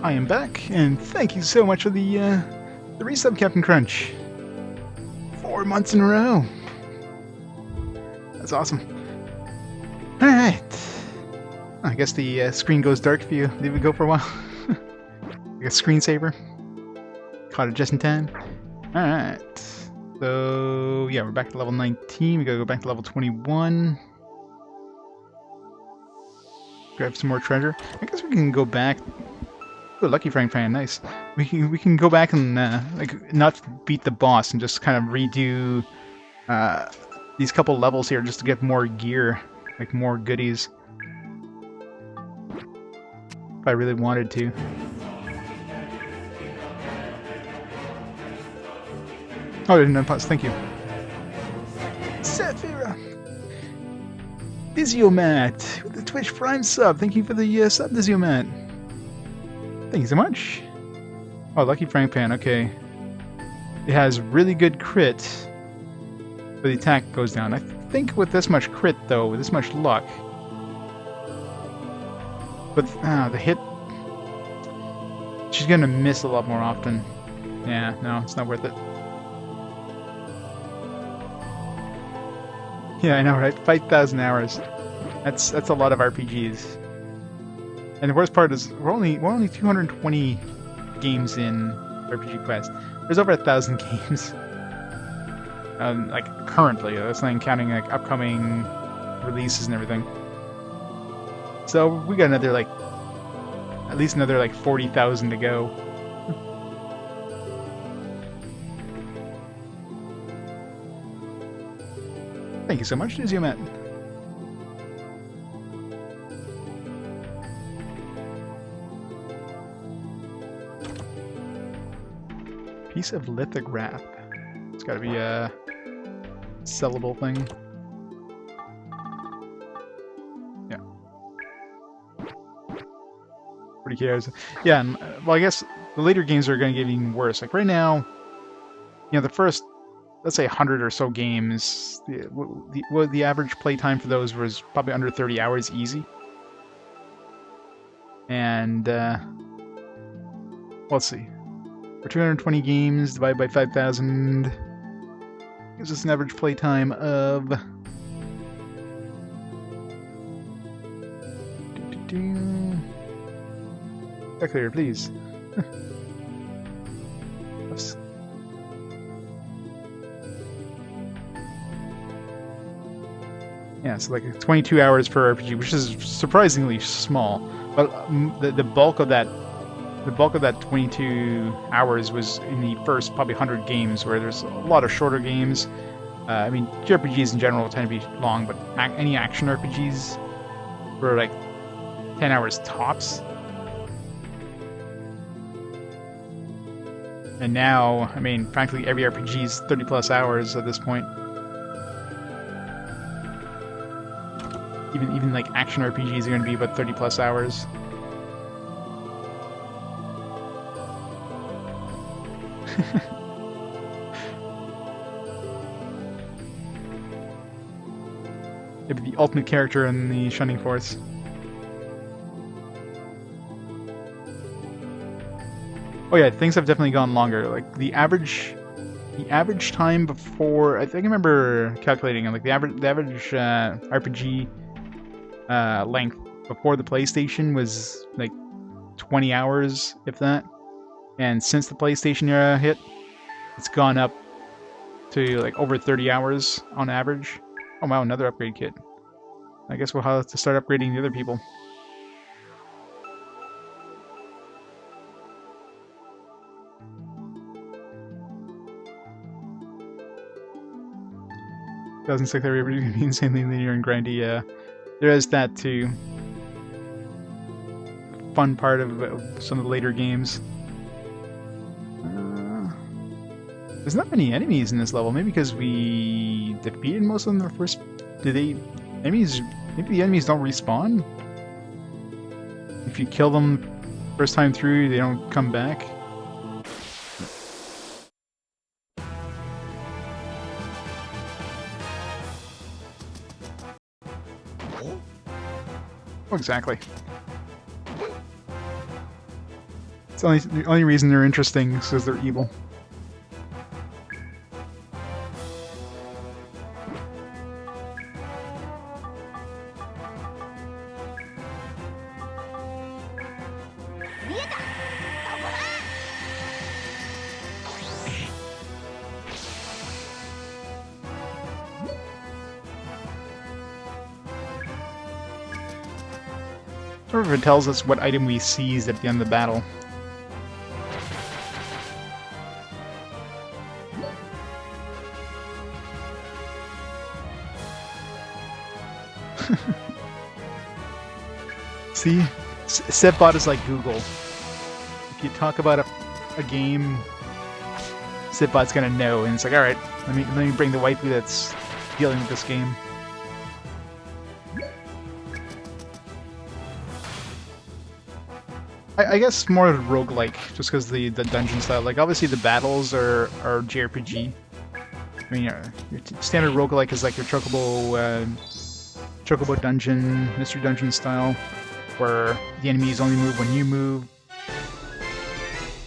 I am back, and thank you so much for the resub, Captain Crunch. 4 months in a row. That's awesome. Alright. I guess the screen goes dark if you leave it go for a while. Like a screensaver. Caught it just in time. Alright. So, yeah, we're back to level 19. We gotta go back to level 21. Grab some more treasure. I guess we can go back. Oh, lucky Frank fan, nice. We can go back and like not beat the boss and just kind of redo these couple levels here just to get more gear, like more goodies. If I really wanted to. Oh, I didn't unpause. Thank you. Saphira. Diziomat with the Twitch Prime sub. Thank you for the sub, Diziomat. Thank you so much. Oh, Lucky Frank Pan, okay. It has really good crit, but the attack goes down. I think with this much crit, though, with this much luck, but the hit, she's gonna miss a lot more often. Yeah, no, it's not worth it. Yeah, I know, right? 5,000 hours. That's a lot of RPGs. And the worst part is we're only 220 games in RPG Quest. There's over 1,000 games. Like currently, that's not counting like upcoming releases and everything. So we got another like at least another like 40,000 to go. Thank you so much, Diziomat. Piece of lithograph. It's gotta be a sellable thing. Yeah. 40 kilos. Yeah, and, well, I guess the later games are gonna get even worse. Like right now, you know, the first, let's say 100 or so games, the average playtime for those was probably under 30 hours easy. And, let's see. For 220 games divided by 5,000 gives us an average playtime of calculator, please. Oops. Yeah, so like 22 hours per RPG, which is surprisingly small. But the bulk of that. The bulk of that 22 hours was in the first probably 100 games, where there's a lot of shorter games. I mean, JRPGs in general tend to be long, but any action RPGs were like 10 hours tops. And now, I mean, frankly, every RPG is 30 plus hours at this point. Even like action RPGs are going to be about 30 plus hours. It'd be the ultimate character in the Shining Force. Oh yeah, things have definitely gone longer. Like the average time before, I think I remember calculating, like the average RPG length before the PlayStation was like 20 hours, if that. And since the PlayStation era hit, it's gone up to like over 30 hours on average. Oh wow, another upgrade kit. I guess we'll have to start upgrading the other people. Doesn't say they're going to be insanely linear and grindy. Yeah, there is that too. Fun part of some of the later games. There's not many enemies in this level, maybe because we defeated most of them the first... Maybe the enemies don't respawn? If you kill them first time through, they don't come back? Oh, exactly. It's only the only reason they're interesting is because they're evil. Sort of it tells us what item we seized at the end of the battle. See? Sipbot is like Google. If you talk about a game, Sipbot's gonna know, and it's like, alright, let me bring the waifu that's dealing with this game. I guess more roguelike, just because the dungeon style. Like, obviously the battles are JRPG. I mean, your standard roguelike is like your chocobo dungeon, mystery dungeon style, where the enemies only move when you move.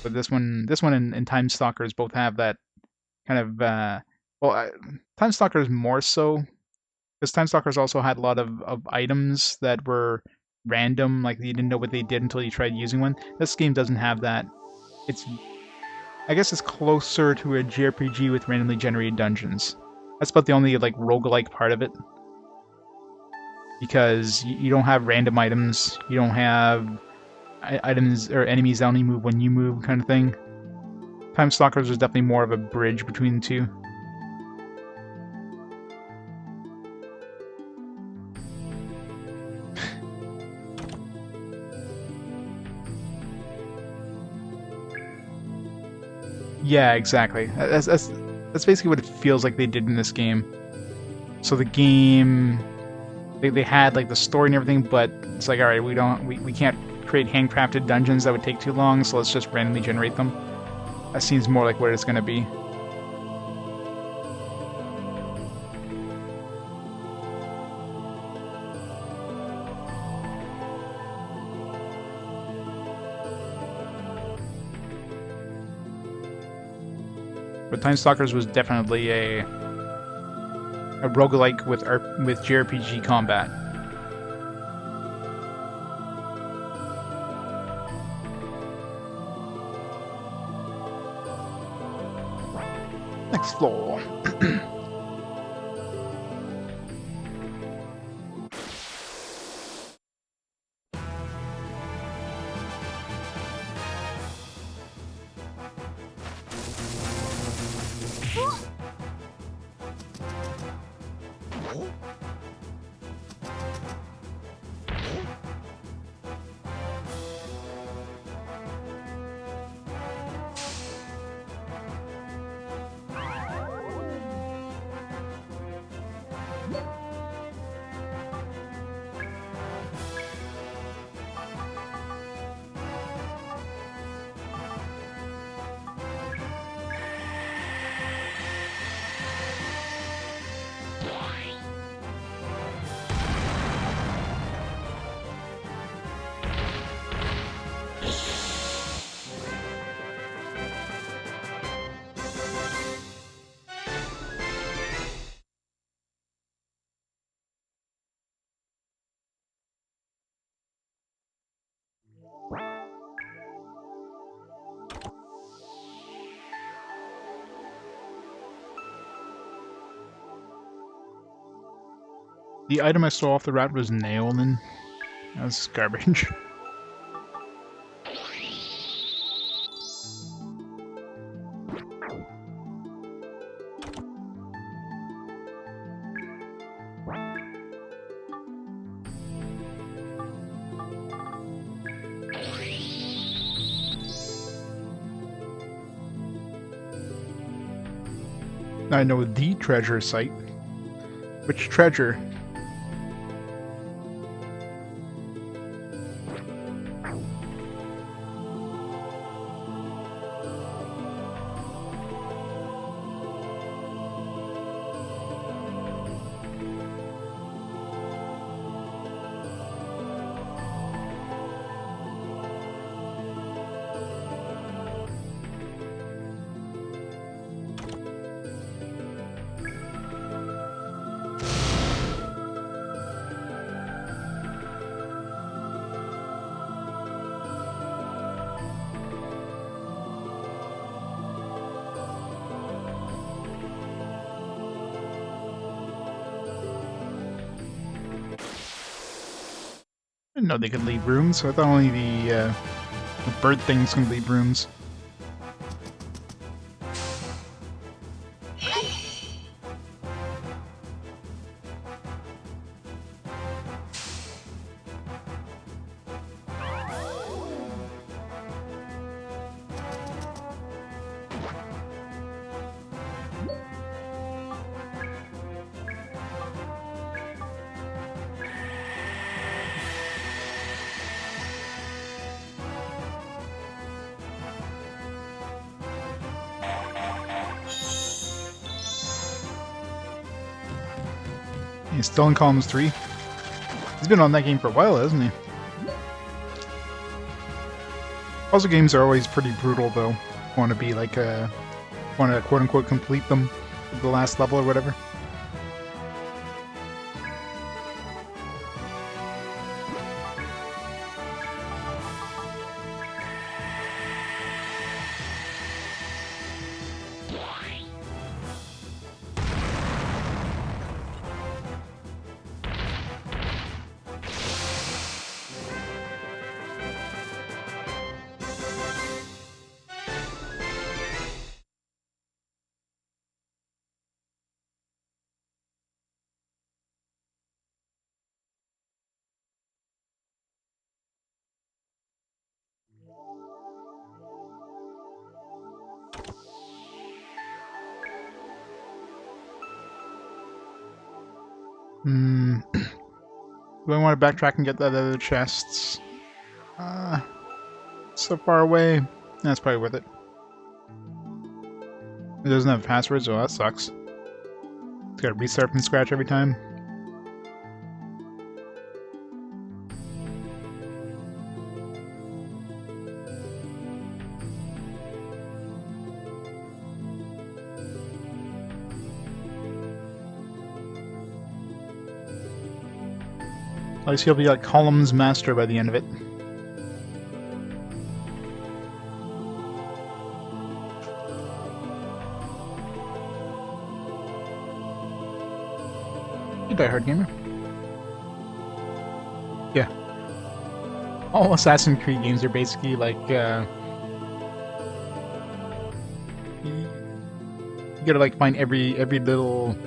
But this one and Time Stalkers both have that kind of, Time Stalkers more so, because Time Stalkers also had a lot of items that were random, like you didn't know what they did until you tried using one. This game doesn't have that. I guess it's closer to a JRPG with randomly generated dungeons. That's about the only like roguelike part of it. Because you don't have random items, you don't have items or enemies that only move when you move kind of thing. Time Stalkers was definitely more of a bridge between the two. Yeah, exactly. That's basically what it feels like they did in this game. So the game, they had like the story and everything, but it's like, all right, we can't create handcrafted dungeons that would take too long, so let's just randomly generate them. That seems more like what it's going to be. But Time Stalkers was definitely a roguelike with JRPG combat. Next floor. The item I saw off the rat was Naolin. That's garbage. I know the treasure site. Which treasure? didn't know they could leave rooms, so I thought only the bird things can leave rooms. He's still in columns 3. He's been on that game for a while, hasn't he? Puzzle games are always pretty brutal, though. Want to be like want to quote-unquote complete them at the last level or whatever. Do I want to backtrack and get that other chests? So far away. That's probably worth it. It doesn't have passwords, so that sucks. It's got to restart from scratch every time. At least he'll be like columns master by the end of it. You Die Hard gamer. Yeah. All Assassin's Creed games are basically like you gotta like find every little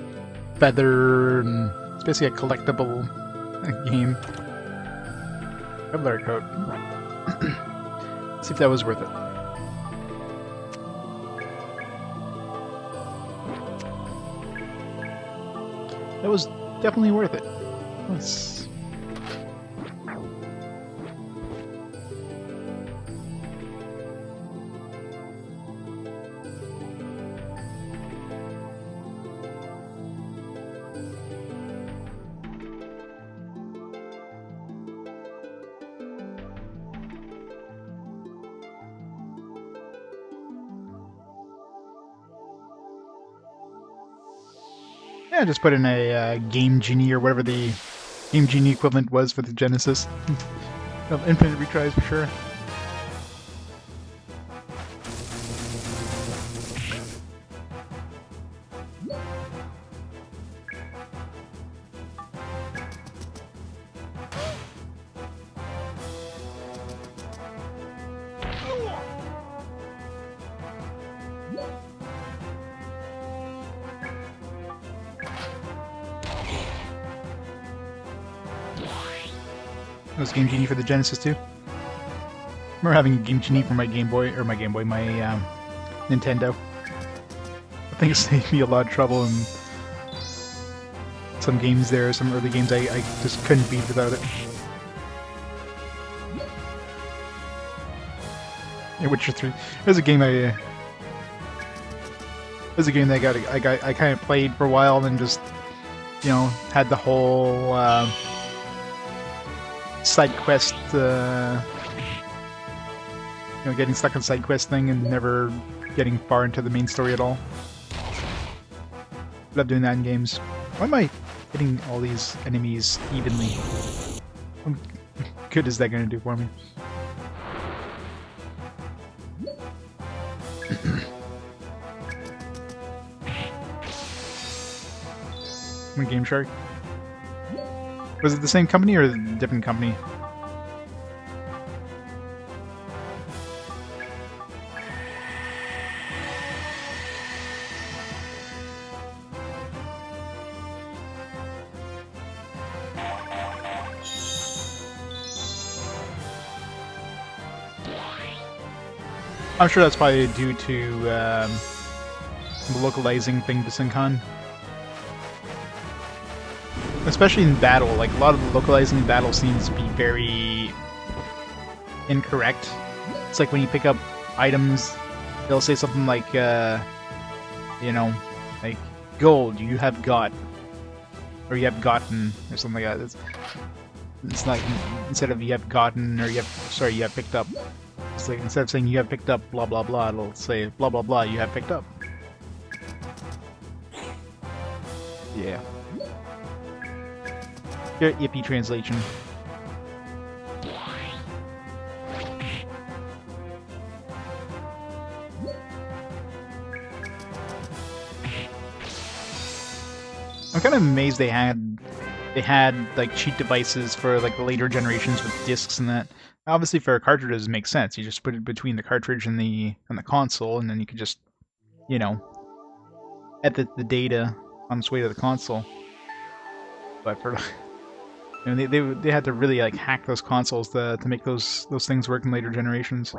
feather, and it's basically a collectible game. Kevlar coat. See if that was worth it. That was definitely worth it. Let's... Yeah, just put in a Game Genie or whatever the Game Genie equivalent was for the Genesis. Infinite retries for sure. That was Game Genie for the Genesis too. I remember having a Game Genie for my Game Boy, my Nintendo. I think it saved me a lot of trouble in some games there, some early games I just couldn't beat without it. Yeah, Witcher 3. There's a game that I kind of played for a while and then just, you know, had the whole side quest, you know, getting stuck on side quest thing and never getting far into the main story at all. Love doing that in games. Why am I hitting all these enemies evenly? What good is that going to do for me? Game Shark. Was it the same company or a different company? I'm sure that's probably due to the localizing thing to Syncon. Especially in battle, like a lot of the localizing in battle seems to be very incorrect. It's like when you pick up items, they'll say something like, you know, like, gold, you have got. Or you have gotten, or something like that. It's like, instead of you have gotten, or you have picked up. It's like, instead of saying you have picked up blah blah blah, it'll say blah blah blah, you have picked up. Yeah. Your ippy translation. I'm kind of amazed they had like cheat devices for like the later generations with discs and that. Obviously for cartridges it makes sense. You just put it between the cartridge and the console, and then you could just, you know, edit the data on its way to the console. But for you know, they had to really like hack those consoles to make those things work in later generations.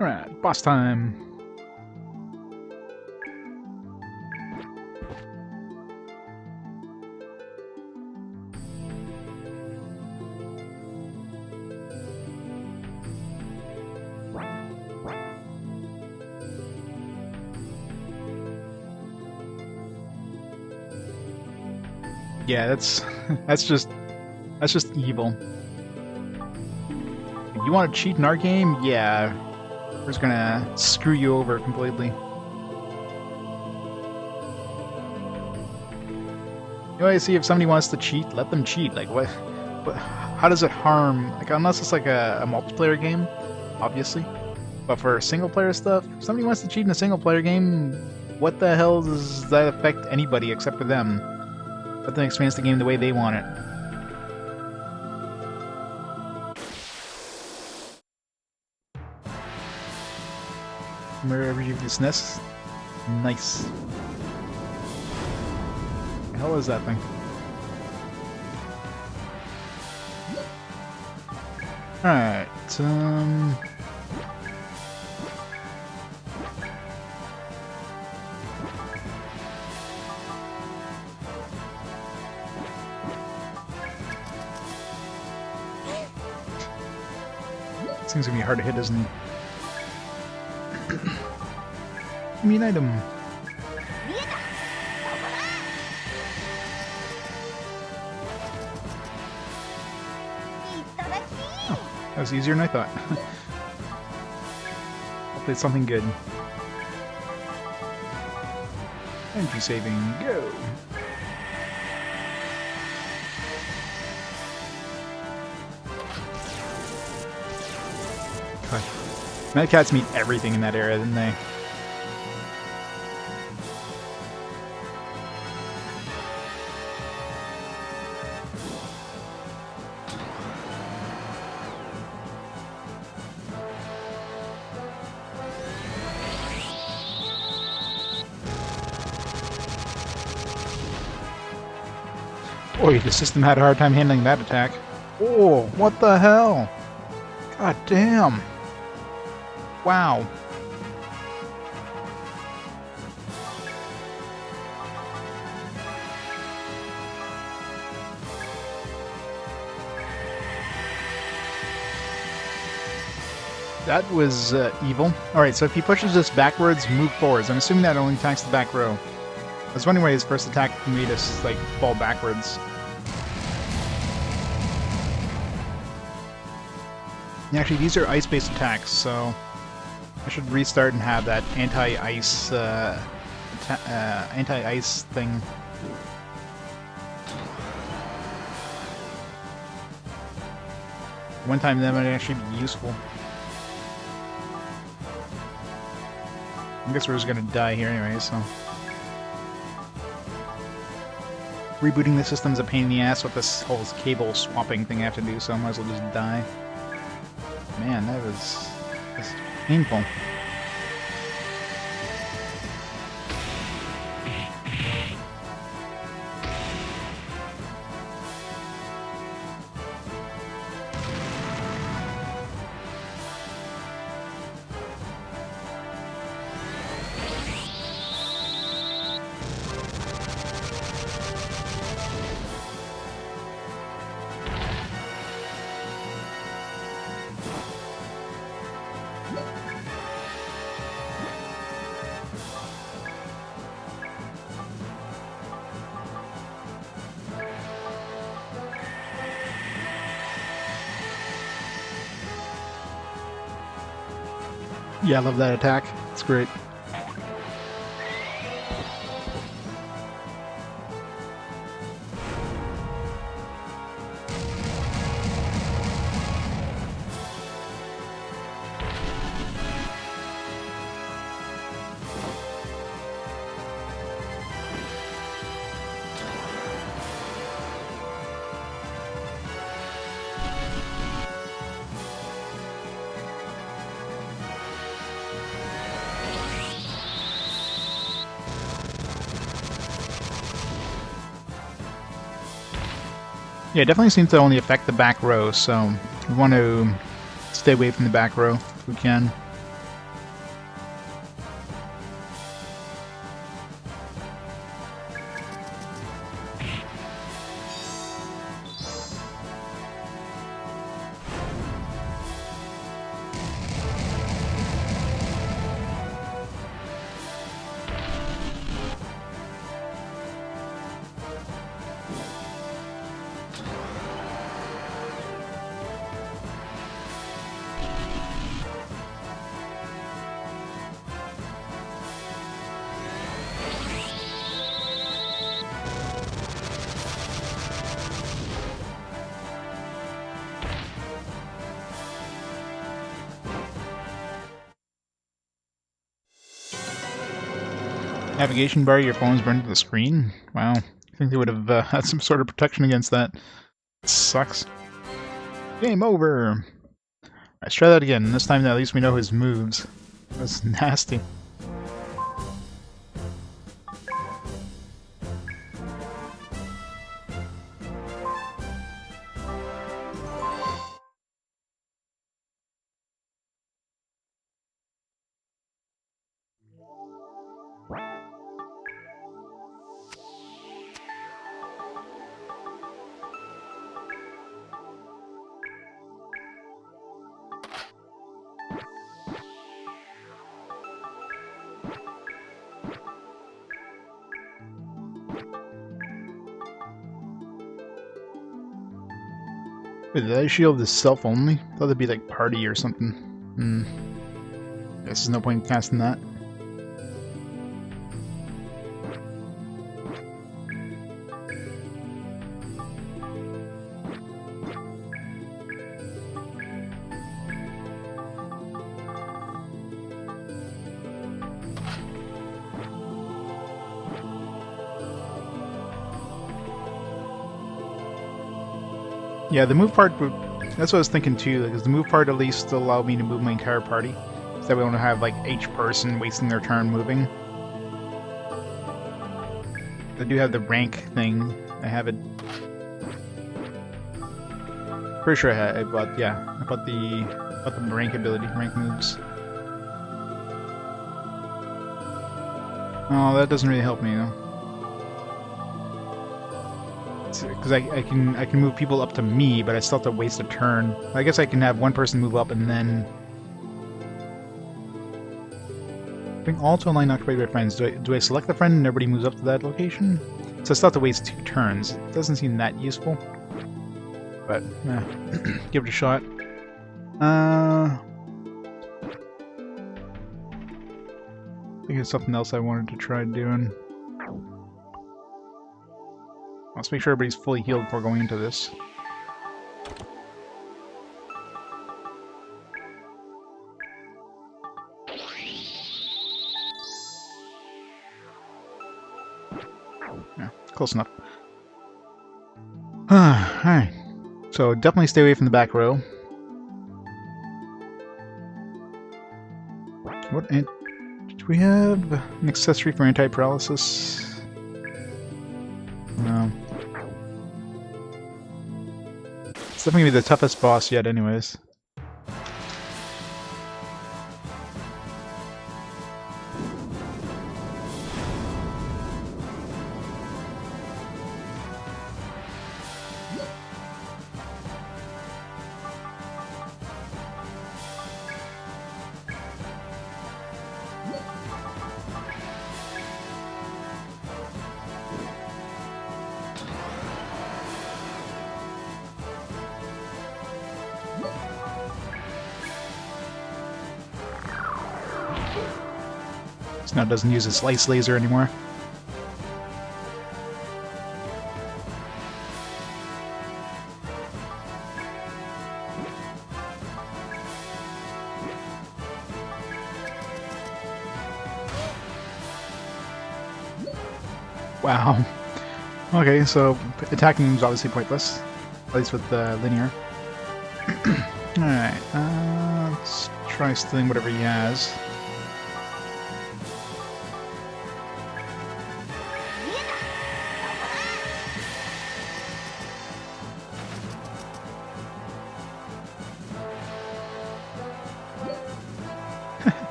Alright, boss time. Yeah, that's just evil. You want to cheat in our game? Yeah, we're just gonna screw you over completely. You know, I see if somebody wants to cheat, let them cheat. Like, what how does it harm? Like, unless it's like a multiplayer game, obviously. But for single player stuff, if somebody wants to cheat in a single player game, what the hell does that affect anybody except for them? Let them experience the game the way they want it. Wherever you this nest. Nice. The hell is that thing? Alright, Seems gonna be hard to hit, isn't it? Give me an item. Oh, that was easier than I thought. Hopefully it's something good. Energy saving, go! God. Medcats meet everything in that area, didn't they? Boy, the system had a hard time handling that attack. Oh, what the hell? God damn. Wow. That was evil. Alright, so if he pushes this backwards, move forwards. I'm assuming that only attacks the back row. I was wondering why his first attack made us, like, fall backwards. And actually, these are ice-based attacks, so I should restart and have that anti-ice anti-ice thing. One time that might actually be useful. I guess we're just gonna die here anyway, so... Rebooting the system's a pain in the ass with this whole cable swapping thing I have to do, so I might as well just die. Man, that's painful. Yeah, I love that attack. It's great. Yeah, it definitely seems to only affect the back row, so we want to stay away from the back row if we can. Navigation bar, your phone's burned to the screen? Wow. I think they would have had some sort of protection against that. It sucks. Game over! Let's try that again. This time at least we know his moves. That's nasty. Wait, did I shield this self only? I thought it'd be like party or something. Guess there's no point in casting that. Yeah, the move part would... That's what I was thinking too, because the move part at least allowed me to move my entire party. So that we don't have like each person wasting their turn moving. I do have the rank thing. I have it... Pretty sure I bought the rank ability, rank moves. Oh, that doesn't really help me though. Because I can move people up to me, but I still have to waste a turn. I guess I can have one person move up and then... Bring all to a line occupied by friends. Do I select the friend and everybody moves up to that location? So I still have to waste 2 turns. It doesn't seem that useful. But, give it a shot. I think it's something else I wanted to try doing. Let's make sure everybody's fully healed before going into this. Yeah, close enough. Alright. So definitely stay away from the back row. What? Do we have an accessory for anti-paralysis? No. It's definitely gonna be the toughest boss yet anyways. So now it doesn't use a slice laser anymore. Wow. Okay, so attacking him is obviously pointless, at least with the linear. Alright, let's try stealing whatever he has.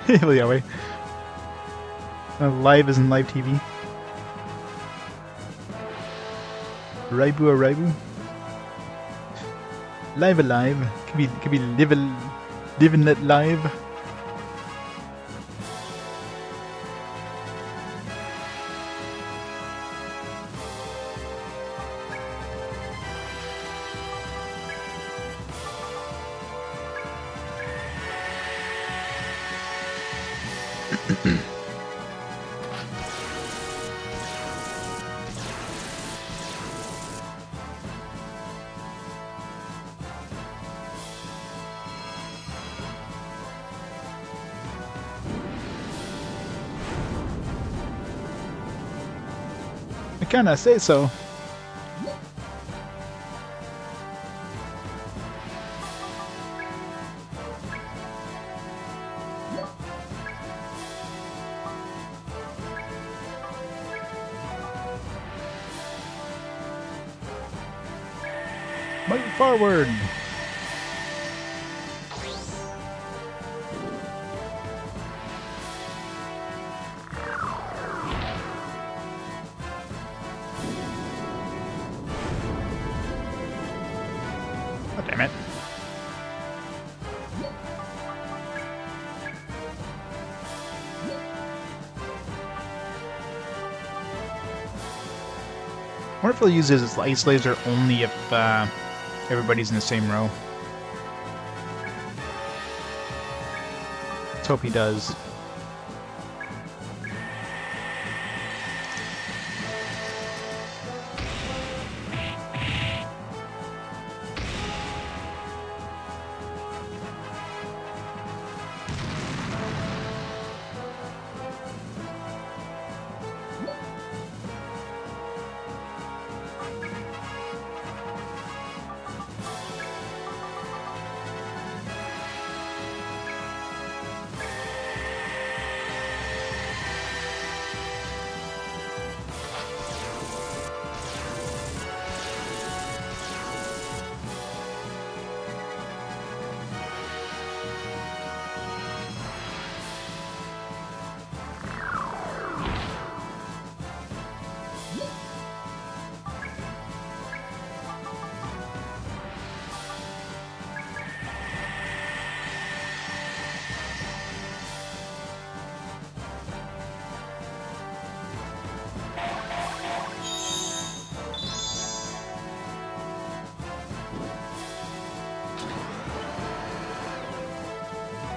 Yahweh. Live is in live TV. Raibu or Raibu? Live alive. Could be living it live. I kinda say so. Move forward! Oh, damn it. I wonder if he'll use his ice laser only if everybody's in the same row. Let's hope he does.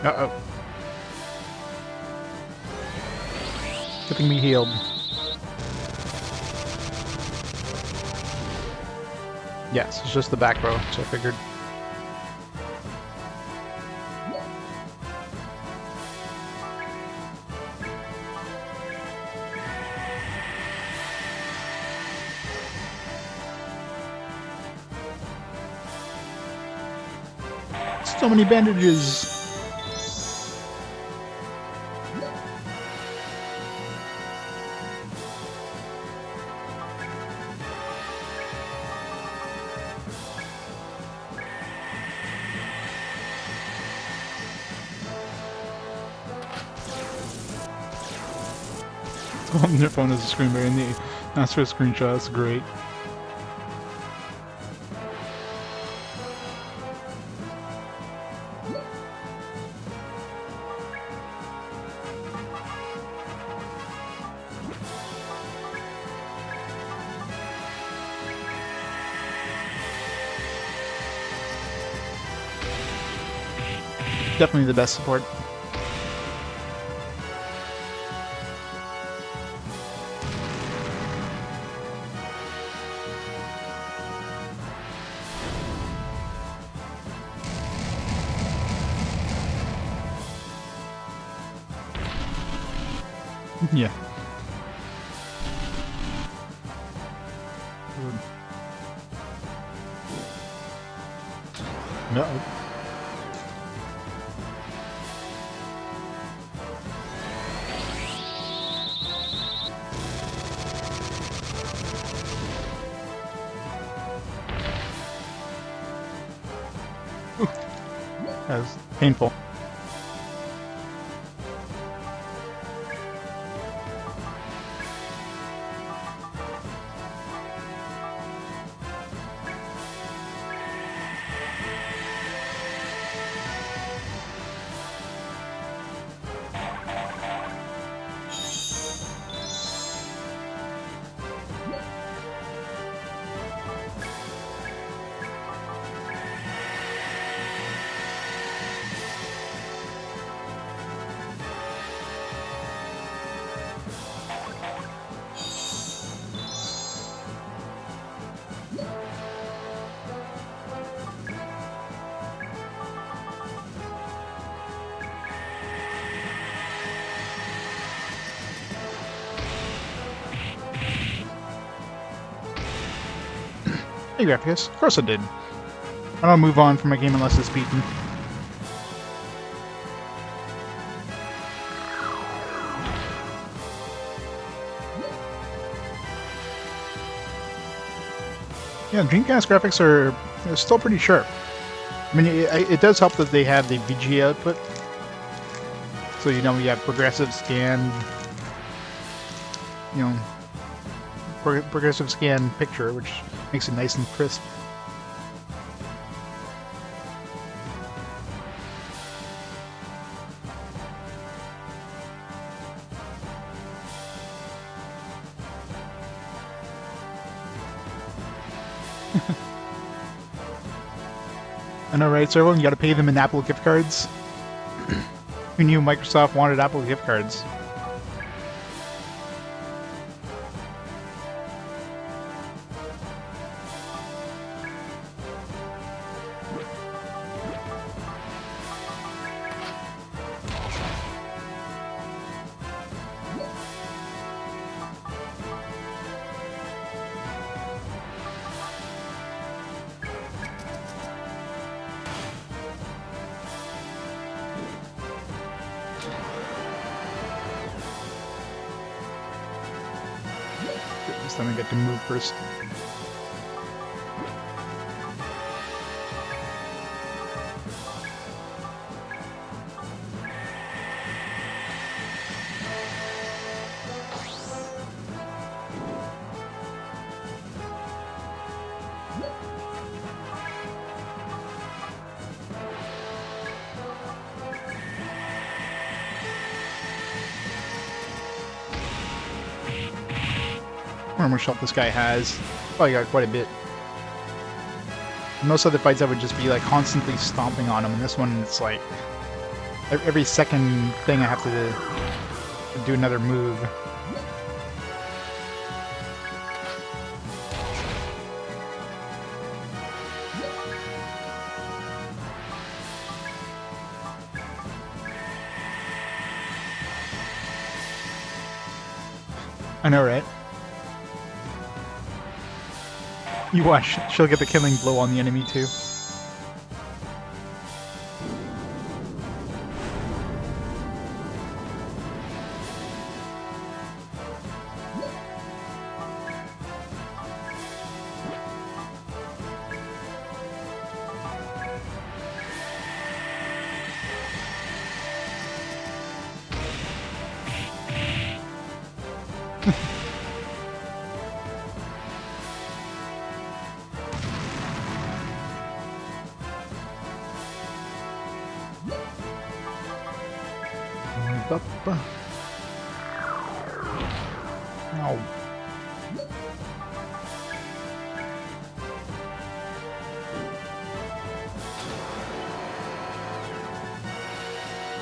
Uh-oh. Getting me healed. Yes, it's just the back row, so I figured. So many bandages! On their phone as a screen bear and they ask for a screenshot. That's great. Definitely the best support. Yeah. No. That was painful. Hey, Graphicus. Of course I did. I don't move on from a game unless it's beaten. Yeah, Dreamcast graphics are still pretty sharp. I mean, it does help that they have the VGA output. So, you know, you have progressive scan, you know, progressive scan picture, which makes it nice and crisp. I know, right, Servo? You gotta pay them in Apple gift cards. Who knew Microsoft wanted Apple gift cards? This time I get to move first. How much health this guy has. Probably got quite a bit. Most other fights I would just be like constantly stomping on him, and this one it's like every second thing I have to do another move. I know, right? You watch, she'll get the killing blow on the enemy too. Ow.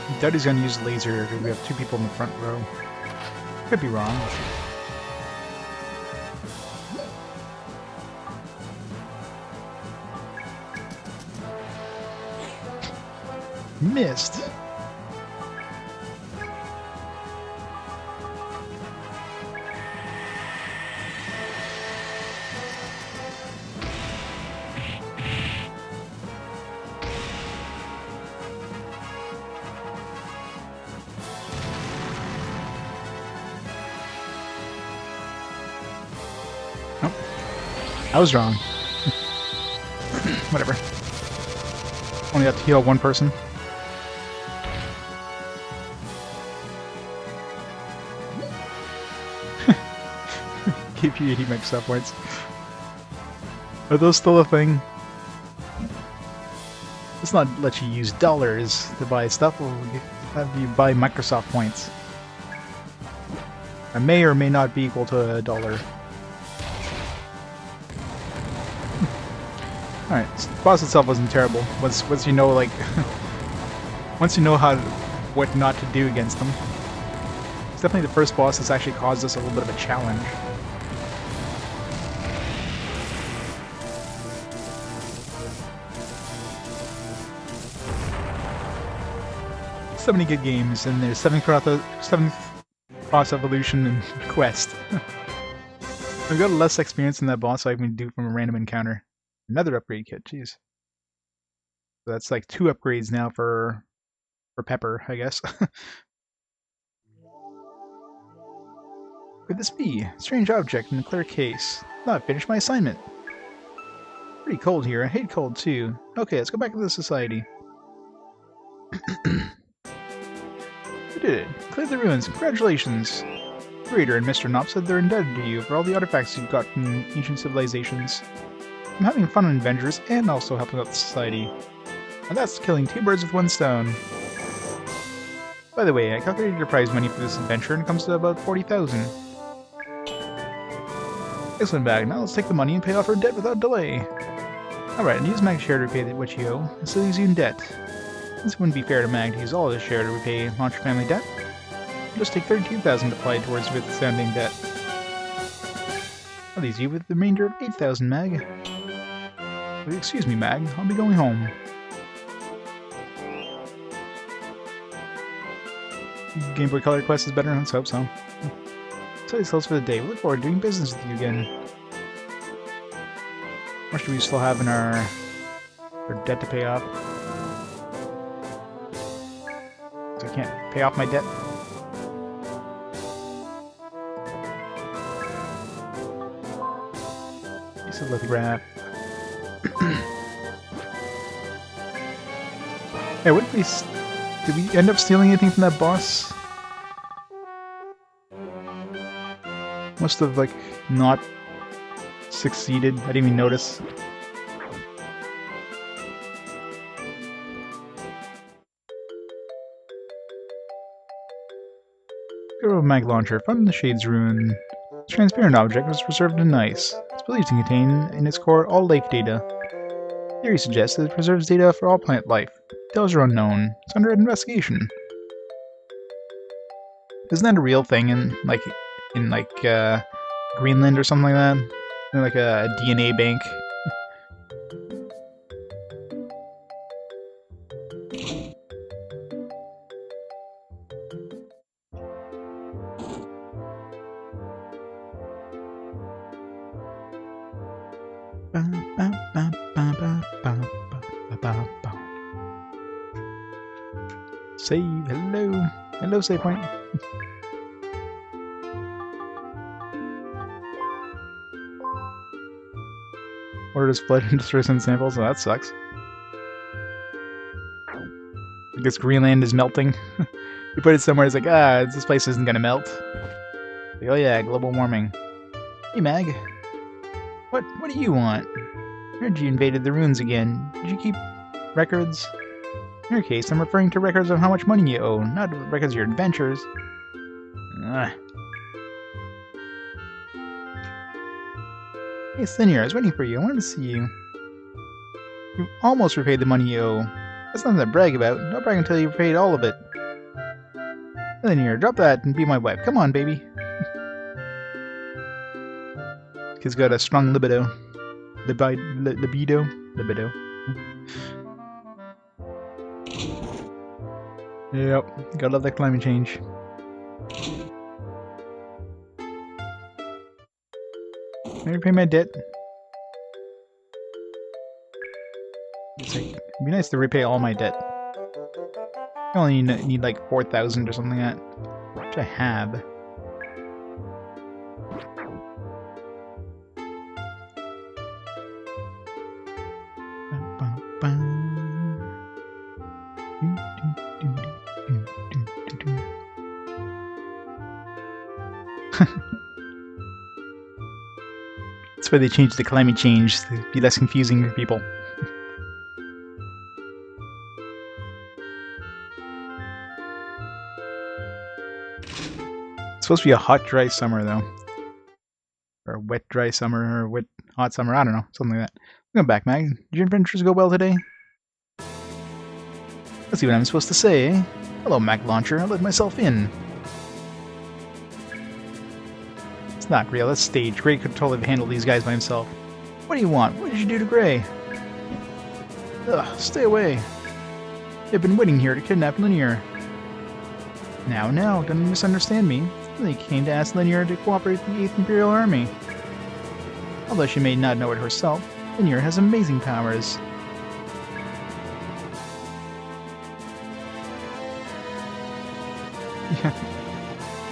I doubt he's gonna use laser because we have two people in the front row. Could be wrong. Missed. I was wrong. Whatever. Only have to heal one person. Give you 80 Microsoft points. Are those still a thing? Let's not let you use dollars to buy stuff, we'll have you buy Microsoft points. It may or may not be equal to $1. Alright, so the boss itself wasn't terrible. Once you know, like... once you know what not to do against them. It's definitely the first boss that's actually caused us a little bit of a challenge. So many good games, and there's 7th boss evolution and quest. I've got less experience in that boss, so I can do from a random encounter. Another upgrade kit, jeez. So that's like 2 upgrades now for Pepper, I guess. Could this be? Strange object in a clear case. Not finished my assignment. Pretty cold here. I hate cold too. Okay, let's go back to the society. You did it. Cleared the ruins. Congratulations. Curator and Mr. Knopp said they're indebted to you for all the artifacts you've got from ancient civilizations. I'm having fun on adventures and also helping out the society. And that's killing 2 birds with 1 stone. By the way, I calculated your prize money for this adventure and it comes to about 40,000. Excellent bag. Now let's take the money and pay off our debt without delay. Alright, and use Mag's share to repay what you owe. It still leaves you in debt. Since it wouldn't be fair to Mag to use all of his share to repay launch your family debt, I'll just take 32,000 to apply towards with outstanding debt. That leaves you with the remainder of 8,000, Mag. Excuse me, Mag. I'll be going home. Game Boy Color quest is better? Let's hope so. So it's close for the day. We look forward to doing business with you again. How much do we still have in our debt to pay off? So I can't pay off my debt. Piece of lithograph. Hey, what did we end up stealing anything from that boss? Must have, like, not succeeded. I didn't even notice. Hero Mag Launcher, found in the Shades Ruin. This transparent object was preserved in ice. It's believed to contain, in its core, all life data. Theory suggests that it preserves data for all plant life. Details are unknown. It's under investigation. Isn't that a real thing in Greenland or something like that? Like a DNA bank. Save, hello. Hello, save point. Or just flood into certain samples, so that sucks. I guess Greenland is melting. You put it somewhere, it's like, this place isn't gonna melt. Like, oh yeah, global warming. Hey Mag. What do you want? I heard you invaded the ruins again. Did you keep records? In your case, I'm referring to records of how much money you owe, not records of your adventures. Hey, Cygear, I was waiting for you. I wanted to see you. You almost repaid the money you owe. That's nothing to brag about. Don't brag until you repaid all of it. Cygear, drop that and be my wife. Come on, baby. Kid's got a strong libido. Libido? Libido. Yep, gotta love that climate change. Can I repay my debt? It's like, it'd be nice to repay all my debt. I only need like 4,000 or something like that. Which I have. That's why they changed the climate change to be less confusing for people. It's supposed to be a hot, dry summer, though. Or a wet, dry summer, or wet, hot summer. I don't know. Something like that. Welcome back, Mag. Did your adventures go well today? Let's see what I'm supposed to say, eh? Hello, Mac Launcher. I let myself in. It's not real. That's staged. Gray could totally have handled these guys by himself. What do you want? What did you do to Gray? Ugh, stay away. They've been waiting here to kidnap Linear. Now, don't misunderstand me. They came to ask Linear to cooperate with the 8th Imperial Army. Although she may not know it herself, Linear has amazing powers.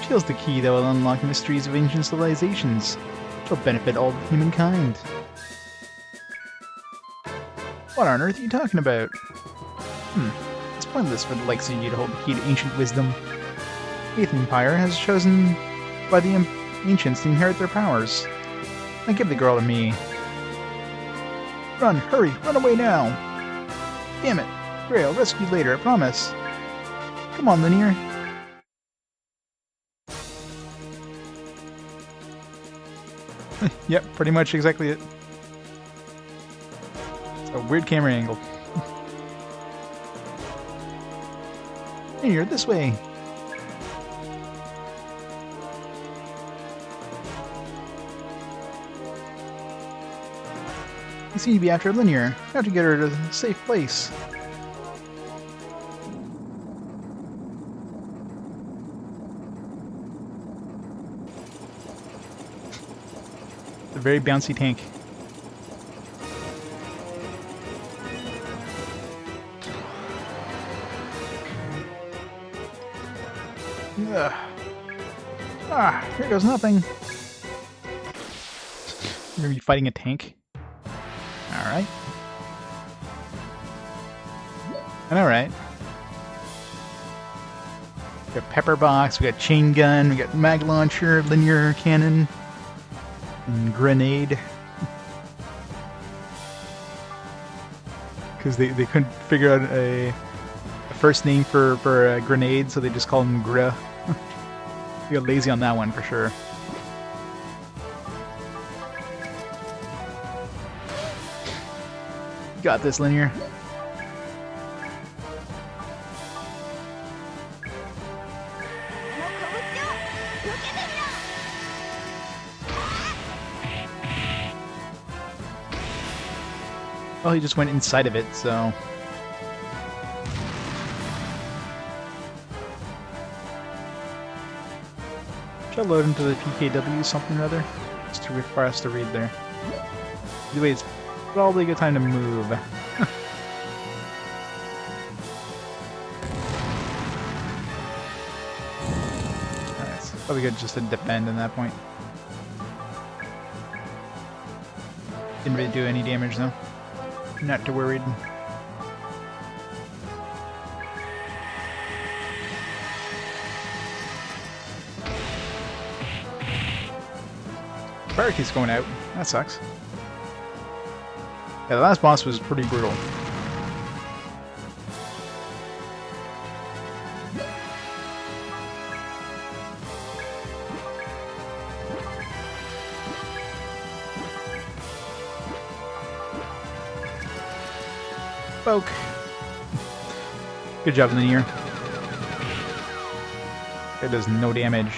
She has the key that will unlock the mysteries of ancient civilizations. She'll benefit all of humankind. What on earth are you talking about? It's pointless for the likes of you to hold the key to ancient wisdom. The 8th Empire has chosen by the ancients to inherit their powers. Now give the girl to me. Run, hurry, run away now! Damn it! Gray, I'll rescue you later, I promise. Come on, Linear. Yep, pretty much exactly it. It's a weird camera angle. Linear, this way! You seem to be after Linear. You have to get her to a safe place. It's a very bouncy tank. Ugh. Ah, here goes nothing. You're gonna be fighting a tank? Alright. And alright. We got pepper box, we got chain gun, we got mag launcher, linear cannon, and grenade. Because they couldn't figure out a first name for a grenade, so they just call them Gria. They got lazy on that one for sure. Got this, Linear. Well, he just went inside of it, so... Should I load into the PKW something or other? It's too far us to read there. Either way, it's probably a good time to move. It's probably good just to defend in that point. Didn't really do any damage though. Not too worried. Fire keeps going out. That sucks. Yeah, the last boss was pretty brutal. Poke. Good job, Linear. It does no damage.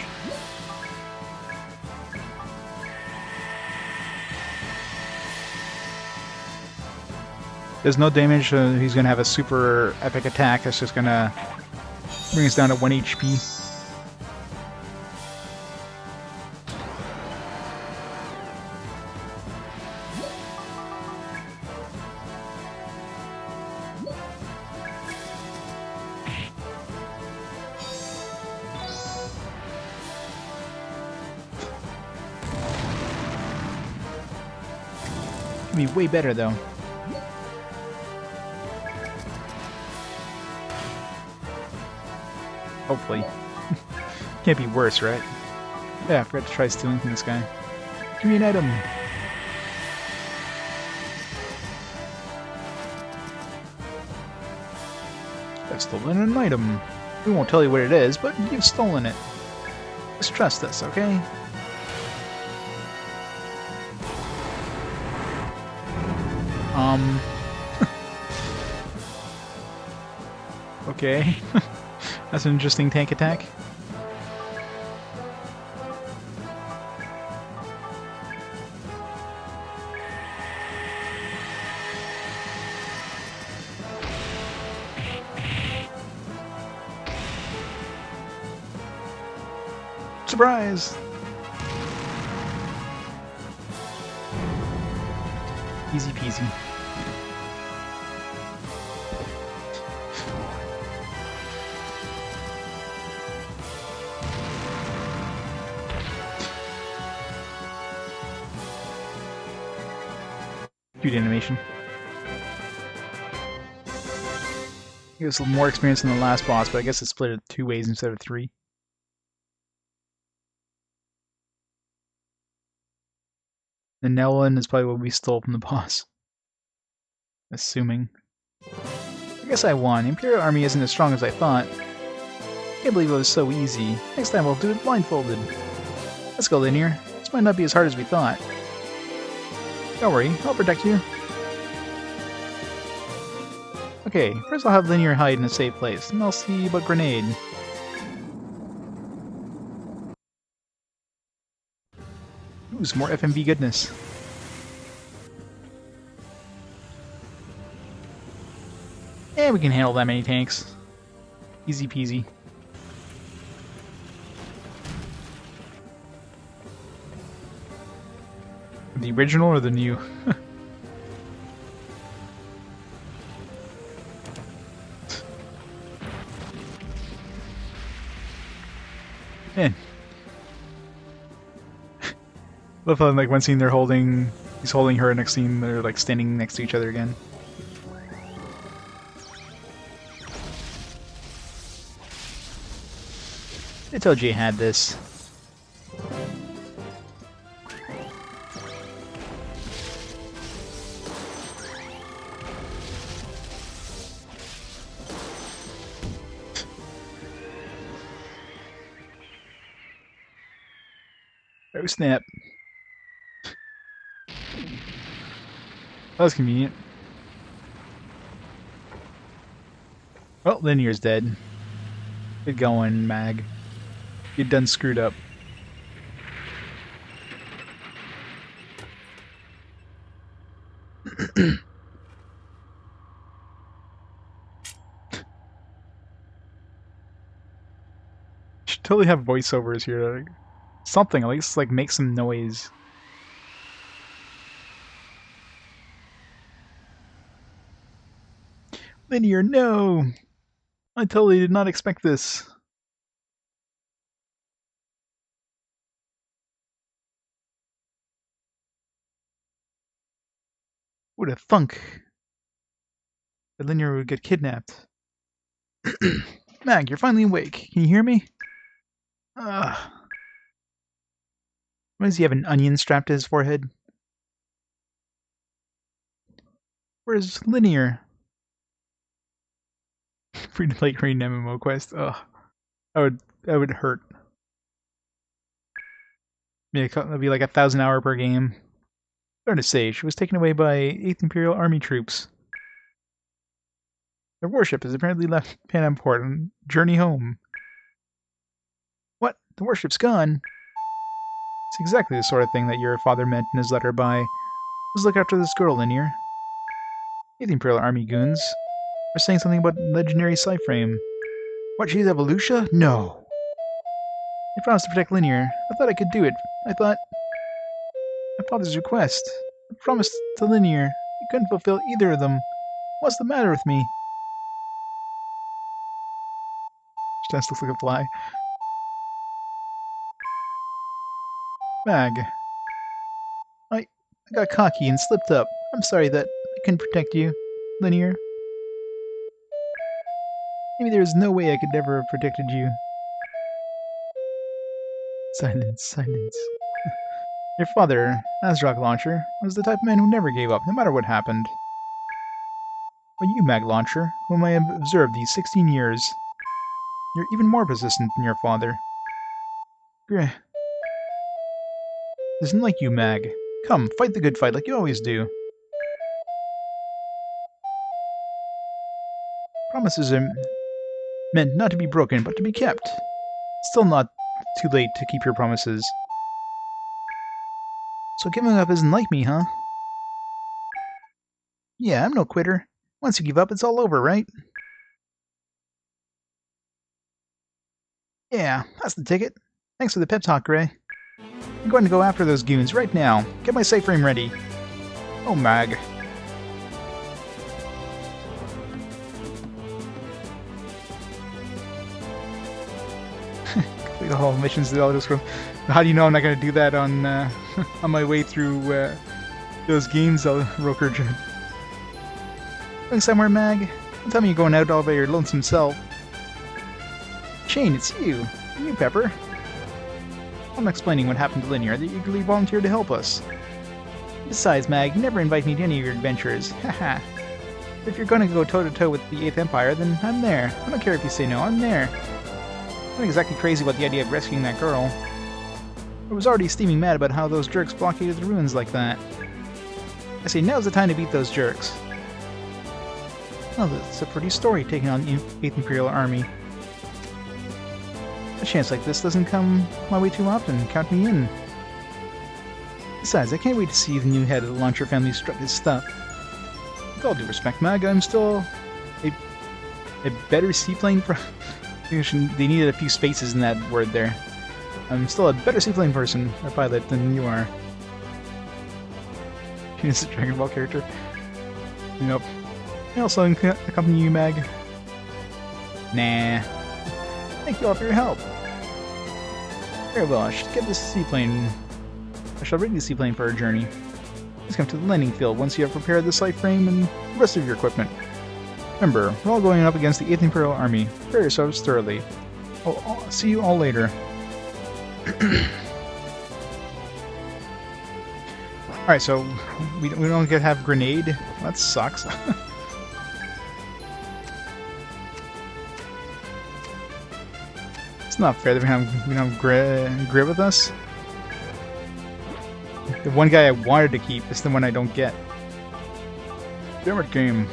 There's no damage, he's gonna have a super epic attack that's just gonna bring us down to 1 HP. It'd be way better though. Hopefully. Can't be worse, right? Yeah, I forgot to try stealing from this guy. Give me an item! I've stolen an item. We won't tell you what it is, but you've stolen it. Just trust us, okay? Okay. That's an interesting tank attack. Surprise! Easy peasy. Cute animation. It was more experience than the last boss, but I guess it split it 2 ways instead of 3. The Nelwyn is probably what we stole from the boss. Assuming. I guess I won. The Imperial Army isn't as strong as I thought. I can't believe it was so easy. Next time we'll do it blindfolded. Let's go, Linear. This might not be as hard as we thought. Don't worry, I'll protect you. Okay, first I'll have Linear hide in a safe place, and I'll see about Grenade. Ooh, some more FMV goodness. And we can handle that many tanks. Easy peasy. The original or the new? Man. Love how, like, one scene they're holding... He's holding her, next scene they're, like, standing next to each other again. I told you had this. Oh snap. That was convenient. Well, Linear's dead. Good going, Mag. You done screwed up. Should totally have voiceovers here. Like, something, at least like make some noise. Linear, no! I totally did not expect this. Who'd have thunk that Linear would get kidnapped? Mag, you're finally awake. Can you hear me? Why does he have an onion strapped to his forehead? Where's Linear? Free to play Korean MMO quest. Ugh. That would hurt. Yeah, that'd be like 1,000 hour per game. Hard to say, she was taken away by 8th Imperial Army troops. Their warship has apparently left Panam Port and journey home. What? The warship's gone? It's exactly the sort of thing that your father meant in his letter by, let's look after this girl, Linear. 8th Imperial Army goons are saying something about legendary Cyframe. What, she's Evolutia? No! I promised to protect Linear. I thought I could do it. I thought... My father's request. I promised to Linear. I couldn't fulfill either of them. What's the matter with me? Just looks like a fly. Mag. I got cocky and slipped up. I'm sorry that I couldn't protect you, Linear. Maybe there's no way I could ever have protected you. Silence, silence. Your father, as Rock Launcher, was the type of man who never gave up, no matter what happened. But you, Mag Launcher, whom I have observed these 16 years, you're even more persistent than your father. Greh. Isn't like you, Mag. Come, fight the good fight like you always do. Promises are meant not to be broken, but to be kept. Still not too late to keep your promises. So giving up isn't like me, huh? Yeah, I'm no quitter. Once you give up, it's all over, right? Yeah, that's the ticket. Thanks for the pep talk, Gray. I'm going to go after those goons right now. Get my safe frame ready. Oh, Mag. Complete all missions to the Elder Scrolls. How do you know I'm not going to do that on on my way through those games, Roker? Going somewhere, Mag? Don't tell me you're going out all by your lonesome self. Shane, it's you. You, Pepper. I'm explaining what happened to Linear. They eagerly volunteered to help us. Besides, Mag, you never invite me to any of your adventures. Haha. If you're going to go toe-to-toe with the 8th Empire, then I'm there. I don't care if you say no, I'm there. I'm not exactly crazy about the idea of rescuing that girl. I was already steaming mad about how those jerks blockaded the ruins like that. I say now's the time to beat those jerks. Well, that's a pretty story, taking on the 8th Imperial Army. A chance like this doesn't come my way too often. Count me in. Besides, I can't wait to see the new head of the Launcher family strut his stuff. With all due respect, Mag, I'm still a better seaplane for... They needed a few spaces in that word there. I'm still a better seaplane person, or pilot, than you are. She's a Dragon Ball character. Yep. I also accompany you, Mag. Nah. Thank you all for your help. Very well, I should get this seaplane. I shall rig the seaplane for our journey. Please come to the landing field once you have prepared the sight frame and the rest of your equipment. Remember, we're all going up against the 8th Imperial Army. Prepare yourselves thoroughly. I'll see you all later. Alright, so we don't get to have grenade. That sucks. It's not fair that we don't have Grit with us. The one guy I wanted to keep is the one I don't get. Damn it, game.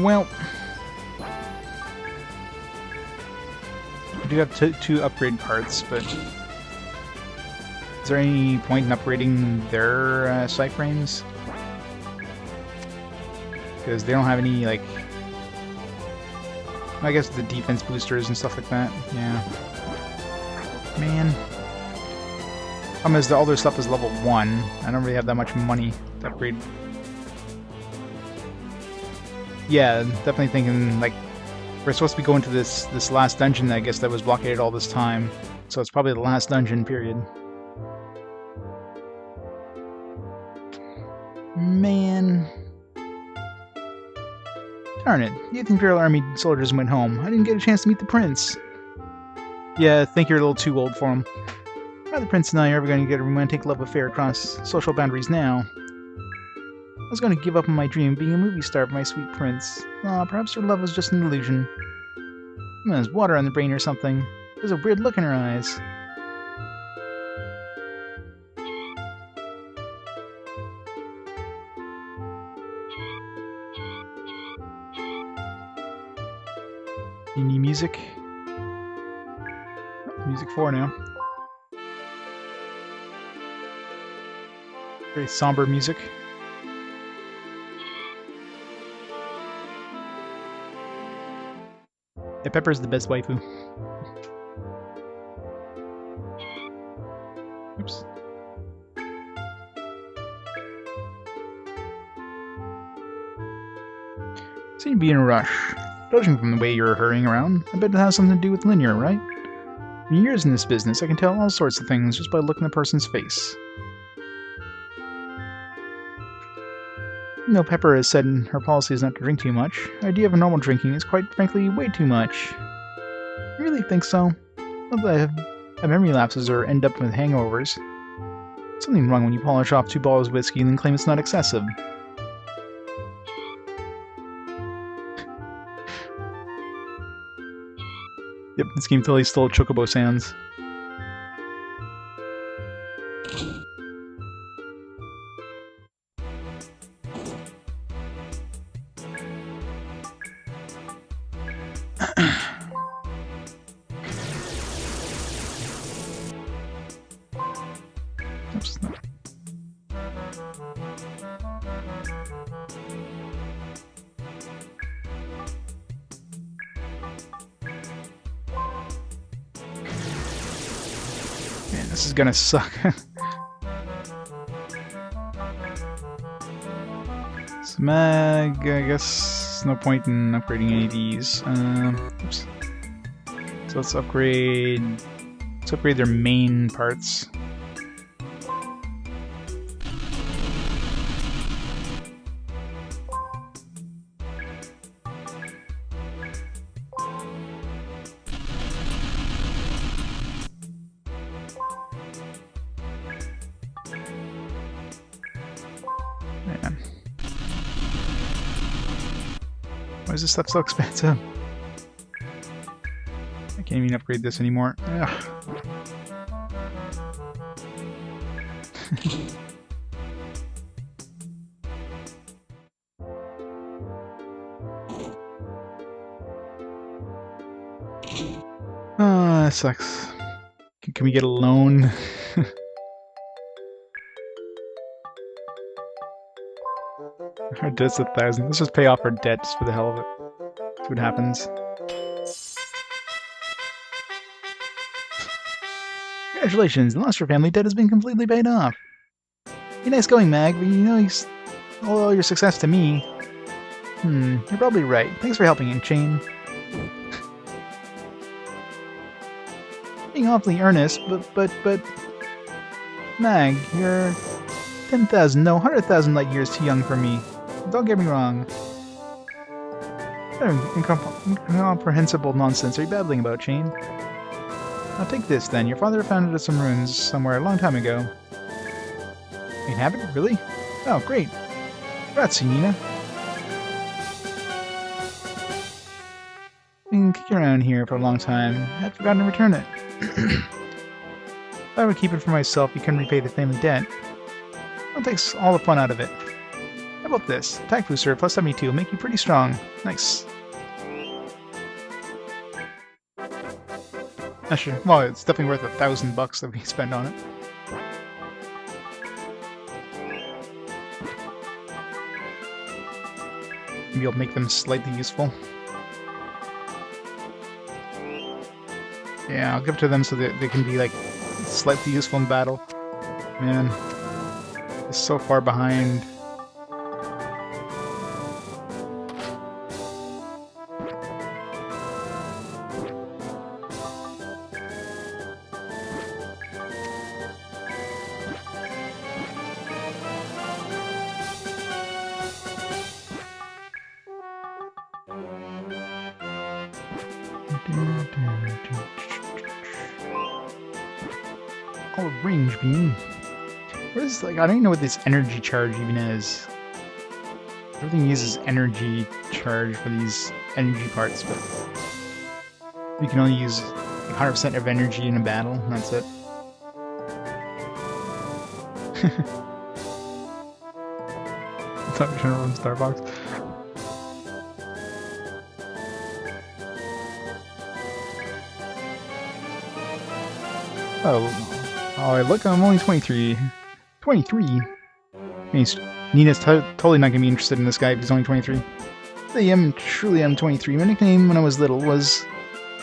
Well, I do have two upgrade parts, but is there any point in upgrading their sight frames? Because they don't have any, like, I guess the defense boosters and stuff like that. Yeah. Man. Problem is, all their stuff is level 1. I don't really have that much money to upgrade. Yeah, definitely thinking, like, we're supposed to be going to this last dungeon, I guess, that was blockaded all this time. So it's probably the last dungeon, period. Man. Darn it. The 8th Imperial Army soldiers went home. I didn't get a chance to meet the prince. Yeah, I think you're a little too old for him. How the prince and I are ever going to get a romantic love affair across social boundaries now? I was going to give up on my dream of being a movie star for my sweet prince. Aw, perhaps her love was just an illusion. There's water on the brain or something. There's a weird look in her eyes. You need music? Music 4 now. Very somber music. Yeah, Pepper's the best waifu. Oops. Seem to be in a rush. Judging from the way you're hurrying around, I bet it has something to do with linear, right? In years in this business, I can tell all sorts of things just by looking at a person's face. Even though Pepper has said her policy is not to drink too much, the idea of a normal drinking is quite frankly way too much. You really think so? Not that I have memory lapses or end up with hangovers. Something wrong when you polish off 2 bottles of whiskey and then claim it's not excessive. Yep, this game totally stole Chocobo sounds. Oops, no. Man, this is gonna suck. Smag, I guess no point in upgrading any of these. Oops. So let's upgrade their main parts. Man. Why is this stuff so expensive? I can't even upgrade this anymore. Ugh. Oh, that sucks. Can we get a loan? Our debt's 1,000. Let's just pay off our debt just for the hell of it. See what happens. Congratulations, the Monster family debt has been completely paid off. Be nice going, Mag, but you know you owe your success to me. You're probably right. Thanks for helping in Chain. Being awfully earnest, but... Mag, you're 10,000, no, 100,000 light years too young for me. Don't get me wrong. What incomprehensible nonsense are you babbling about, Chain? Now take this, then. Your father found it at some ruins somewhere a long time ago. You can have it? Really? Oh, great. Congrats, Nina. Been kicking around here for a long time. I'd forgotten to return it. If I would keep it for myself, you couldn't repay the family debt. That takes all the fun out of it. How about this? Attack booster plus 72 will make you pretty strong. Nice. Actually, well, it's definitely worth $1,000 that we spend on it. Maybe I'll make them slightly useful. Yeah, I'll give it to them so that they can be, like, slightly useful in battle. Man, it's so far behind. Oh, range beam. What is, like, I don't even know what this energy charge even is. Everything uses energy charge for these energy parts, but you can only use 100% of energy in a battle, and that's it. Top General in Starbucks. Oh, look, I'm only 23. 23? Means Nina's totally not gonna be interested in this guy if he's only 23. I truly am 23. My nickname when I was little was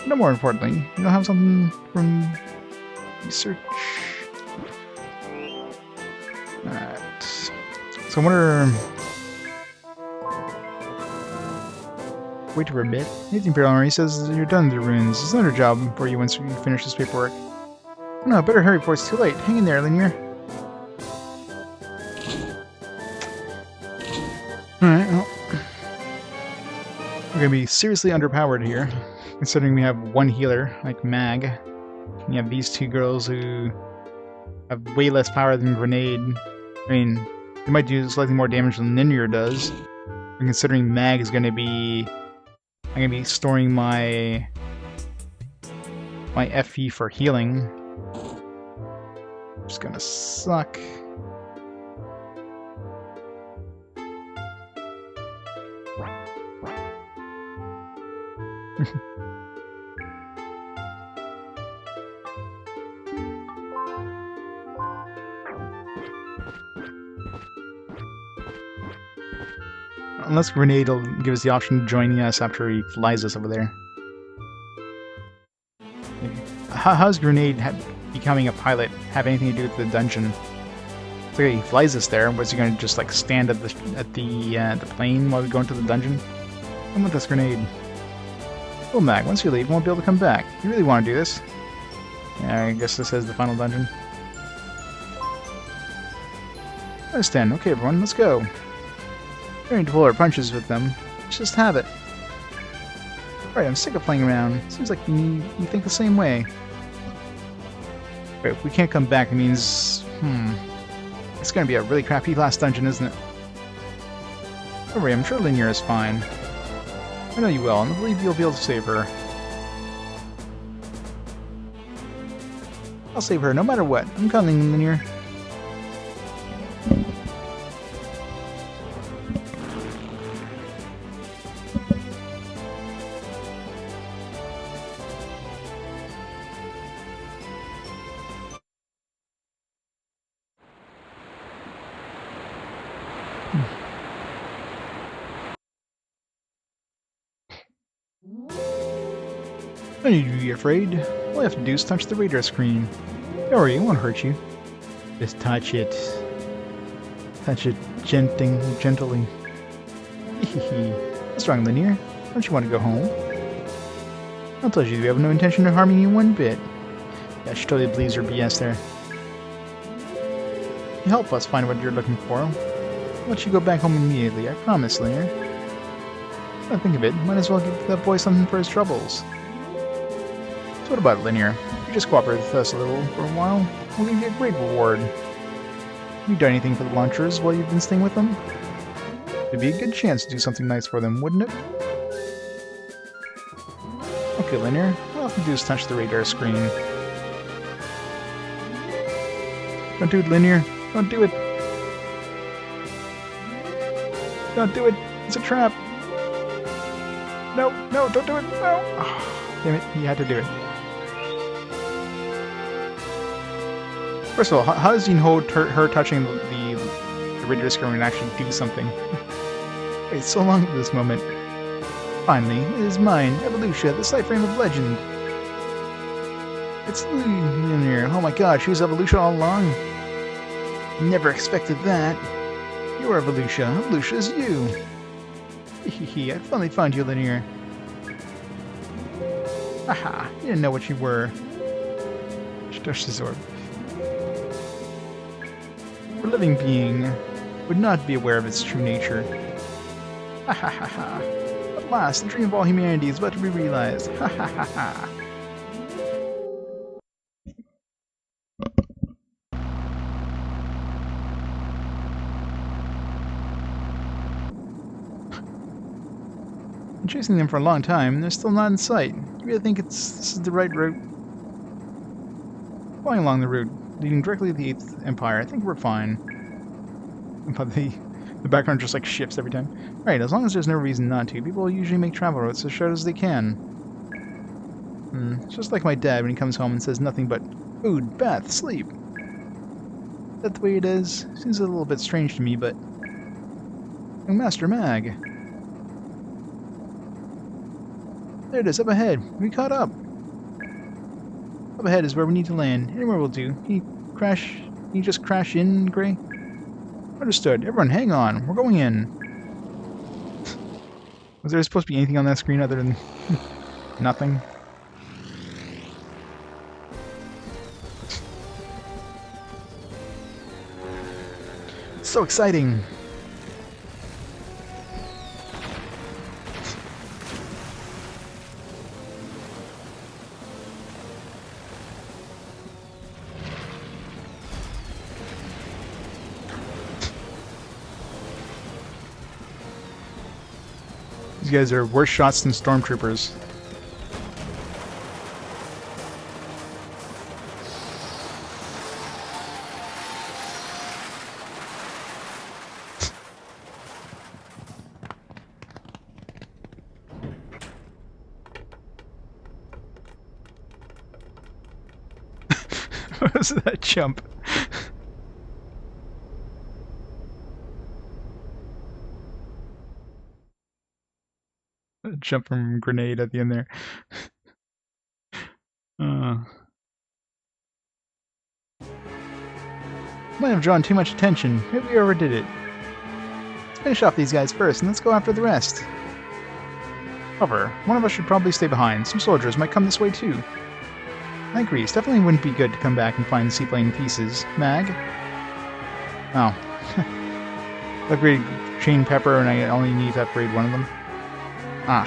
No more importantly, you don't have something from research. Alright. So I wonder... Wait for a bit. Hey, the Imperial Army says you're done with the ruins. It's another job for you once we finish this paperwork. No, better hurry before it's too late. Hang in there, Linear. Alright, well... We're gonna be seriously underpowered here, considering we have one healer, like Mag. And you have these two girls who have way less power than Grenade. I mean, they might do slightly more damage than Linear does. And considering Mag is gonna be... I'm gonna be storing my FE for healing. Which is gonna suck. Unless Grenade will give us the option of joining us after he flies us over there. How's Grenade becoming a pilot have anything to do with the dungeon? It's like he flies us there. Was he going to just like stand at the plane while we go into the dungeon? Come with us, Grenade. Oh, Mag, once you leave, you won't be able to come back. You really want to do this? Yeah, I guess this is the final dungeon. I understand. Okay, everyone, let's go. We're going to pull our punches with them. Let's just have it. Alright, I'm sick of playing around. Seems like you think the same way. Wait, if we can't come back, it means... It's going to be a really crappy last dungeon, isn't it? Don't worry, I'm sure Linear is fine. I know you will, and I believe you'll be able to save her. I'll save her no matter what. I'm coming, Linear. No need to be afraid. All you have to do is touch the radar screen. Don't worry, it won't hurt you. Just touch it. Touch it gently. What's wrong, Linear? Don't you want to go home? I'll tell you, we have no intention of harming you one bit. Yeah, she totally believes her BS there. You help us find what you're looking for. I'll let you go back home immediately, I promise, Linear. Now think of it, might as well give that boy something for his troubles. So what about Linear? You just cooperate with us a little for a while. We'll give you a great reward. Have you done anything for the launchers while you've been staying with them? It'd be a good chance to do something nice for them, wouldn't it? Okay, Linear. All I have to do is touch the radar screen. Don't do it, Linear. Don't do it. Don't do it. It's a trap. No, no, don't do it. No. Oh, damn it, he had to do it. First of all, how does he hold her touching the radar screen actually do something? Wait so long for this moment. Finally, it is mine, Evolutia, the site frame of legend. It's Linear. Oh my god, she was Evolutia all along. Never expected that. You're Evolutia. Evolutia is you. Hehehe, I finally found you, Linear. Haha, you didn't know what you were. She touched his orb. A living being would not be aware of its true nature. Ha ha ha ha. At last, the dream of all humanity is about to be realized. Ha ha ha ha. Been chasing them for a long time, and they're still not in sight. You really think this is the right route? Flying along the route leading directly to the 8th Empire, I think we're fine. But the background just like shifts every time. Right, as long as there's no reason not to, people usually make travel routes as short as they can. It's just like my dad when he comes home and says nothing but food, bath, sleep. Is that the way it is? Seems a little bit strange to me, but... Young Master Mag. There it is, up ahead. We caught up. Up ahead is where we need to land. Anywhere will do. Can you just crash in, Gray? Understood. Everyone, hang on. We're going in. Was there supposed to be anything on that screen other than nothing? It's so exciting. These guys are worse shots than stormtroopers. What was that jump? Jump from grenade at the end there. Might have drawn too much attention. Maybe we overdid it. Let's finish off these guys first, and let's go after the rest. However, one of us should probably stay behind. Some soldiers might come this way too. I agree. It definitely wouldn't be good to come back and find the seaplane pieces. Mag? Oh. Upgrade chain pepper, and I only need to upgrade one of them. Ah.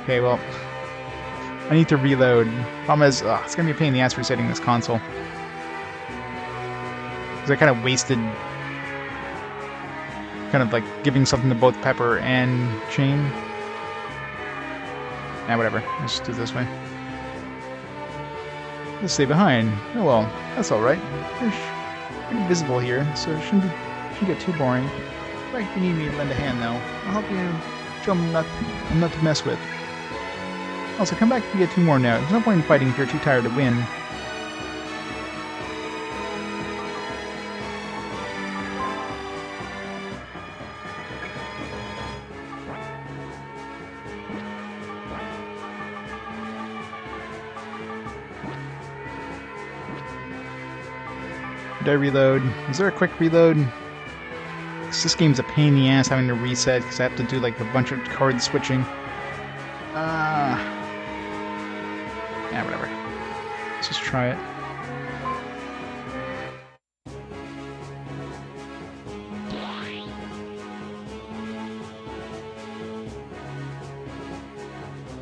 Okay, well. I need to reload. Problem is, it's gonna be a pain in the ass resetting this console. Because I kind of wasted... kind of like giving something to both pepper and chain. Yeah, whatever. Let's just do it this way. Let's stay behind. Oh well, that's alright. We're pretty visible here, so it shouldn't get too boring. Right, if you need me to lend a hand though, I'll help you show them I'm not to mess with. Also, come back if you get 2 more now. There's no point in fighting if you're too tired to win. Did I reload? Is there a quick reload? This game's a pain in the ass having to reset because I have to do like a bunch of card switching. Yeah, whatever. Let's just try it.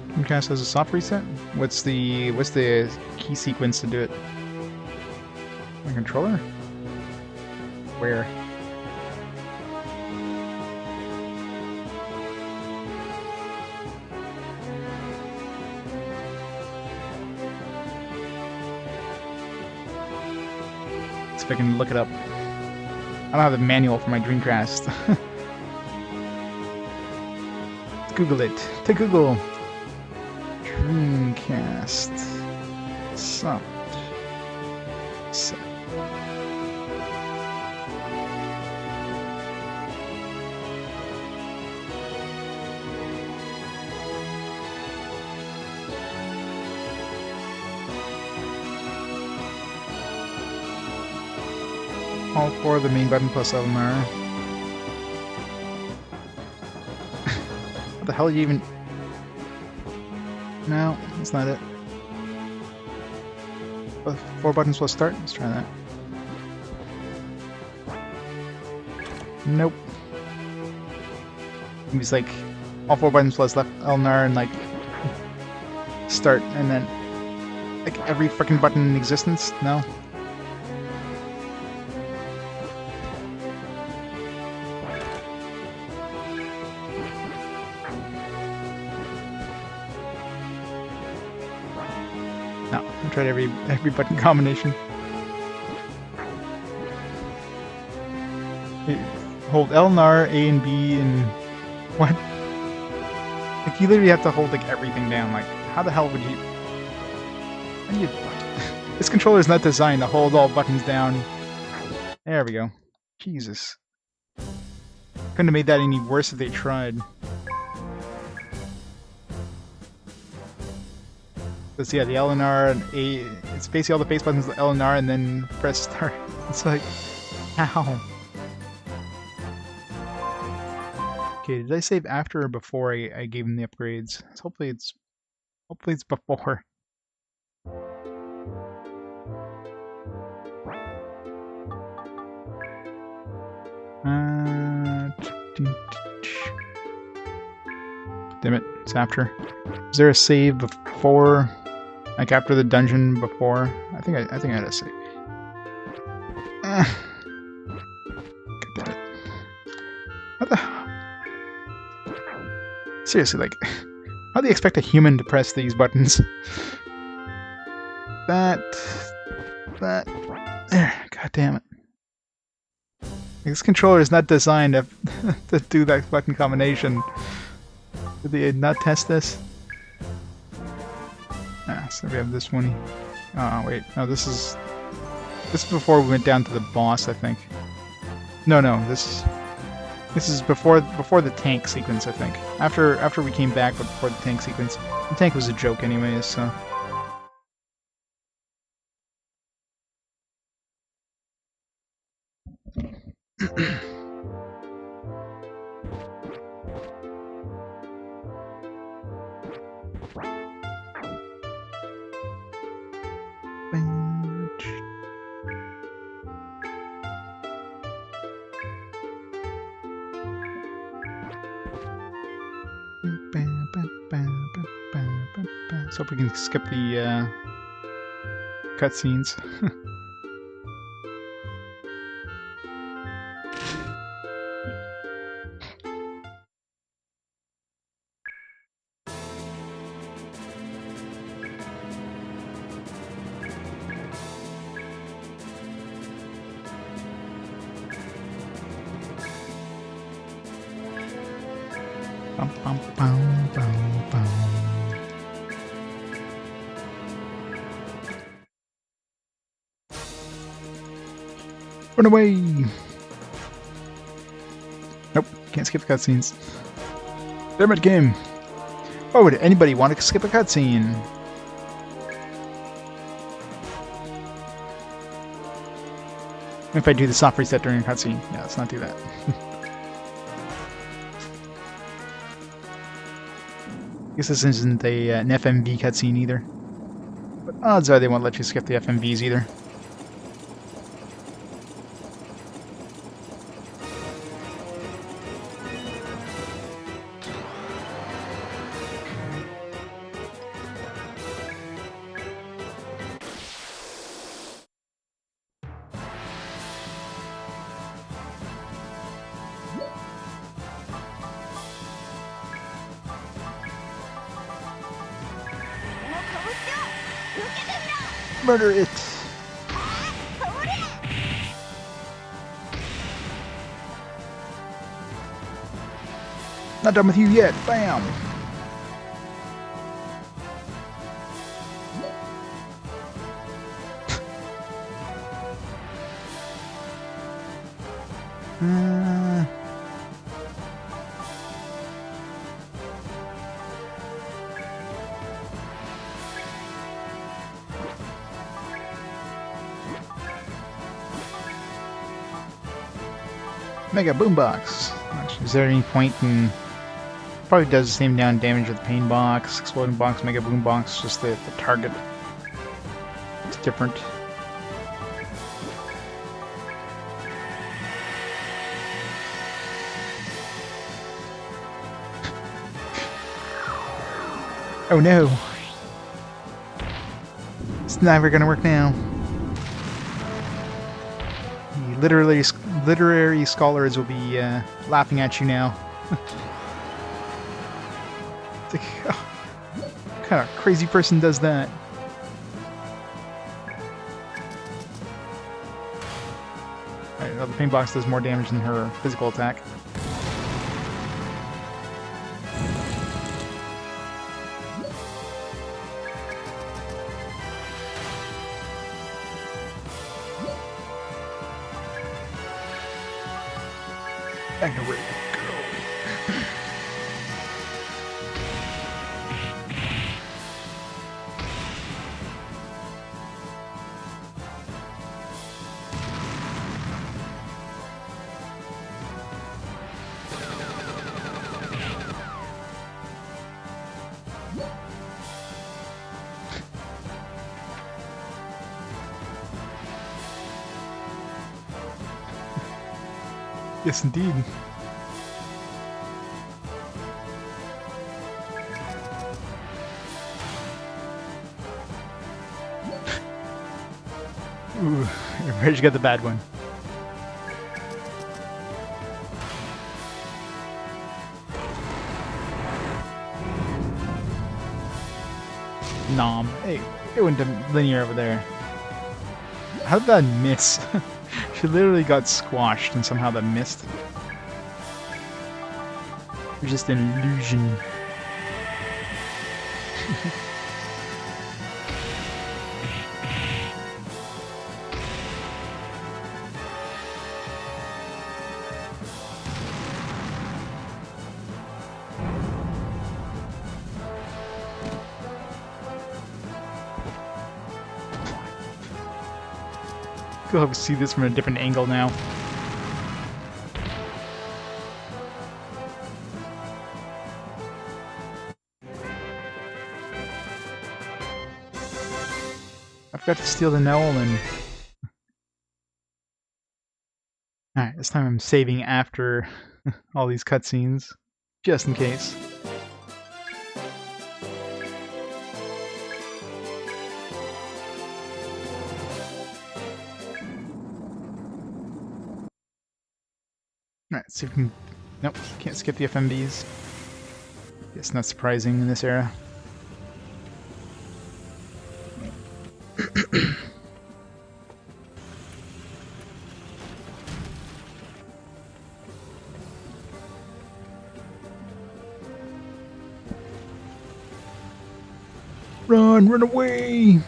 Dreamcast has a soft reset? What's the key sequence to do it? My controller? Where? See if I can look it up. I don't have the manual for my Dreamcast. Let's Google it. To Google. Dreamcast. Soft. Set. All 4 of the main button plus LMR. What the hell are you even... No, that's not it. 4 buttons plus start? Let's try that. Nope. It's like all 4 buttons plus left LMR and like start and then like every freaking button in existence? No? No, I tried every button combination. Hold L and R, A and B, and what? Like you literally have to hold like everything down. Like how the hell would you? How do you? This controller is not designed to hold all buttons down. There we go. Jesus. Couldn't have made that any worse if they tried. Let's see, yeah, the L and R and A. It's basically all the face buttons, L and R, and then press start. It's like, how? Okay, did I save after or before I gave him the upgrades? So hopefully it's before. Damn it, it's after. Is there a save before, like after the dungeon before? I think I had a save. God damn it. What the? Seriously, like, how do you expect a human to press these buttons? There. God damn it. This controller is not designed to do that fucking combination. Did they not test this? Ah, so we have this one. Oh wait, no, this is before we went down to the boss, I think. No, this is before the tank sequence, I think. After we came back, but before the tank sequence. The tank was a joke, anyways. So. Let's hope we can skip the cutscenes. Bum, bum, bum, bum, bum. Run away! Nope, can't skip cutscenes. Damn it, game! Why would anybody want to skip a cutscene? If I do the soft reset during a cutscene, yeah, let's not do that. I guess this isn't an FMV cutscene either. But odds are they won't let you skip the FMVs either. Murder it! Not done with you yet! Bam! Mega Boombox! Actually, is there any point in... Probably does the same down damage with the Pain Box, Exploding Box, Mega Boombox, just the target. It's different. Oh no! It's never gonna work now. The literary scholars will be laughing at you now. It's like, oh, what kind of crazy person does that? Alright, well, the Pain Box does more damage than her physical attack. Back to where you go. Yes, indeed. Ooh, where'd you get the bad one? Nom. Hey, it went to linear over there. How did that miss? She literally got squashed and somehow that missed. It was just an illusion. Cool to see this from a different angle now. I forgot to steal the Nolan. Alright, this time I'm saving after all these cutscenes, just in case. Alright, see if we can... Nope, can't skip the FMVs. Guess not surprising in this era. Run! Run away!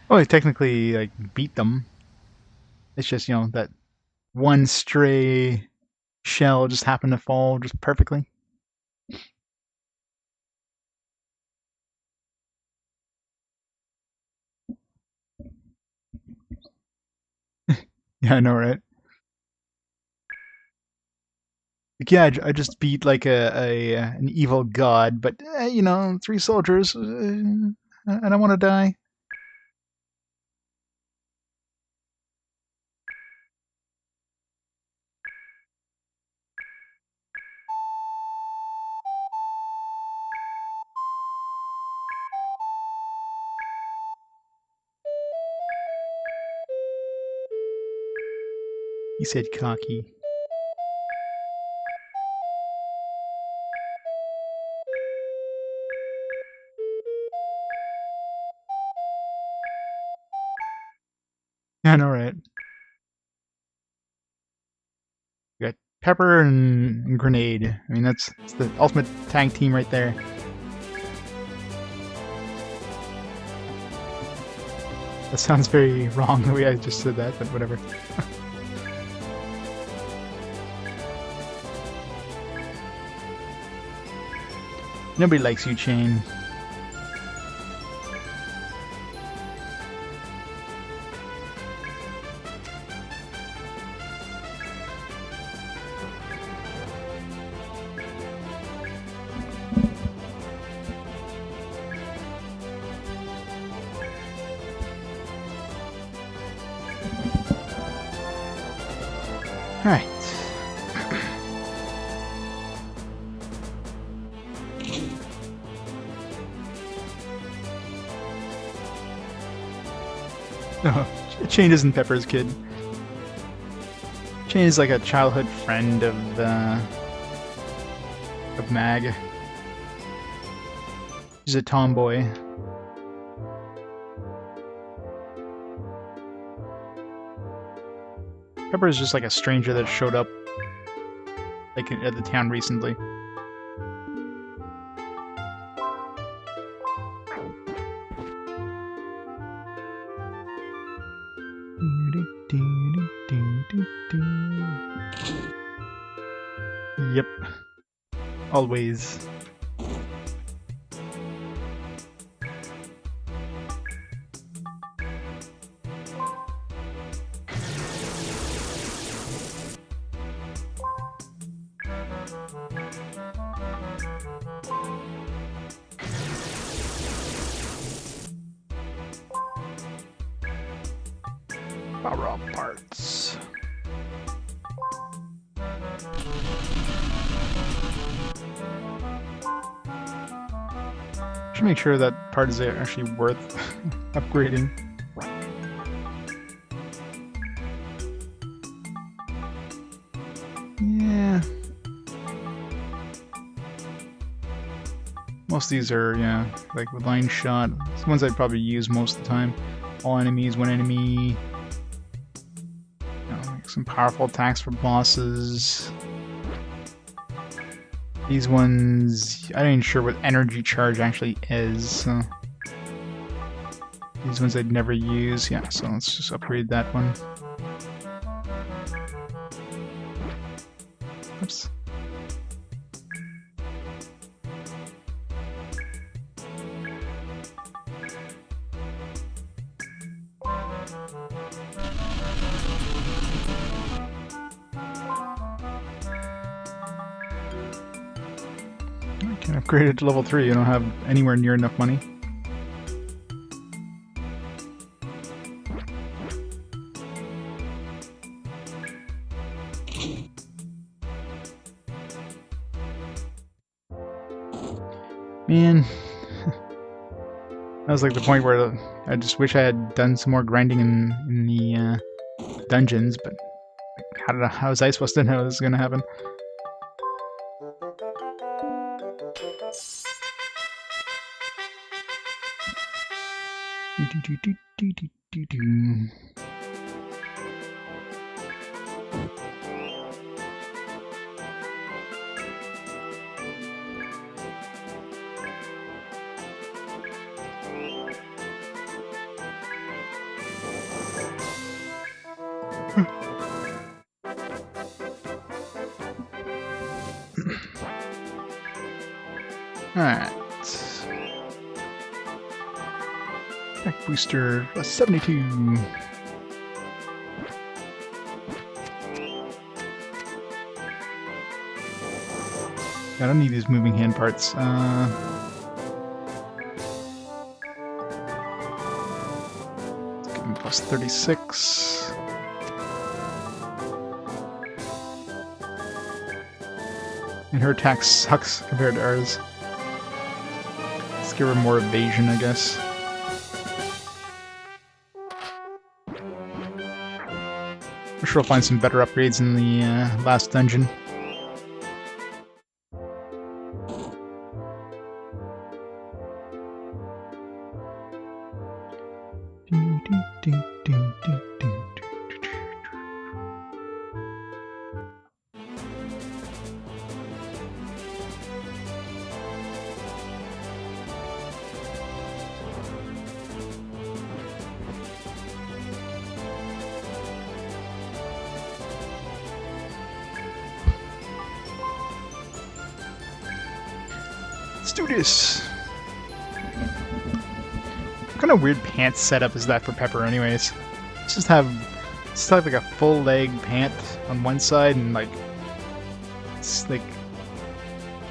Well, I technically like beat them. It's just, you know, that one stray shell just happened to fall just perfectly. Yeah, I know, right? Like, yeah, I just beat like an evil god, but you know, 3 soldiers, I don't want to die. He said cocky. Yeah, I know, right? We got Pepper and Grenade. I mean, that's the ultimate tag team right there. That sounds very wrong the way I just said that, but whatever. Nobody likes you, Chain. Alright. No, Chain isn't Pepper's kid. Chain is like a childhood friend of Mag. She's a tomboy. Pepper is just like a stranger that showed up like at the town recently. Yep. Always. Power up parts. Should make sure that part is actually worth upgrading. Yeah. Most of these are, yeah, like with line shot. It's the ones I'd probably use most of the time. All enemies, one enemy. Like some powerful attacks for bosses. These ones, I'm not even sure what energy charge actually is. So these ones I'd never use. Yeah, so let's just upgrade that one. Oops. I can upgrade it to level 3. I don't have anywhere near enough money. Man, that was like the point where I just wish I had done some more grinding in the dungeons, but how was I supposed to know this was going to happen? Alright. Back booster 72. I don't need these moving hand parts. Let's give him plus 36. And her attack sucks compared to ours. Let's give her more evasion, I guess. I'm sure we'll find some better upgrades in the last dungeon. Let's do this! What kind of weird pants setup is that for Pepper anyways? Let's just have like a full leg pant on one side and like it's like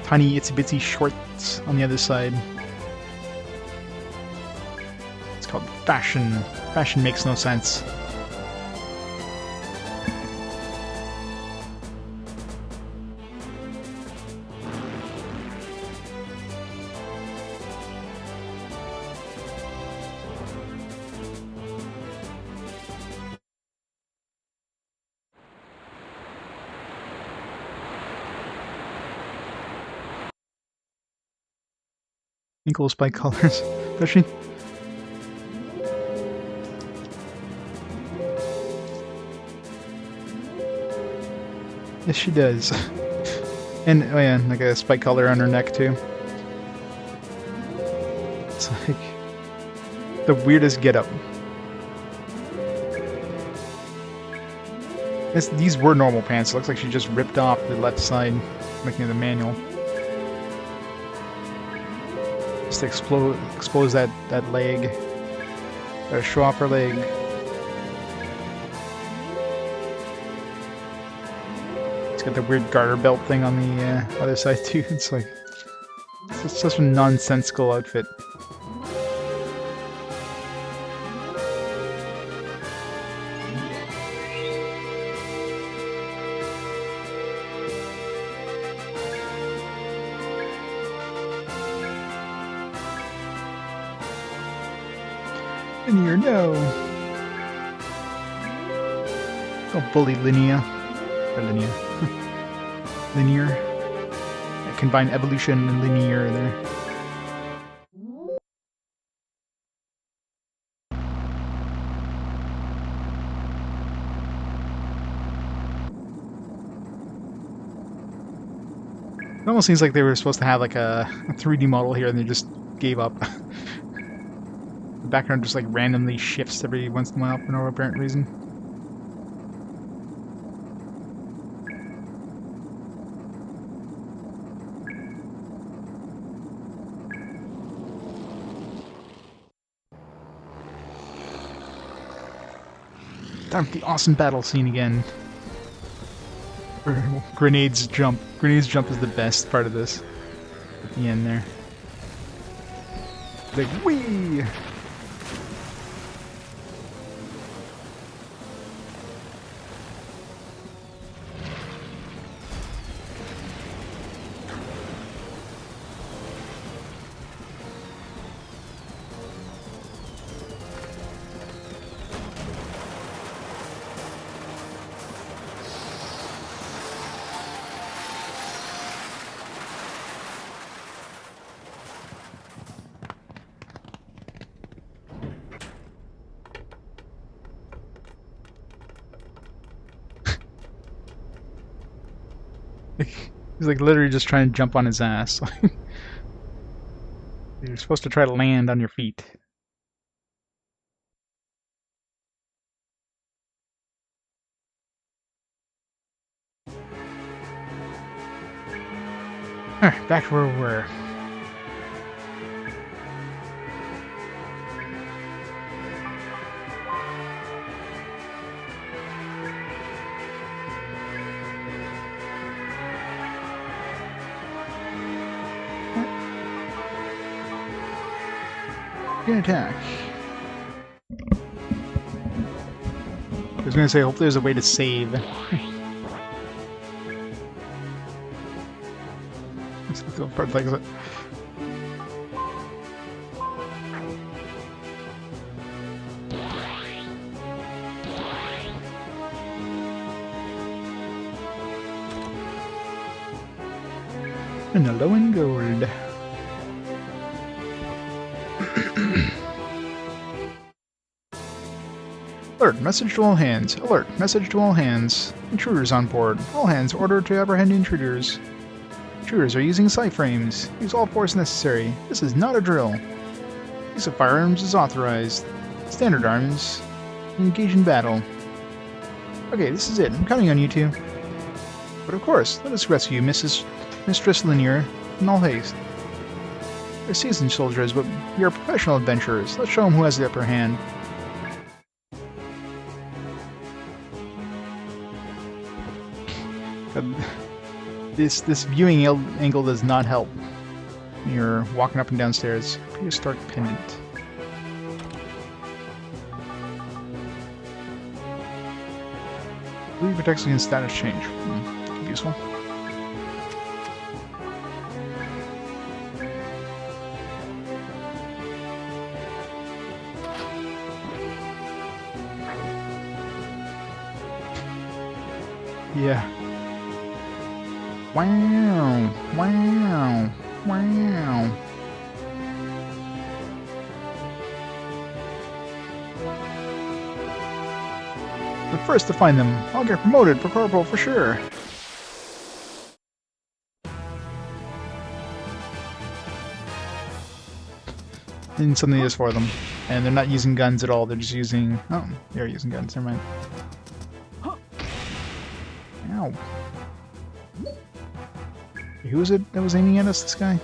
tiny itsy bitsy shorts on the other side. It's called fashion. Fashion makes no sense. Twinkle spike colors. Does she? Yes, she does. And, oh yeah, like a spike color on her neck, too. It's like the weirdest getup. These were normal pants. It looks like she just ripped off the left side, making it a manual. Just to expose that leg. Gotta show off her leg. It's got the weird garter belt thing on the other side too. It's like it's such a nonsensical outfit. Linear, no! Don't bully Linear. Or Linear. Linear. I combine evolution and linear there. It almost seems like they were supposed to have like a 3D model here and they just gave up. The background just like randomly shifts every once in a while for no apparent reason. Time for the awesome battle scene again. Or grenades jump. Grenades jump is the best part of this. At the end there. Like, whee! He's like literally just trying to jump on his ass. You're supposed to try to land on your feet. Alright, back to where we were. Get an attack. I was gonna say, hopefully there's a way to save. The part like that. And a low in gold. Alert, message to all hands. Alert, message to all hands. Intruders on board. All hands ordered to apprehend intruders. Intruders are using frames. Use all force necessary. This is not a drill. Use of firearms is authorized. Standard arms. Engage in battle. Okay, this is it. I'm counting on you two. But of course, let us rescue Mistress Linear in all haste. They're seasoned soldiers, but we are professional adventurers. Let's show them who has the upper hand. This viewing angle does not help. You're walking up and down stairs. Prehistoric pendant. Really protects against status change. Could be useful. Yeah. Wow, wow, wow. The first to find them. I'll get promoted for corporal for sure. And something is for them. And they're not using guns at all, they're just using... Oh, they're using guns, never mind. Ow. Who was it that was aiming at us, this guy?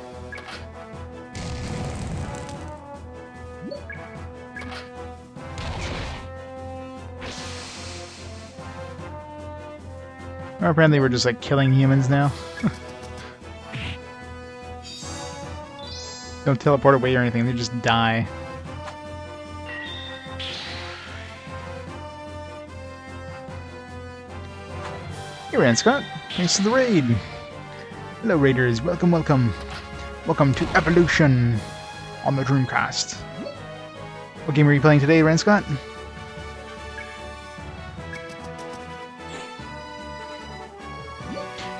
Or apparently we're just like killing humans now. Don't teleport away or anything, they just die. Hey Scott, thanks for the raid. Hello raiders, welcome, welcome. Welcome to Evolution on the Dreamcast. What game are you playing today, Scott?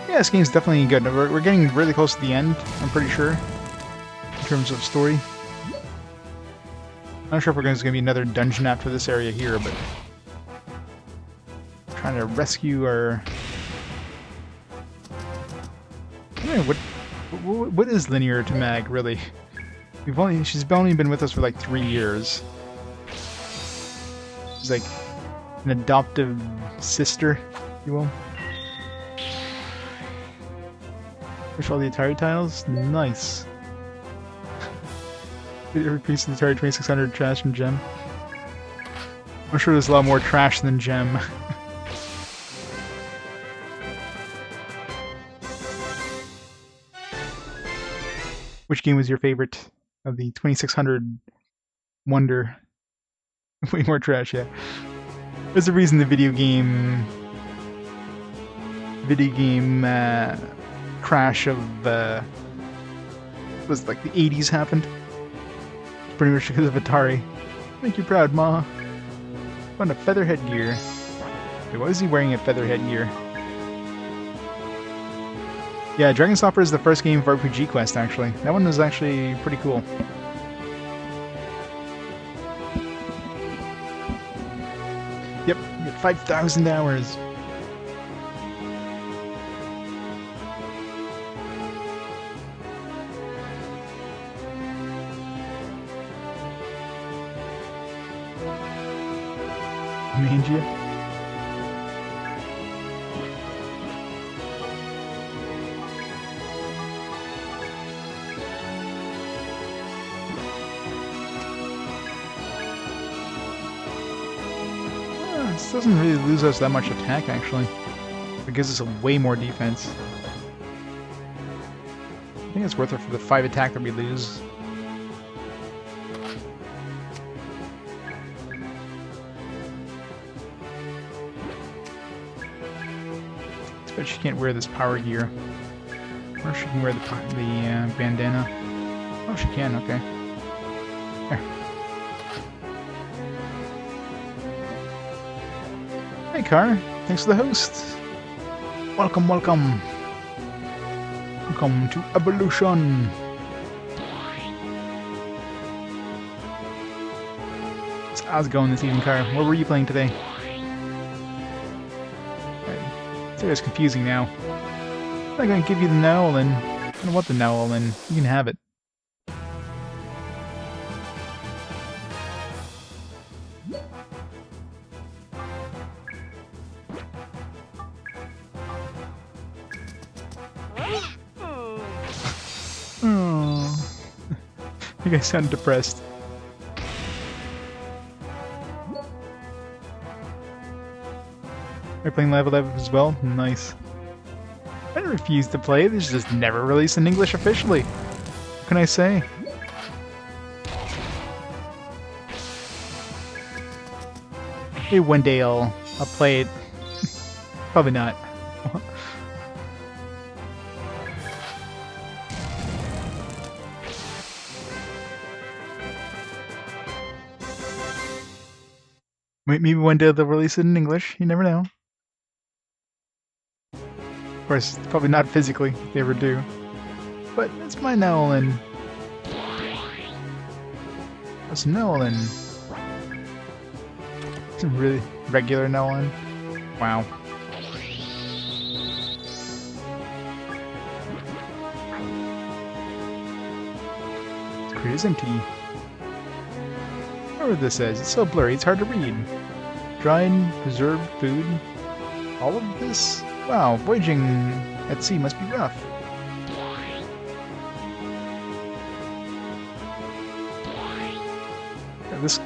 Yeah, this game's definitely good. We're getting really close to the end, I'm pretty sure, in terms of story. I'm not sure if there's going to be another dungeon after this area here, but... trying to rescue our... I don't know, what is linear to Mag, really? She's only been with us for like 3 years. She's like an adoptive sister, if you will. Push all the Atari titles? Nice. Every piece of the Atari 2600 trash and gem. I'm sure there's a lot more trash than gem. Which game was your favorite of the 2600 wonder? Way more trash, yeah. There's a reason the video game crash of was like the 80s happened. Pretty much because of Atari. Make you proud, Ma. On a feather headgear. Wait, why is he wearing a feather headgear? Yeah, Dragon Stopper is the first game of RPG Quest, actually. That one was actually pretty cool. Yep, you get 5,000 hours. Mangia? This doesn't really lose us that much attack, actually. It gives us a way more defense. I think it's worth it for the 5 attack that we lose. But she can't wear this power gear. Or she can wear the bandana. Oh, she can, okay. There. Hey, Car. Thanks for the host. Welcome, welcome. Welcome to Evolution. How's it going this evening, Car? What were you playing today? It's confusing now. I'm not gonna give you the Nowlin. I don't want the Nowlin. You can have it. Oh. You guys sound depressed. Are you playing Live 11 as well? Nice. I refuse to play, this is just never released in English officially. What can I say? Maybe one day I'll play it. Probably not. Maybe one day they'll release it in English, you never know. Of course, probably not physically, if they ever do. But it's my Nowlin. It's Nowlin. It's a really regular Nolan. Wow. This crate is empty. Whatever this says, it's so blurry, it's hard to read. Dried, preserved food. All of this? Wow, voyaging at sea must be rough.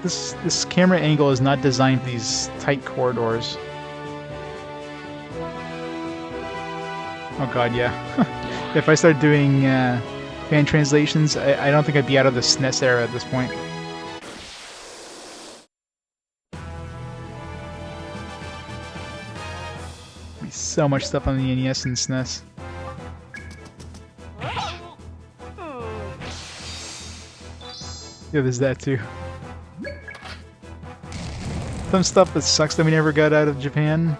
This camera angle is not designed for these tight corridors. Oh god, yeah. If I start doing fan translations, I don't think I'd be out of the SNES era at this point. Be so much stuff on the NES and SNES. Yeah, there's that too. Some stuff that sucks that we never got out of Japan,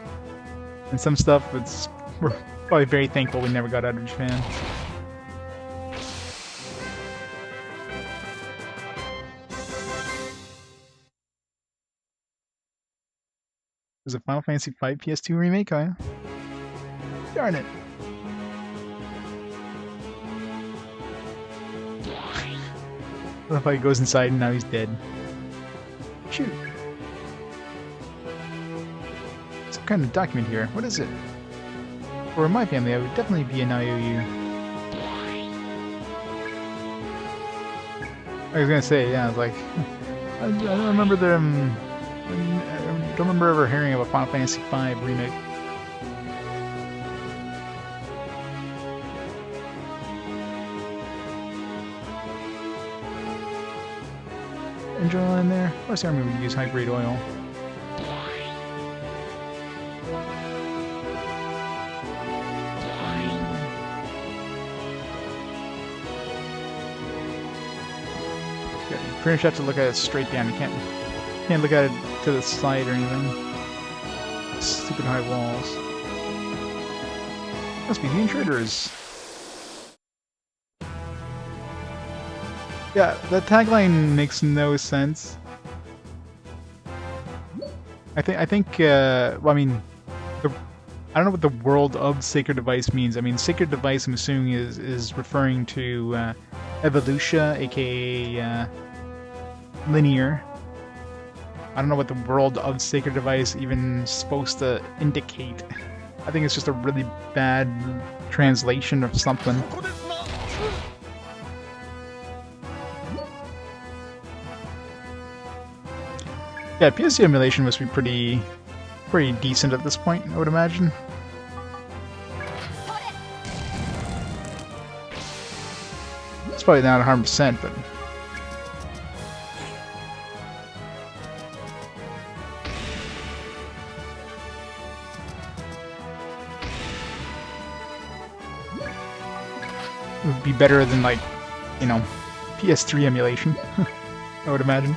and some stuff that's we're probably very thankful we never got out of Japan. There's a Final Fantasy V PS2 remake, huh? Darn it. What if he goes inside and now he's dead? Shoot. Some kind of document here. What is it? For my family, I would definitely be an IOU. I was gonna say, yeah, like, I don't remember them. I don't remember ever hearing of a Final Fantasy V remake. Engine oil in there? Of course I remember to use high-grade oil. You pretty much have to look at it straight down. You can't look at it to the side or anything. Stupid high walls. Must be the intruders. Yeah, that tagline makes no sense. I think. Well, I mean, I don't know what the world of Sacred Device means. I mean, Sacred Device, I'm assuming, is referring to Evolutia, aka linear. I don't know what the world of Sacred Device even supposed to indicate. I think it's just a really bad translation of something. Yeah, PS2 emulation must be pretty decent at this point, I would imagine. It's probably not 100%, but it would be better than, like, you know, PS3 emulation, I would imagine.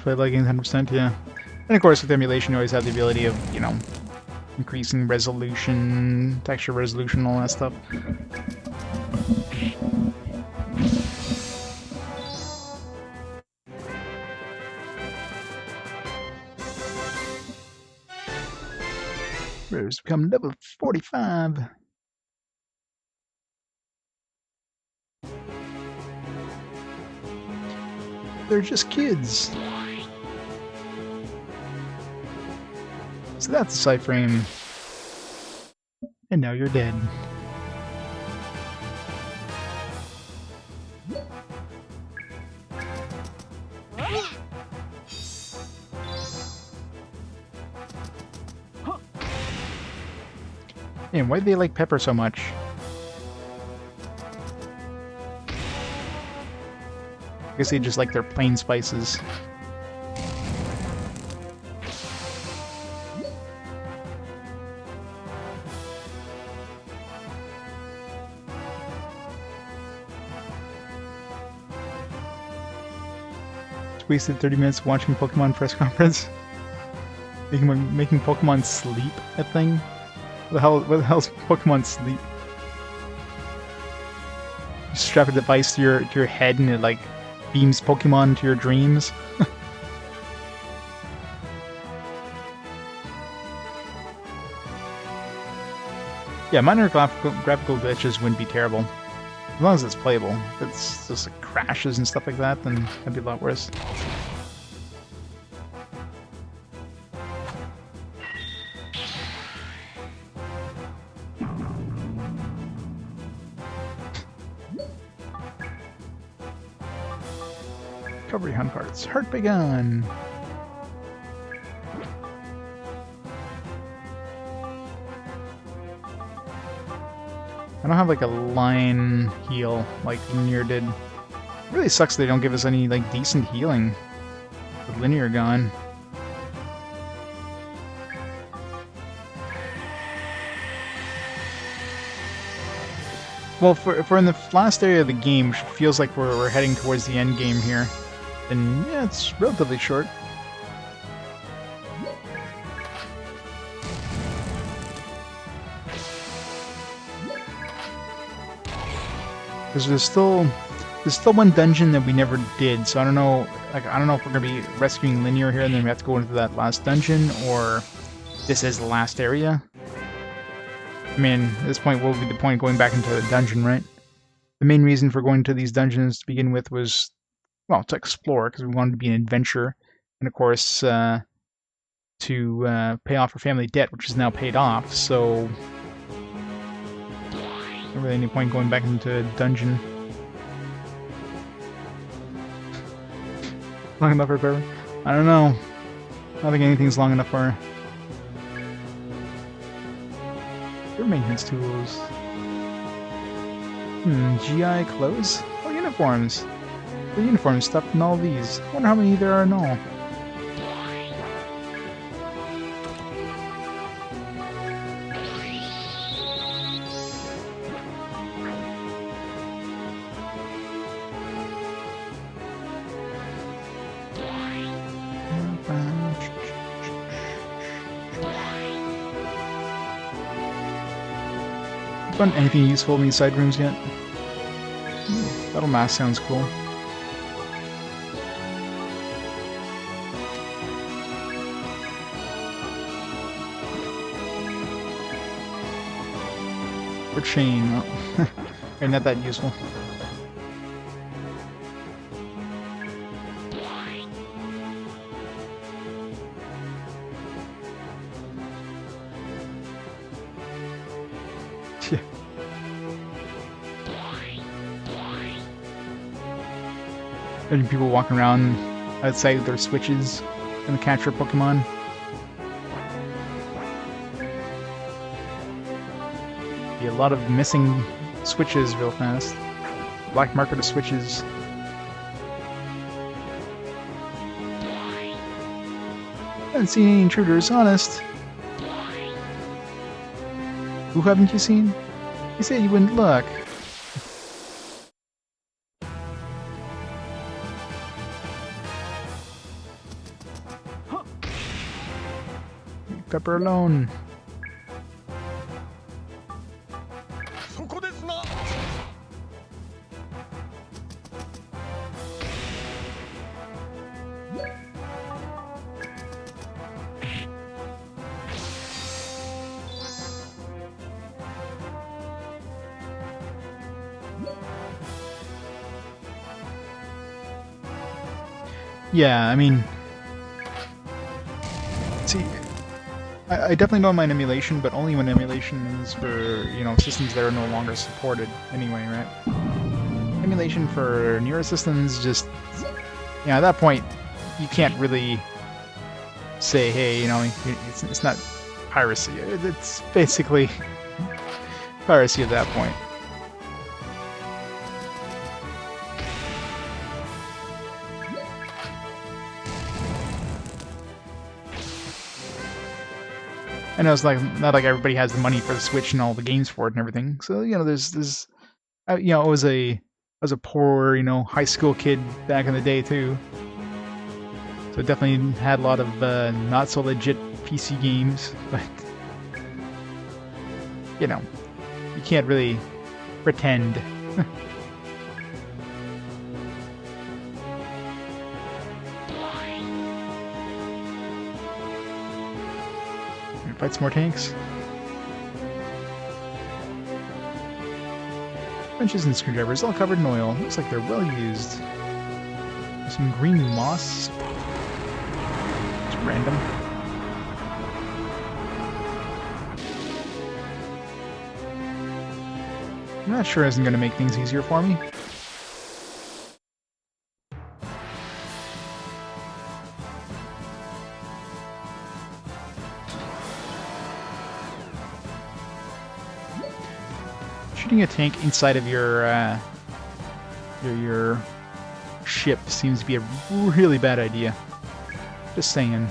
Play leggings 100%, yeah. And of course, with emulation, you always have the ability of, you know, increasing resolution, texture resolution, all that stuff. Rose become level 45. They're just kids. So that's a side frame. And now you're dead. And why do they like pepper so much? I guess they just like their plain spices. Wasted 30 minutes watching Pokemon press conference. Making Pokemon sleep a thing? What the hell's Pokemon sleep? strap a device to your head and it like beams Pokemon to your dreams. Yeah, minor graphical glitches wouldn't be terrible. As long as it's playable. If it's just like crashes and stuff like that, then that'd be a lot worse. Recovery hunt cards. Heart begun! I don't have like a line heal like Linear did. It really sucks they don't give us any like decent healing with Linear gone. Well, if we're in the last area of the game, which feels like we're heading towards the end game here, then yeah, it's relatively short. Because there's still one dungeon that we never did, so I don't know. Like, I don't know if we're gonna be rescuing Linear here, and then we have to go into that last dungeon, or this is the last area. I mean, at this point, what would be the point of going back into the dungeon, right? The main reason for going to these dungeons to begin with was, well, to explore, because we wanted to be an adventure, and of course, to pay off our family debt, which is now paid off. So, not really any point going back into a dungeon. Long enough for forever? I don't know. I don't think anything's long enough for your maintenance tools. GI clothes? Oh, uniforms. The uniforms stuffed in all these. I wonder how many there are in all. Found anything useful in these side rooms yet? Battle mask sounds cool. Or chain. Oh. They're not that useful. Yeah. Imagine people walking around outside with their switches and capture Pokemon. Be a lot of missing switches real fast. Black market of switches. Haven't seen any intruders, honest. Who haven't you seen? You said you wouldn't look. Leave Pepper alone. Yeah, I mean, see, I definitely don't mind emulation, but only when emulation is for, you know, systems that are no longer supported anyway, right? Emulation for newer systems, just, you know, at that point, you can't really say, hey, you know, it's not piracy. It's basically piracy at that point. I know it's like not like everybody has the money for the Switch and all the games for it and everything. So you know, there's you know, I was a poor, you know, high school kid back in the day too. So definitely had a lot of not so legit PC games, but you know, you can't really pretend. fight some more tanks. Wrenches and screwdrivers all covered in oil. Looks like they're well used. Some green moss. It's random. I'm not sure isn't going to make things easier for me. Shooting a tank inside of your ship seems to be a really bad idea. Just saying.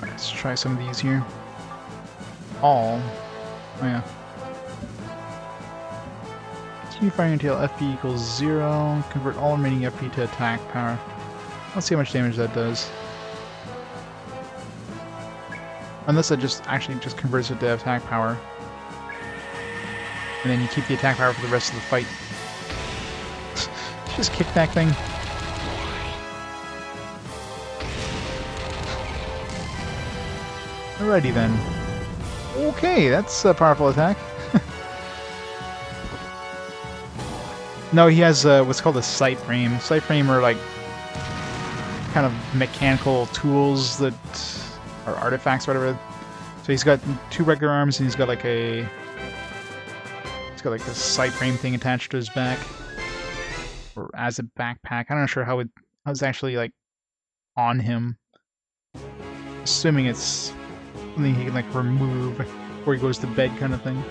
Let's try some of these here. Oh yeah. Continue firing until FP equals 0. Convert all remaining FP to attack power. Let's see how much damage that does. Unless that just actually just converts it to attack power. And then you keep the attack power for the rest of the fight. Just kick that thing. Alrighty then. Okay, that's a powerful attack. No, he has what's called a sight frame. Sight frame are like kind of mechanical tools that are artifacts, or whatever. So he's got 2 regular arms, and he's got like this sight frame thing attached to his back, or as a backpack. I'm not sure how it's actually like on him. Assuming it's something he can like remove before he goes to bed, kind of thing.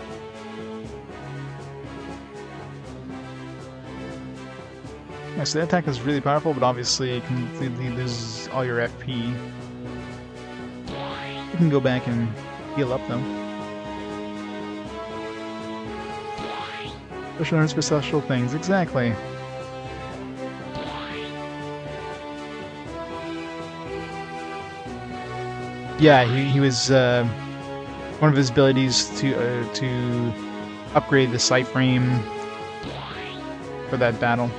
Yeah, so that attack is really powerful, but obviously it completely loses all your FP. You can go back and heal up though. Special earns for special things, exactly. Yeah, he was one of his abilities to upgrade the sight frame for that battle.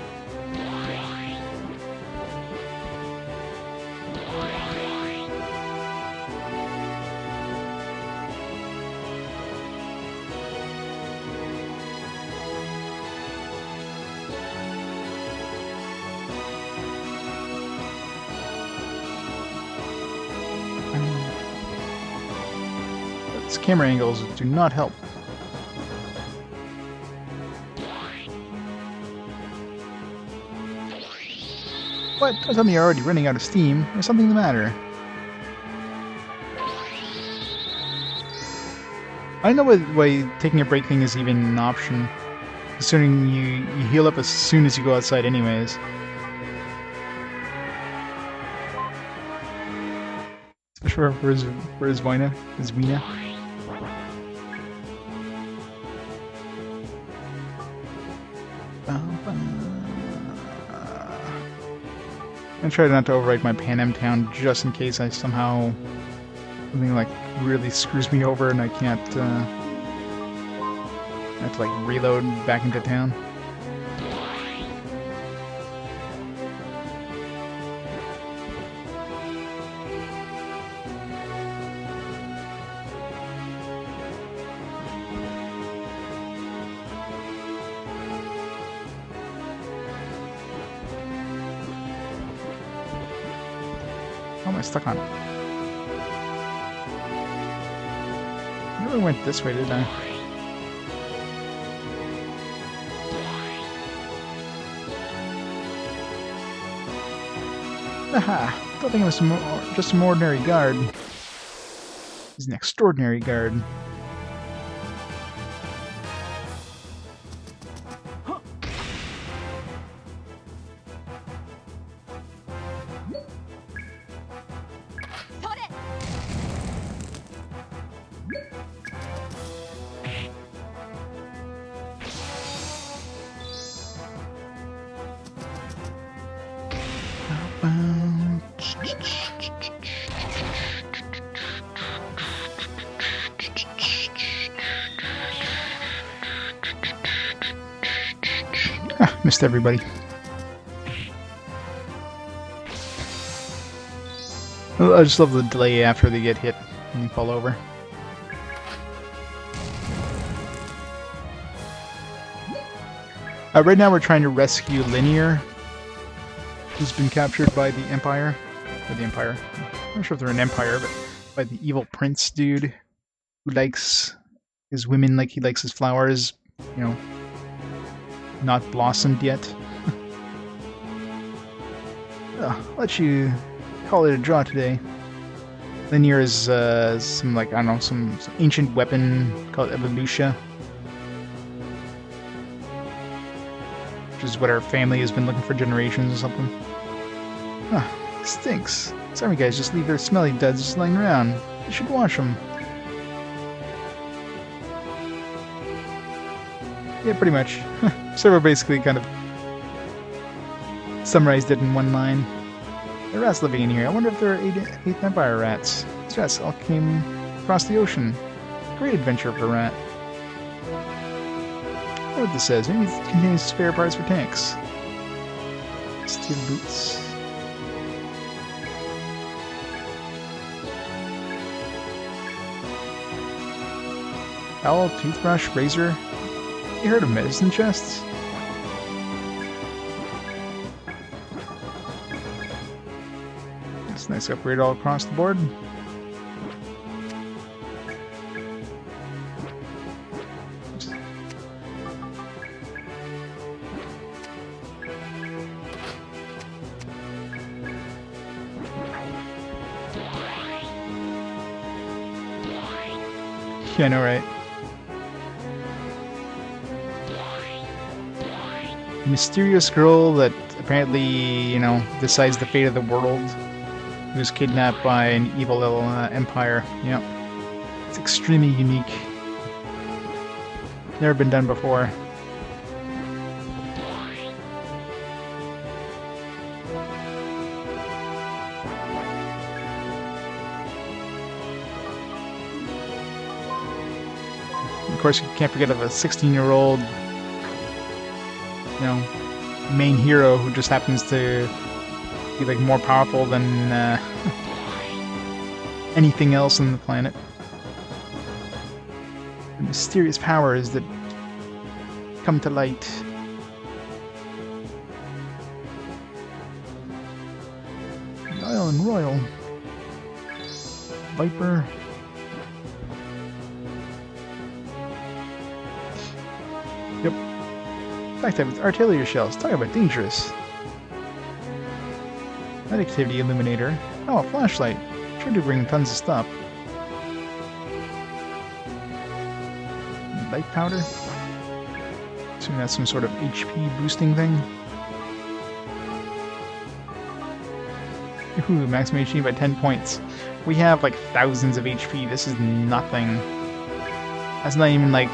Camera angles do not help. What? Don't tell me you're already running out of steam. There's something the matter. I don't know why taking a break thing is even an option, considering you heal up as soon as you go outside anyways. Especially for his Vina. I try not to overwrite my Pan Am Town just in case I somehow something like really screws me over and I can't I have to like reload back into town. How am I stuck on it? I really went this way, didn't I? Aha! Don't think it was just some ordinary guard. He's an extraordinary guard. Missed everybody. I just love the delay after they get hit and you fall over. Right now we're trying to rescue Linear, who's been captured by the Empire. Or the Empire. I'm not sure if they're an Empire, but by the evil prince dude who likes his women like he likes his flowers, you know, not blossomed yet. I'll let you call it a draw today. Linear is some, like, I don't know, some ancient weapon called Evolutia, which is what our family has been looking for generations or something. Huh, stinks. Sorry guys, just leave their smelly duds just lying around. You should wash them. Yeah, pretty much. Server basically kind of summarized it in one line. There are rats living in here. I wonder if there are 8th Empire rats. These rats all came across the ocean. Great adventure for a rat. I wonder what this says. Maybe it contains spare parts for tanks. Steel boots. Towel, toothbrush, razor. You heard of medicine chests? That's a nice upgrade all across the board. Yeah, I know, right? Mysterious girl that apparently, you know, decides the fate of the world, who's kidnapped by an evil little empire. Yeah, it's extremely unique. Never been done before. Of course, you can't forget of a 16-year-old, you know, main hero who just happens to be like more powerful than anything else on the planet. The mysterious powers that come to light. Isle and Royal. Viper. Yep. Fact that with artillery shells. Talk about dangerous. Night activity illuminator. Oh, a flashlight. Sure do bring tons of stuff. Light powder. Assuming that's some sort of HP boosting thing. Ooh, maximum HP by 10 points. We have like thousands of HP. This is nothing. That's not even like...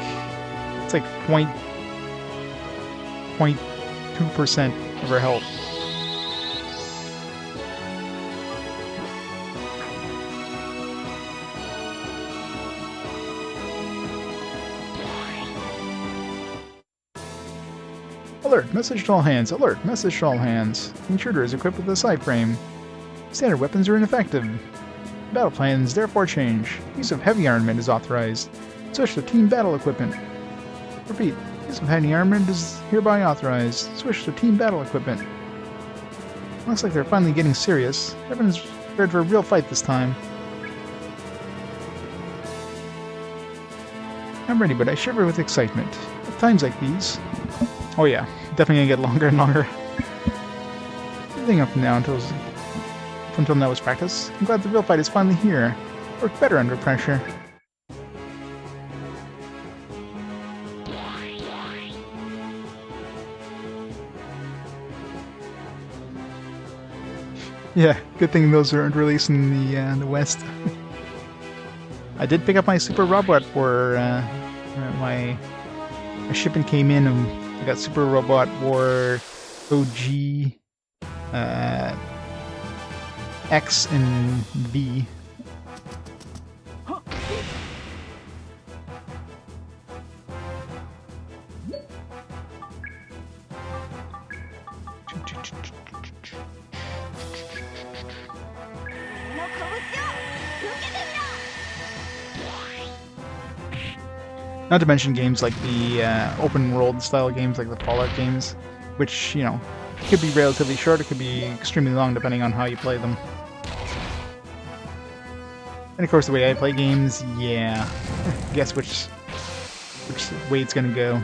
It's like 0.2% of our health. Alert! Message to all hands! Alert! Message to all hands! The intruder is equipped with a side frame. Standard weapons are ineffective. Battle plans therefore change. Use of heavy armament is authorized. Switch to team battle equipment. Repeat. Use of heavy armament is hereby authorized. Switch to team battle equipment. Looks like they're finally getting serious. Everyone's prepared for a real fight this time. I'm ready, but I shiver with excitement. At times like these... Oh yeah, definitely gonna get longer and longer. Everything up from now until until now was practice. I'm glad the real fight is finally here. Work better under pressure. Yeah, good thing those aren't released in the West. I did pick up my Super Robot War. My shipment came in and I got Super Robot War OG, X, and V. Not to mention games like the open world style games like the Fallout games, which, you know, could be relatively short, it could be extremely long depending on how you play them. And of course the way I play games, yeah, guess which way it's gonna go.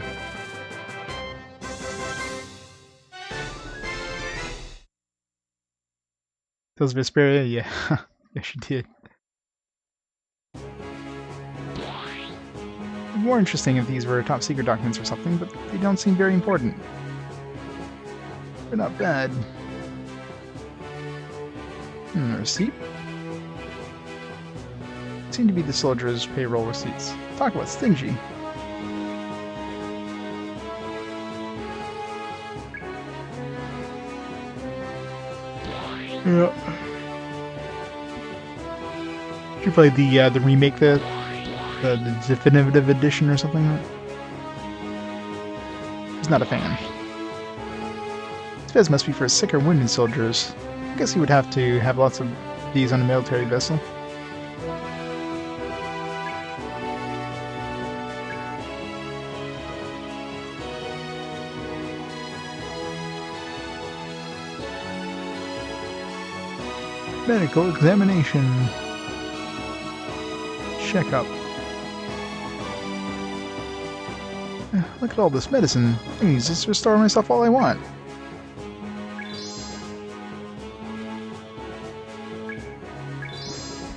Tales of Vesperia, yeah, yes you did. More interesting if these were top secret documents or something, but they don't seem very important. They're not bad. Receipt? Seem to be the soldiers' payroll receipts. Talk about stingy. Yeah. You played the remake, the definitive edition or something? He's not a fan. This fez must be for sick or wounded soldiers. I guess he would have to have lots of these on a military vessel. Medical examination. Checkup. Look at all this medicine. I can use this to restore myself all I want.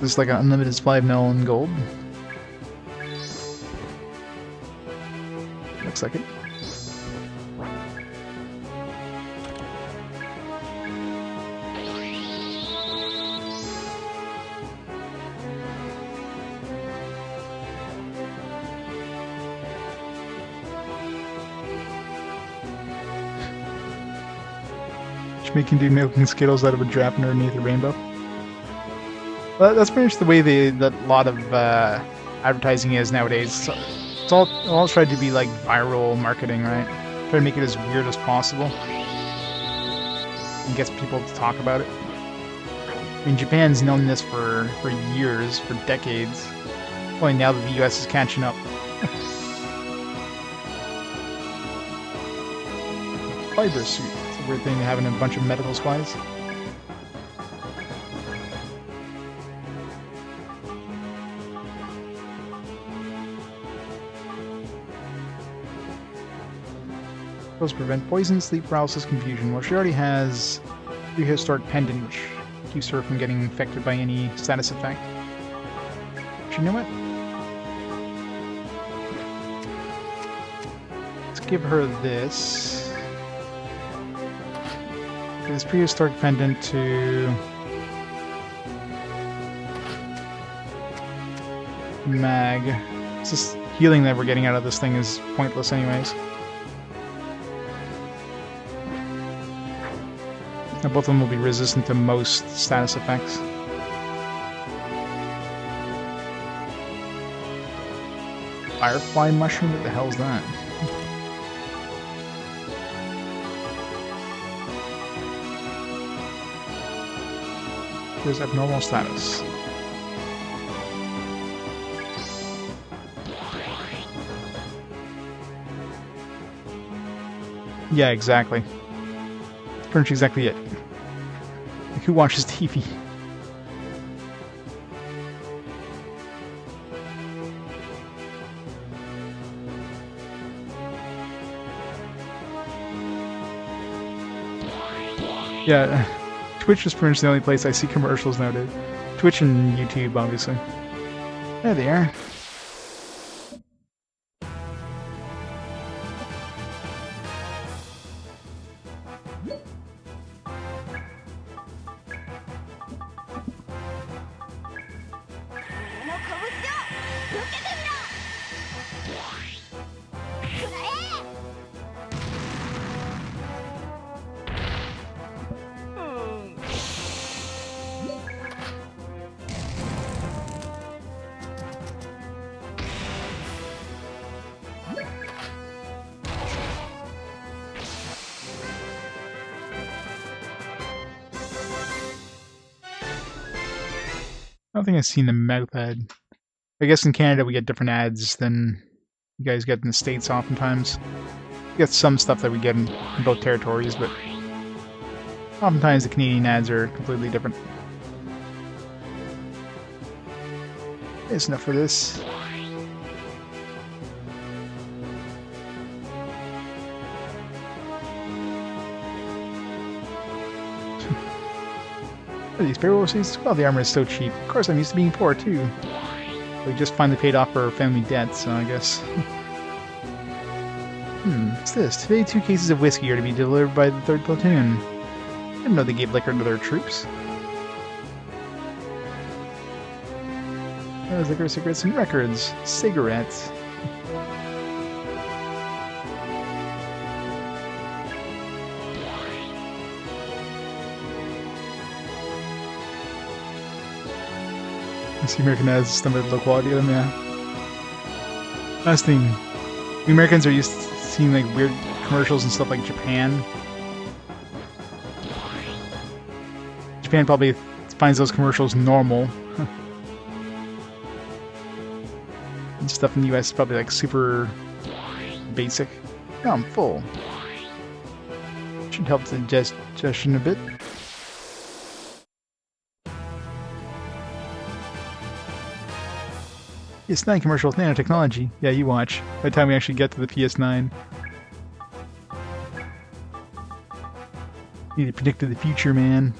This is like an unlimited supply of mil in gold. Looks like it. Making do milking Skittles out of a drap underneath a rainbow. Well, that's pretty much the way that a lot of advertising is nowadays. So it's all tried to be like viral marketing, right? Try to make it as weird as possible and gets people to talk about it. I mean, Japan's known this for years, for decades. Only now that the US is catching up. Fiber suit. Weird thing to have in a bunch of medical supplies. Those prevent poison, sleep paralysis, confusion. Well, she already has prehistoric pendant, which keeps her from getting infected by any status effect. But you know what? Let's give her this. This prehistoric pendant to Mag. It's just healing that we're getting out of this thing is pointless anyways. Now both of them will be resistant to most status effects. Firefly mushroom? What the hell's that? Here's abnormal status. Yeah, exactly. That's pretty much exactly it. Like, who watches TV? Yeah. Twitch is pretty much the only place I see commercials nowadays. Twitch and YouTube, obviously. There they are. I don't think I've seen the mouth ad. I guess in Canada we get different ads than you guys get in the States oftentimes. We get some stuff that we get in both territories, but oftentimes the Canadian ads are completely different. That's enough for this. These payroll receipts? Well, the armor is so cheap. Of course, I'm used to being poor, too. We just finally paid off our family debt, so I guess. What's this? Today, 2 cases of whiskey are to be delivered by the 3rd platoon. I didn't know they gave liquor to their troops. There's liquor, cigarettes, and records. Cigarettes. The American ads some of the low quality of them, yeah. Last thing, we Americans are used to seeing like weird commercials and stuff like Japan. Japan probably finds those commercials normal. And stuff in the US is probably like super basic. Oh, I'm full. Should help the digestion a bit. PS9 commercial with nanotechnology. Yeah, you watch. By the time we actually get to the PS9. Need to predict the future, man.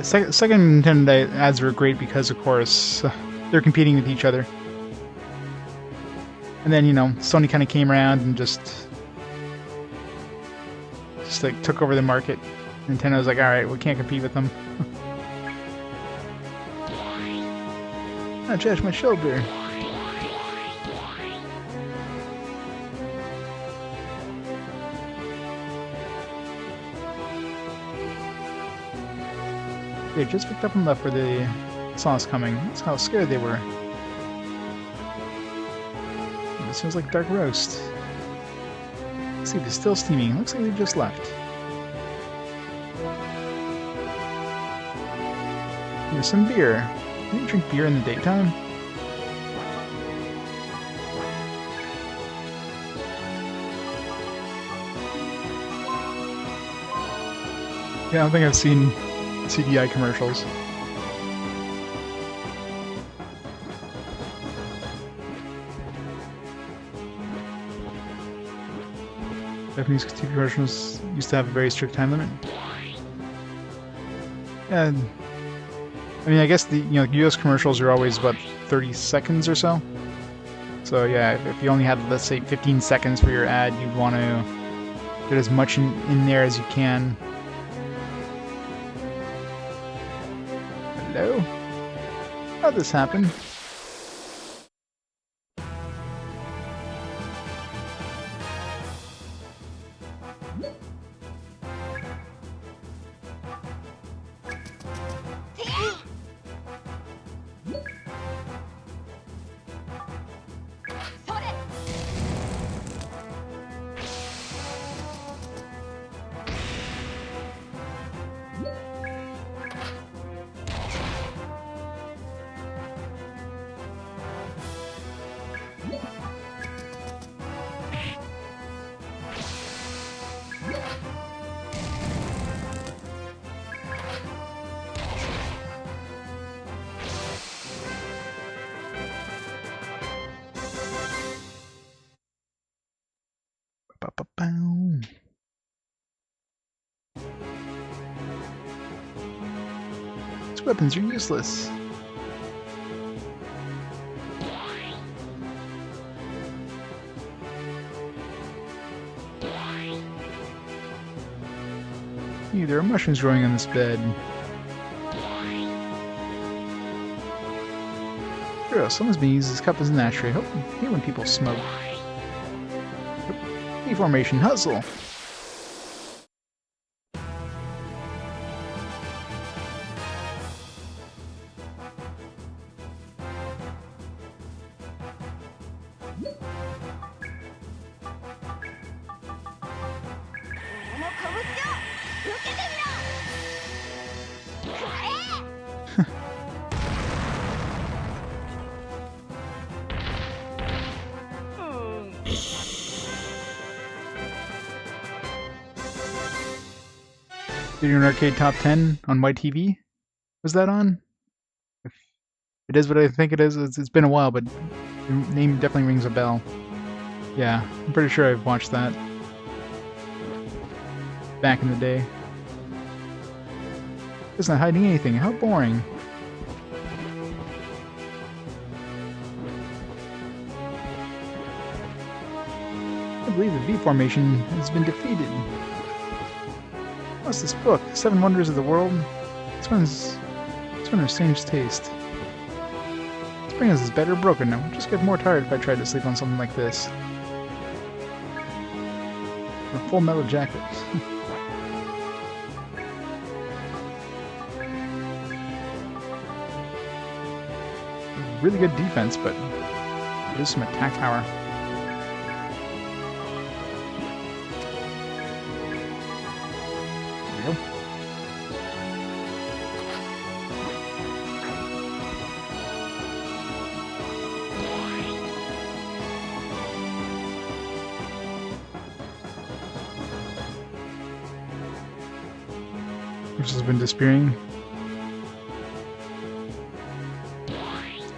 Second Nintendo ads were great because, of course, they're competing with each other. And then, you know, Sony kind of came around and just like took over the market. Nintendo was like, all right, we can't compete with them. Oh, Josh, my shoulder. They just picked up and left where they saw us coming. That's how scared they were. It smells like dark roast. Let's see, they're still steaming. Looks like they just left. Here's some beer. Can you drink beer in the daytime? Yeah, I don't think I've seen CDI commercials. Japanese TV commercials used to have a very strict time limit. And I mean, I guess the US commercials are always about 30 seconds or so. So yeah, if you only had, let's say, 15 seconds for your ad, you'd want to get as much in there as you can. Hello? How'd this happen? weapons are useless. Ew, there are mushrooms growing on this bed. Girl, someone's been using this cup as an ashtray. I hate when people smoke. Formation, hustle! Video Arcade Top 10 on my TV? Was that on? If it is what I think it is, it's been a while, but the name definitely rings a bell. Yeah, I'm pretty sure I've watched that back in the day. It's not hiding anything. How boring. I believe the V formation has been defeated. What's this book? 7 Wonders of the World? This one's a strange taste. Spring is better broken. I would just get more tired if I tried to sleep on something like this. A full metal jacket. Really good defense, but there's some attack power. There we go. Which has been disappearing.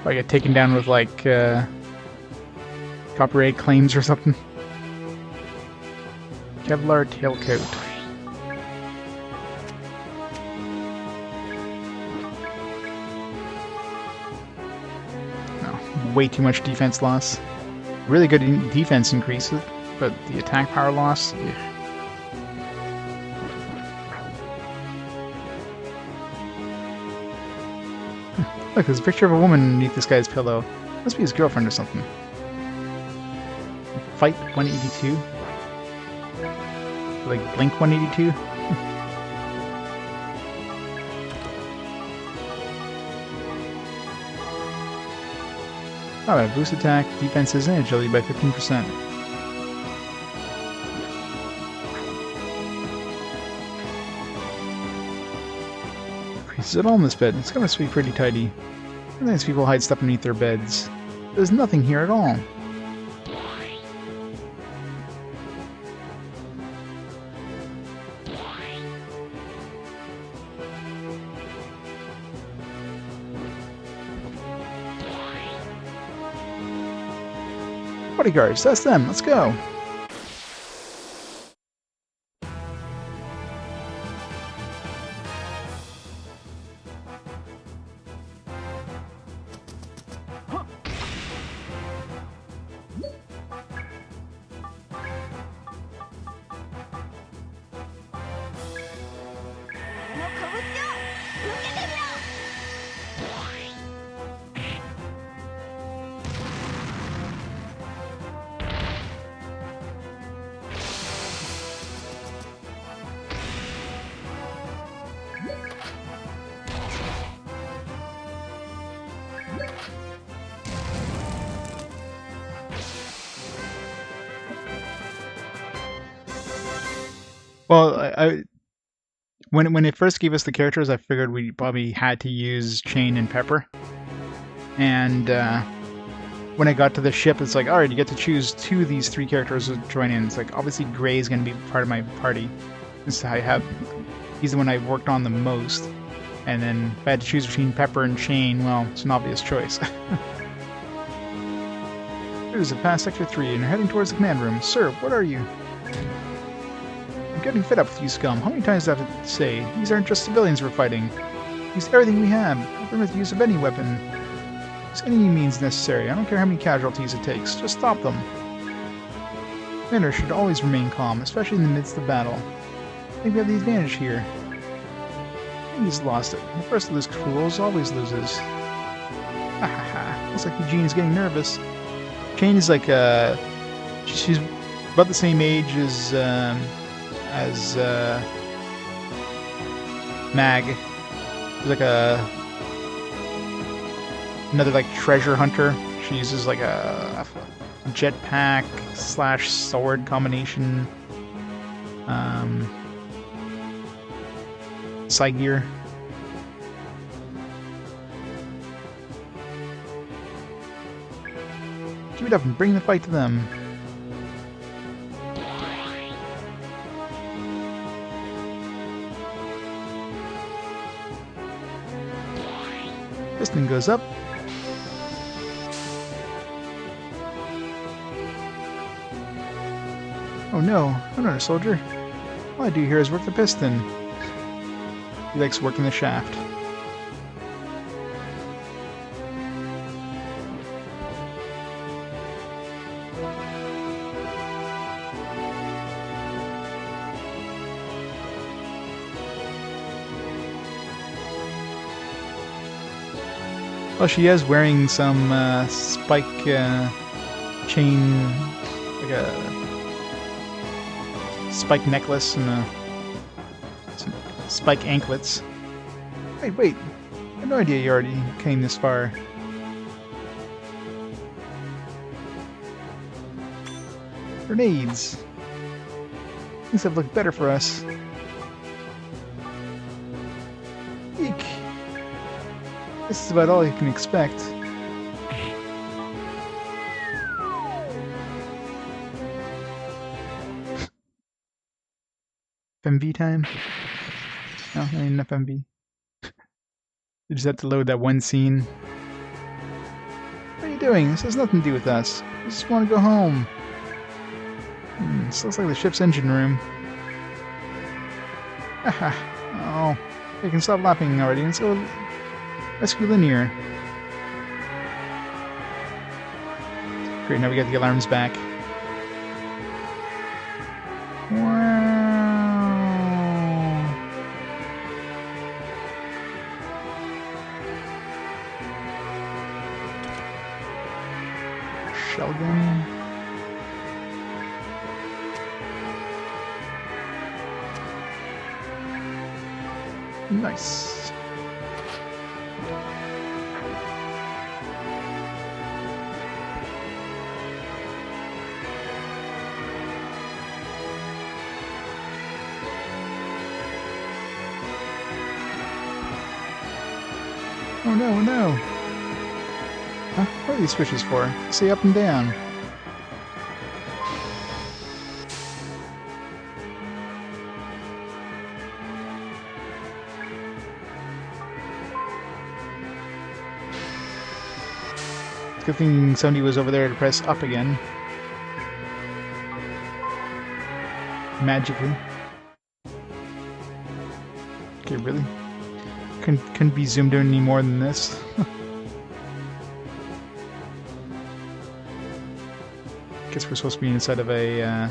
If I get taken down with like copyright claims or something. Kevlar tailcoat. No, way too much defense loss. Really good defense increase, but the attack power loss. Yeah. Look, there's a picture of a woman underneath this guy's pillow. Must be his girlfriend or something. Fight 182? Like Blink 182? Alright, boost attack, defenses, and agility by 15%. Increases it all in this bed. It's gonna be pretty tidy. Sometimes people hide stuff beneath their beds. There's nothing here at all. Bodyguards, that's them. Let's go. Well, when it first gave us the characters, I figured we probably had to use Chain and Pepper. And when I got to the ship, it's like, alright, you get to choose 2 of these 3 characters to join in. It's like, obviously Gray is going to be part of my party. Since he's the one I've worked on the most. And then if I had to choose between Pepper and Chain, well, it's an obvious choice. Here's past Sector 3 and you're heading towards the command room. Sir, what are you? I'm getting fed up with you scum. How many times do I have to say? These aren't just civilians we're fighting. Use everything we have. Permit the use of any weapon. Use any means necessary. I don't care how many casualties it takes. Just stop them. Commander should always remain calm, especially in the midst of battle. I think we have the advantage here. He's lost it. The first of those fools always loses. Ha ha ha. Looks like Eugene is getting nervous. Jane is like, she's about the same age as Mag. She's like another like treasure hunter. She uses like a jetpack / sword combination. Cygear. Keep it up and bring the fight to them. Piston goes up. Oh no, I'm not a soldier. All I do here is work the piston. He likes working the shaft. Well, she is wearing some spike chain, like a spike necklace and some spike anklets. Wait, I had no idea you already came this far. Grenades. Things have looked better for us. Eek. This is about all you can expect. FMV time? No, I ain't enough MV. You just have to load that one scene. What are you doing? This has nothing to do with us. I just want to go home. This looks like the ship's engine room. Haha. Oh, you can stop laughing already. Let's go rescue Linear. Great, now we got the alarms back. Wow. Shell gun. Nice. Oh no, no. Huh? What are these switches for? Say up and down. Good thing somebody was over there to press up again. Magically. Okay, really? Couldn't be zoomed in any more than this. Guess we're supposed to be inside of a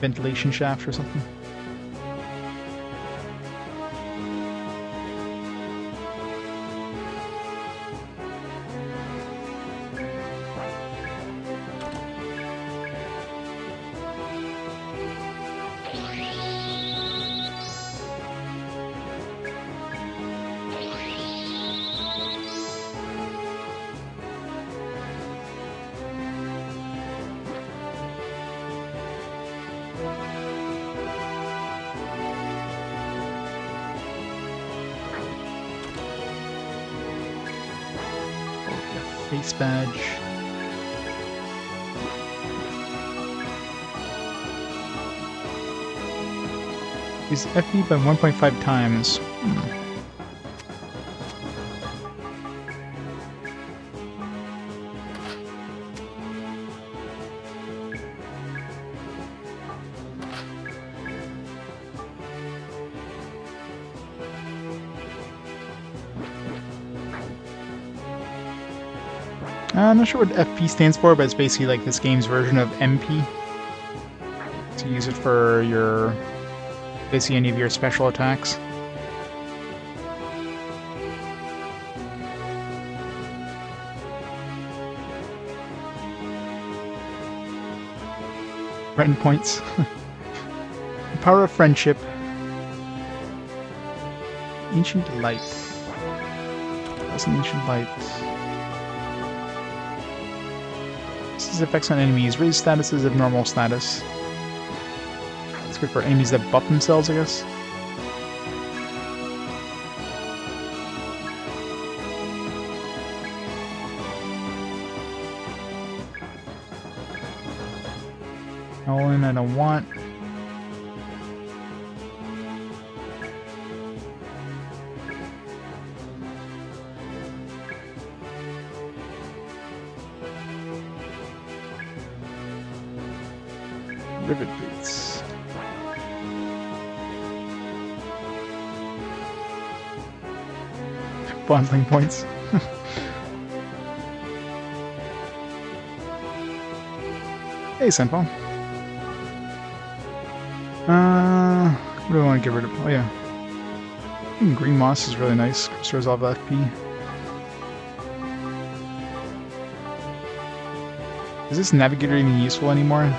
ventilation shaft or something. Face badge. Use FP by 1.5 times. I'm not sure what FP stands for, but it's basically like this game's version of MP. So you use it for your, basically any of your special attacks. Friend points. The power of friendship. Ancient light. What's an ancient light? This is effects on enemies. Raise statuses of normal status. It's good for enemies that buff themselves, I guess. Nolan, I don't want. Rivet boots. Bondling points. Hey, Senpal. What do I want to get rid of? Oh, yeah. Green moss is really nice. Restores all of FP. Is this navigator even useful anymore?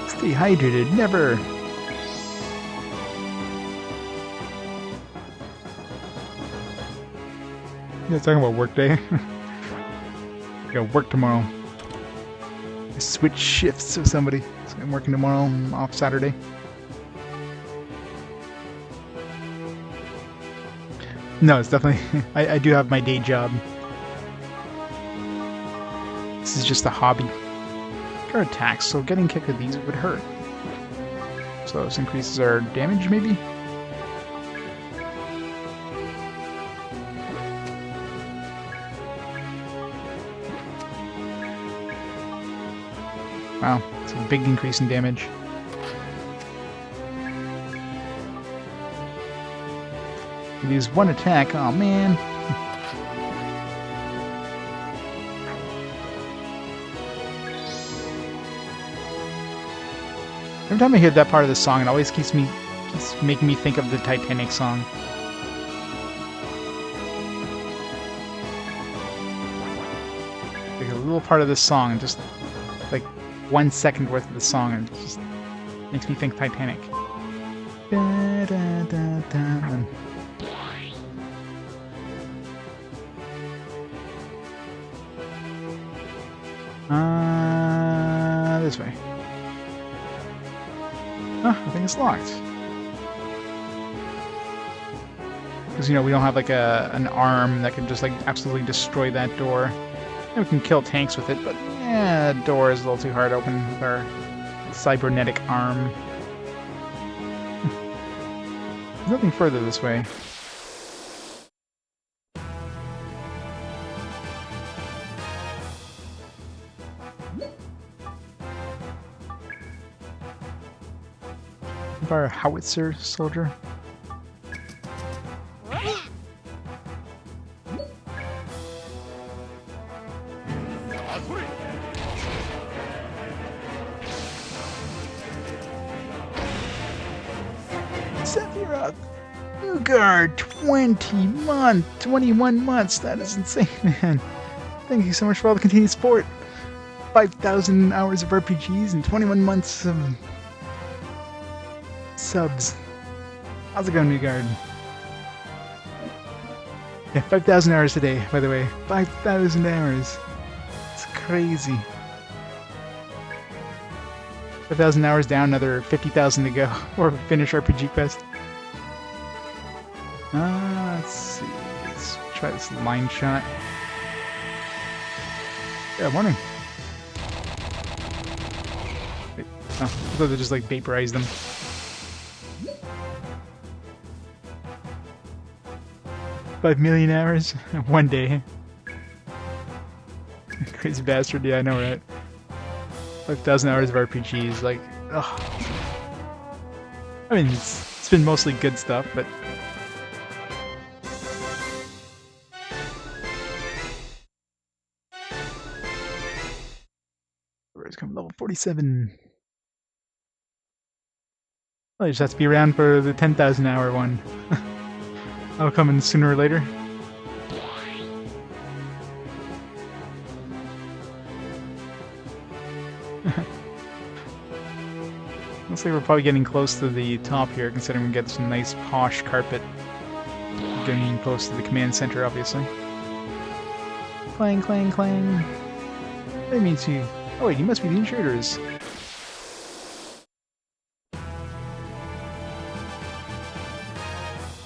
Stay hydrated, never! Yeah, talking about work day. Gotta work tomorrow. I switch shifts with somebody. So I'm working tomorrow, I'm off Saturday. No, it's definitely... I do have my day job. This is just a hobby. Guard attacks, so getting kicked with these would hurt. So this increases our damage, maybe? Wow, it's a big increase in damage. Use one attack, oh man. Every time I hear that part of the song, it always keeps making me think of the Titanic song. Like a little part of this song, just like 1 second worth of the song, and it just makes me think Titanic. Da, da, da, da. This way. Oh, I think it's locked. Because, you know, we don't have like an arm that can just like absolutely destroy that door. And we can kill tanks with it, but yeah, the door is a little too hard to open with our cybernetic arm. There's nothing further this way. Our howitzer soldier. Sephiroth! New guard! 21 months! That is insane, man. Thank you so much for all the continued support. 5,000 hours of RPGs and 21 months of subs. How's it going, New Guard? Yeah, 5,000 hours today, by the way. 5,000 hours. It's crazy. 5,000 hours down, another 50,000 to go. Or finish RPG Quest. Let's see. Let's try this line shot. Yeah, morning. Wait, oh, I thought they just like vaporized them. $5 million hours? One day. Crazy bastard, yeah, I know, right? 5,000 hours of RPGs, like, ugh. I mean, it's been mostly good stuff, but... Where's coming level 47? Well, I just have to be around for the 10,000 hour one. That'll come in sooner or later. Looks like we're probably getting close to the top here, considering we get some nice posh carpet. Getting close to the command center, obviously. Clang, clang, clang. That means you... Oh wait, you must be the intruders.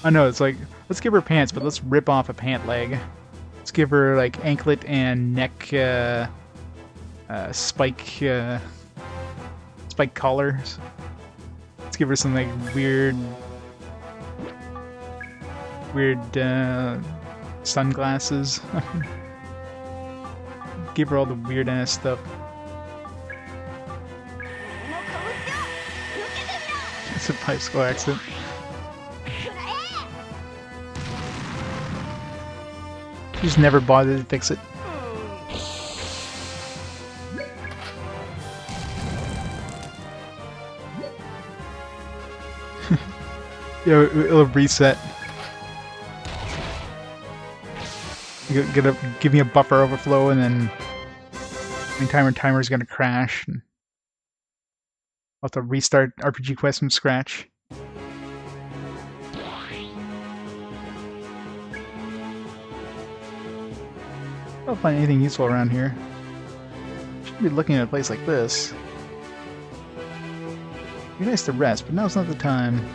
Oh no, it's like, let's give her pants, but let's rip off a pant leg. Let's give her, like, anklet and neck, spike collars. Let's give her some, like, weird sunglasses. Give her all the weird ass stuff. It's a bicycle accident. Just never bothered to fix it. Yeah, it'll reset. Give me a buffer overflow, and then my timer's gonna crash. And I'll have to restart RPG Quest from scratch. I'll find anything useful around here. Should be looking at a place like this. It'd be nice to rest, but now's not the time.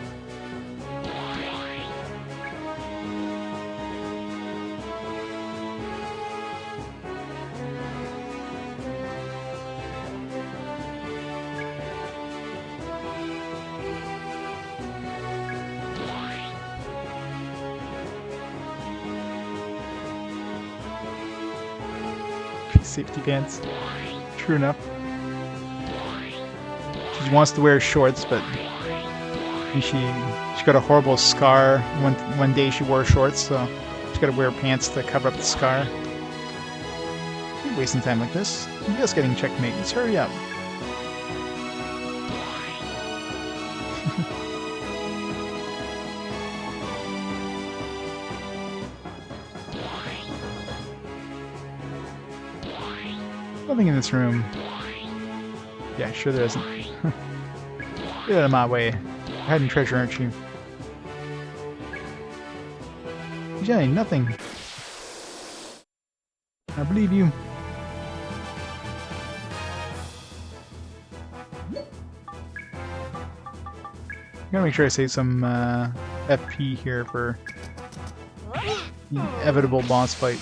Safety pants. True enough. She wants to wear shorts, but she got a horrible scar. One day she wore shorts, so she's got to wear pants to cover up the scar. You're wasting time like this. You're just getting checkmate. Let's hurry up. Nothing in this room. Yeah, sure there isn't. Get out of my way. You're hiding treasure, aren't you? Jenny, nothing. I believe you. I gotta make sure I save some FP here for the inevitable boss fight.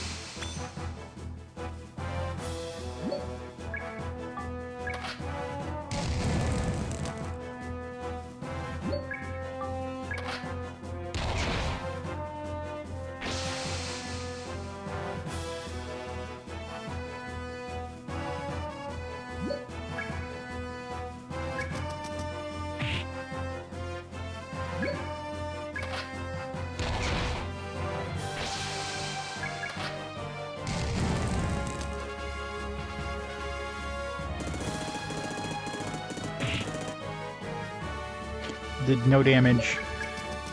Did no damage.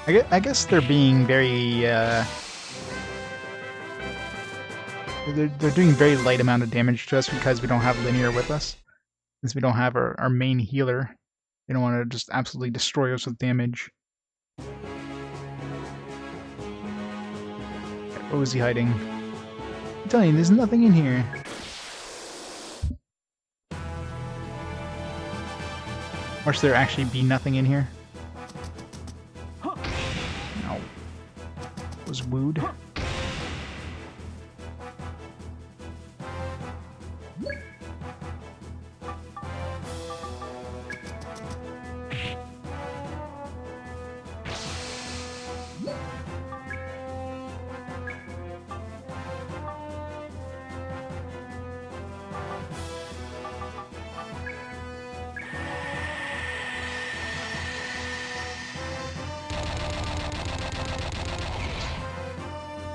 I guess they're being very, they're doing very light amount of damage to us because we don't have linear with us. Since we don't have our main healer. They don't want to just absolutely destroy us with damage. What was he hiding? I'm telling you, there's nothing in here. Or should there actually be nothing in here? No. It was wooed.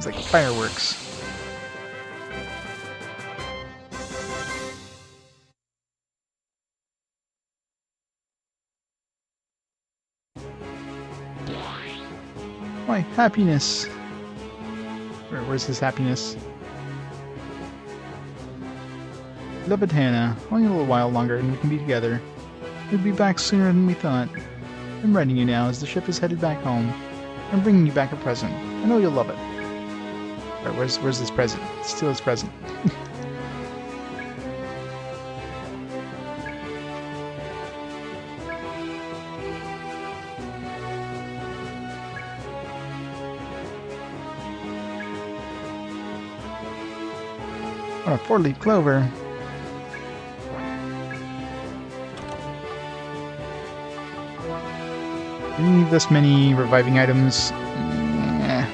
It's like fireworks. My happiness. Where's his happiness? Love it, Hannah. Only a little while longer and we can be together. We'll be back sooner than we thought. I'm writing you now as the ship is headed back home. I'm bringing you back a present. I know you'll love it. Alright, where's this present? Steal his present. Oh, a 4-leaf clover. Do you need this many reviving items? Yeah.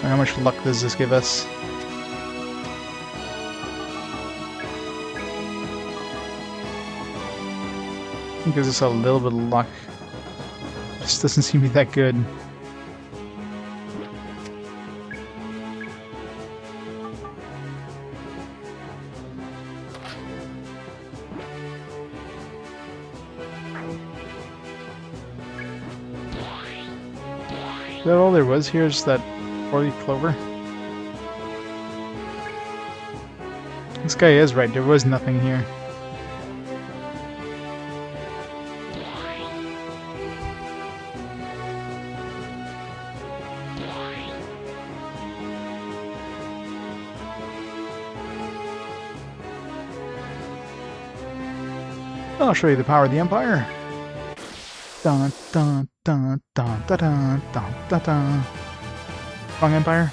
How much luck does this give us? It gives us a little bit of luck. Just doesn't seem to be that good. Is that all there was here? Is that 4-leaf clover? This guy is right, there was nothing here. I'll show you the power of the Empire. Dun dun dun dun dun dun dun dun dun. Wrong Empire.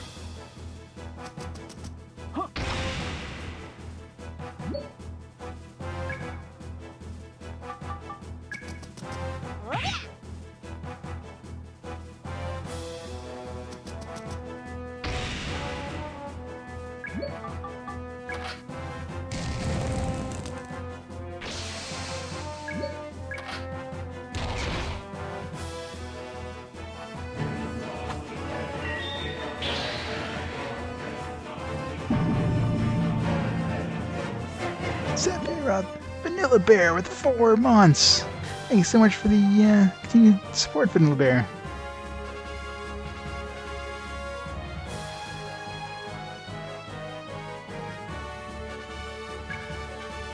Sephiroth, Vanilla Bear with 4 months. Thanks so much for the continued support, Vanilla Bear.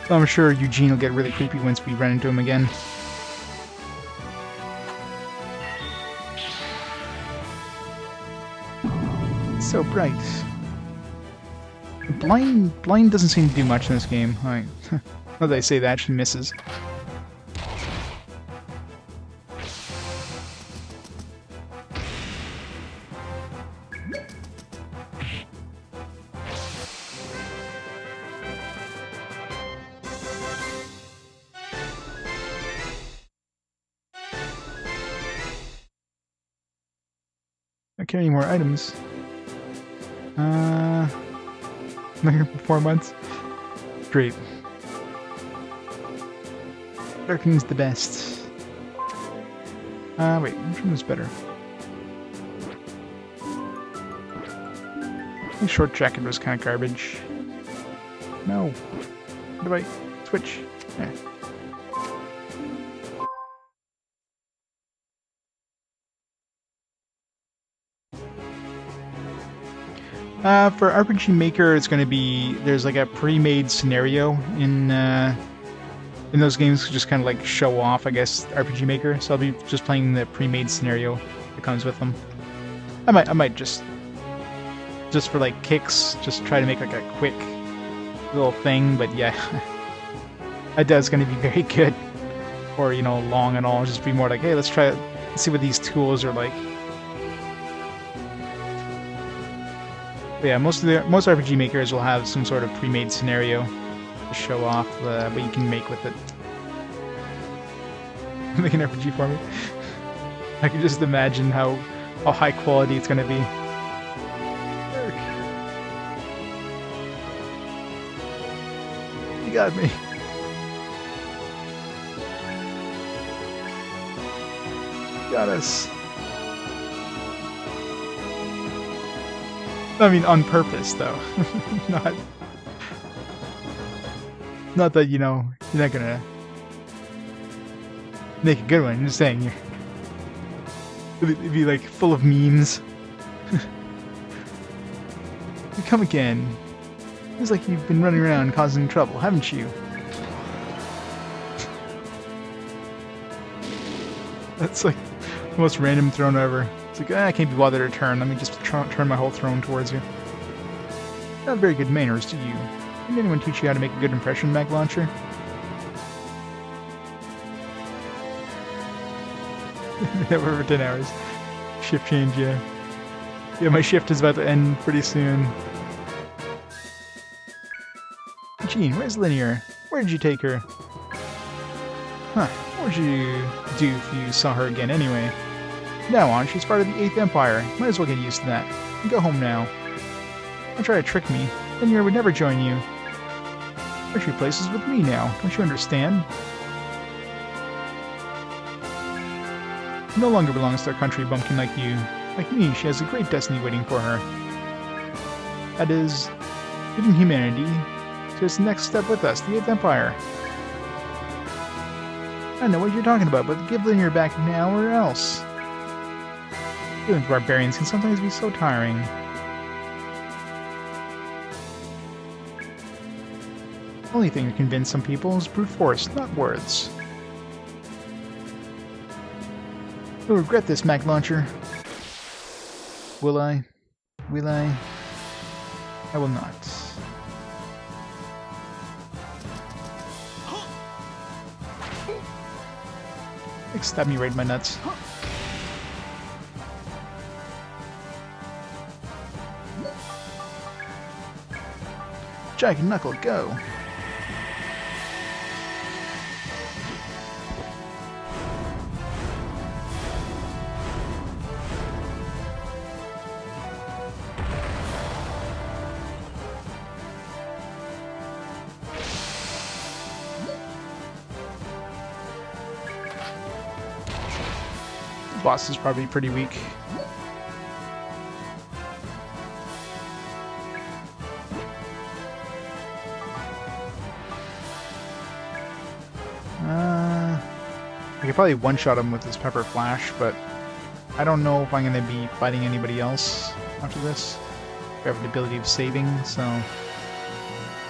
So I'm sure Eugene will get really creepy once we run into him again. It's so bright. Blind doesn't seem to do much in this game. Like, now that I say that, she misses. Not carrying more items. Been here for 4 months. Great. Darkening's the best. Wait, which one was better? The short jacket was kind of garbage. No. How do I switch? There. For RPG Maker, it's going to be, there's like a pre-made scenario in those games to just kind of like show off, I guess, RPG Maker. So I'll be just playing the pre-made scenario that comes with them. I might just for like kicks, just try to make like a quick little thing. But yeah, I doubt it's going to be very good or, you know, long and all. Just be more like, hey, let's see what these tools are like. But yeah, most RPG makers will have some sort of pre-made scenario to show off what you can make with it. Make an RPG for me. I can just imagine how high quality it's gonna be. You got me. got us. I mean, on purpose, though. Not that, you know, you're not gonna make a good one. I'm just saying, it'd be like full of memes. You come again. Seems like you've been running around causing trouble, haven't you? That's like the most random throne ever. It's like, I can't be bothered to turn. Let me just turn my whole throne towards you. Not very good manners, do you? Didn't anyone teach you how to make a good impression, Mag Launcher? Never for 10 hours. Shift change, yeah. Yeah, my shift is about to end pretty soon. Jean, where's Linear? Where did you take her? Huh, what would you do if you saw her again anyway? Now on, she's part of the 8th Empire. Might as well get used to that. And go home now. Don't try to trick me. Linear would never join you. She places with me now. Don't you understand? She no longer belongs to a country bumpkin like you. Like me, she has a great destiny waiting for her. That is, leading humanity to its next step with us, the 8th Empire. I don't know what you're talking about, but give Linear back now or else. Dealing with barbarians can sometimes be so tiring. The only thing to convince some people is brute force, not words. You'll regret this, Mag Launcher. Will I? Will I? I will not. Like, stab me right in my nuts. Jack and Knuckle, go! Boss is probably pretty weak. I could probably one-shot him with this Pepper Flash, but I don't know if I'm going to be fighting anybody else after this. I have the ability of saving, so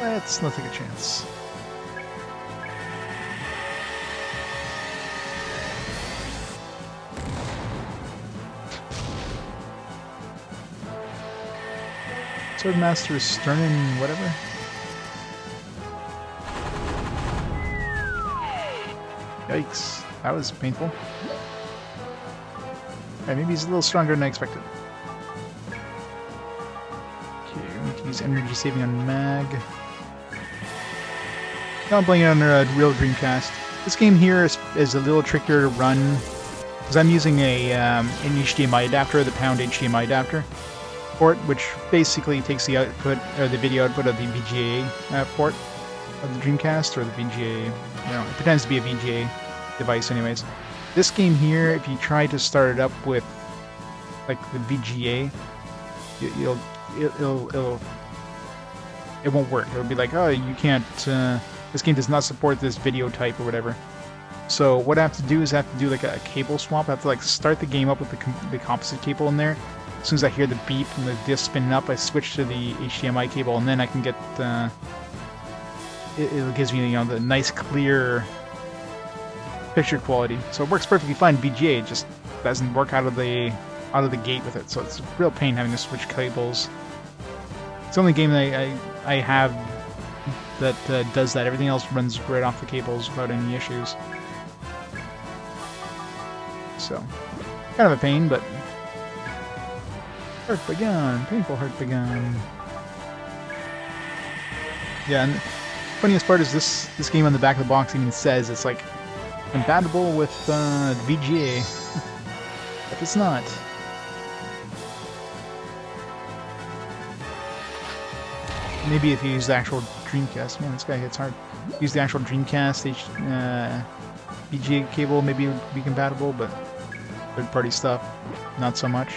let's not take a chance. Swordmaster Sternin, whatever. Yikes, that was painful. Alright, maybe he's a little stronger than I expected. Okay, we need to use energy saving on Mag. Now I'm playing it on a real Dreamcast. This game here is a little trickier to run because I'm using an HDMI adapter, the Pound HDMI adapter port, which basically takes the output or the video output of the VGA port of the Dreamcast, or the VGA. You know, it pretends to be a VGA device, anyways. This game here, if you try to start it up with like the VGA, it won't work. It'll be like, oh, you can't. This game does not support this video type or whatever. So what I have to do is I have to do like a cable swap. I have to like start the game up with the composite cable in there. As soon as I hear the beep and the disc spinning up, I switch to the HDMI cable, and then I can get it gives me, you know, the nice clear picture quality. So it works perfectly fine. VGA, it just doesn't work out of the gate with it. So it's a real pain having to switch cables. It's the only game that I have that does that. Everything else runs right off the cables without any issues. So kind of a pain, but heart begun, painful heart begun. Yeah, and the funniest part is this game on the back of the box even says it's like compatible with VGA, but it's not. Maybe if you use the actual Dreamcast, man, this guy hits hard. Use the actual Dreamcast VGA cable, maybe it would be compatible, but Third-party stuff, not so much.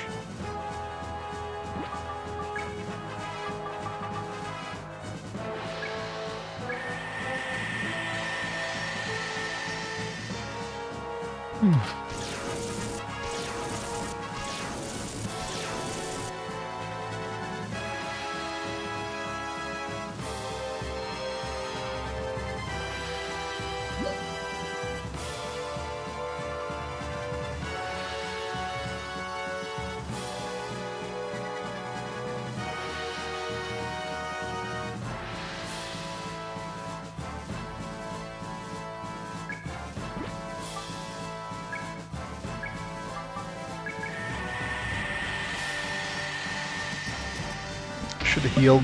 Should have healed.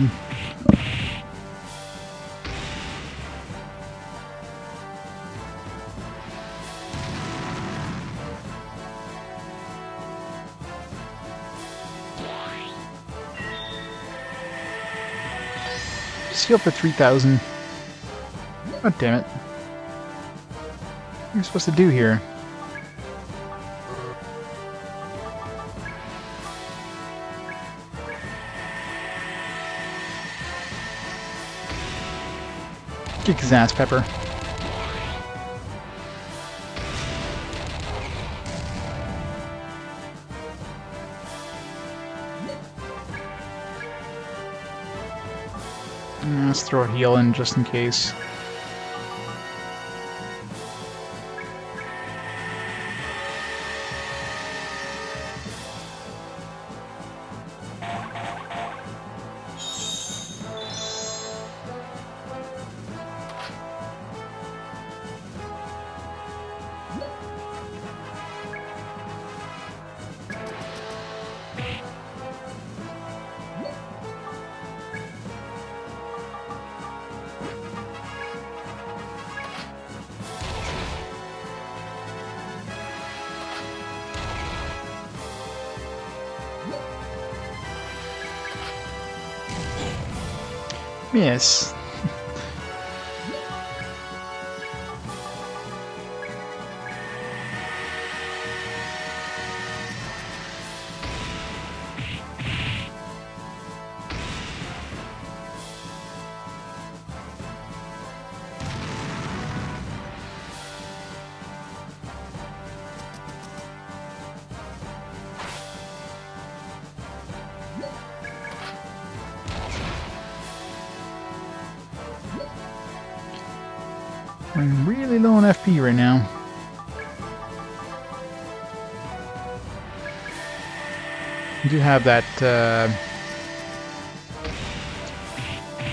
Just heal for 3,000. God damn it. What are you supposed to do here? Kick his ass, Pepper. Let's throw a heal in just in case. Miss. I'm really low on FP right now. I do have that,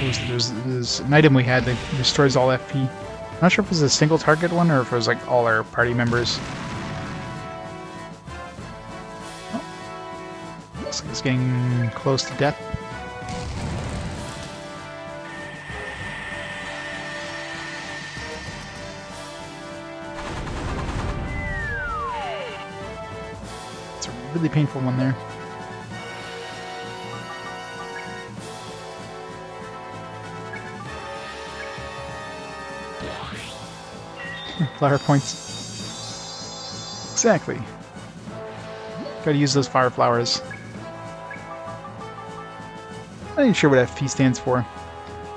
there's an item we had that destroys all FP. I'm not sure if it was a single target one or if it was like all our party members. Oh. Looks like it's getting close to death. Really painful one there. Flower points. Exactly. Gotta use those fire flowers. I'm not sure what FP stands for.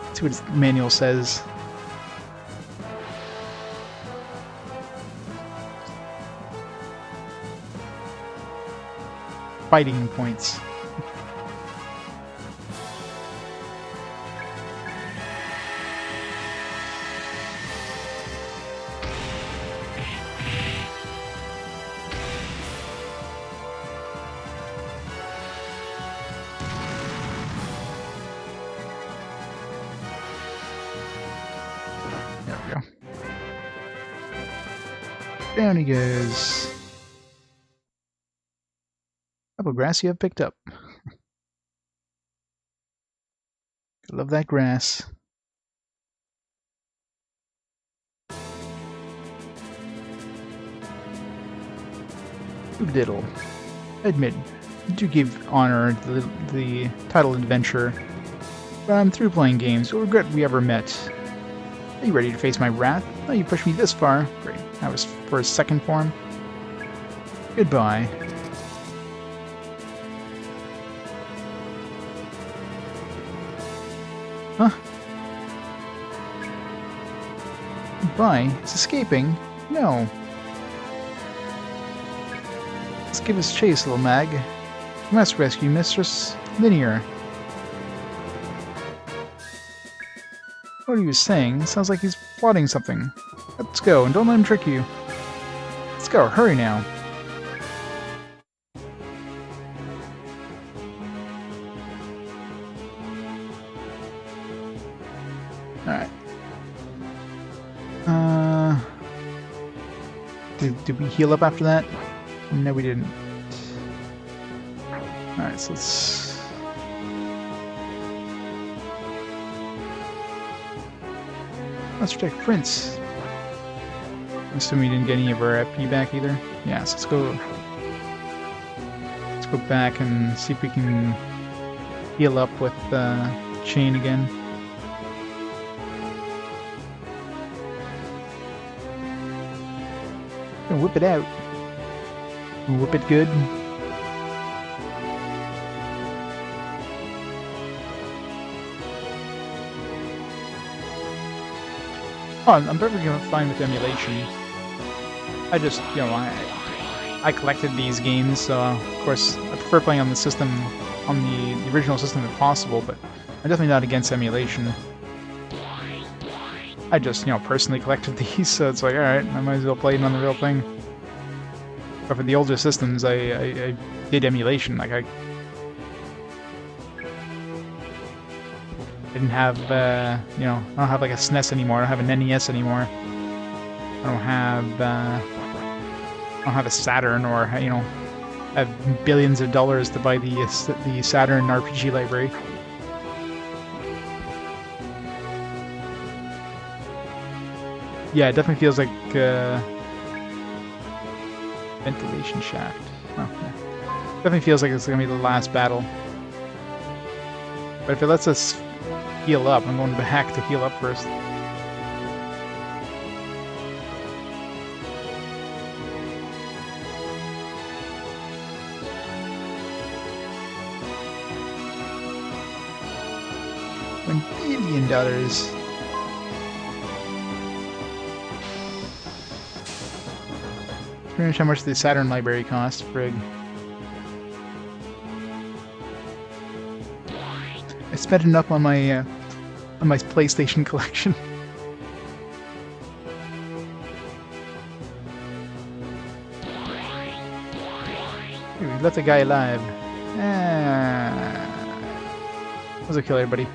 Let's see what its manual says. Fighting points. There we go. Down he goes. Couple grass you have picked up. Love that grass. Diddle. Admit, you do give honor to the title adventurer, but I'm through playing games. You'll regret we ever met. Are you ready to face my wrath? Oh, you pushed me this far. Great. That was for his second form. Goodbye. Huh? Goodbye? He's escaping? No. Let's give us chase, little mag. We must rescue Mistress Linear. What are you saying? Sounds like he's plotting something. Let's go, and don't let him trick you. Let's go, hurry now. Alright. Did we heal up after that? No, we didn't. Alright, so let's protect Prince. I'm assuming we didn't get any of our FP back either. Yeah, so let's go back and see if we can heal up with Chain again. Gonna whip it out. Whip it good. Oh, I'm perfectly fine with emulation. I just, you know, I collected these games, so of course I prefer playing on the system, on the original system if possible, but I'm definitely not against emulation. I just, you know, personally collected these, so it's like, alright, I might as well play it on the real thing. But for the older systems, I did emulation, like I didn't have, you know, I don't have like a SNES anymore, I don't have an NES anymore. I don't have a Saturn, or, you know, I have billions of dollars to buy the Saturn RPG library. Yeah, it definitely feels like ventilation shaft. Oh, yeah. Definitely feels like it's gonna be the last battle. But if it lets us heal up, I'm going back to heal up first. $1 billion. Pretty much how much the Saturn library cost, frig. I spent enough on my PlayStation collection. Hey, we left the guy alive. That was a killer, buddy.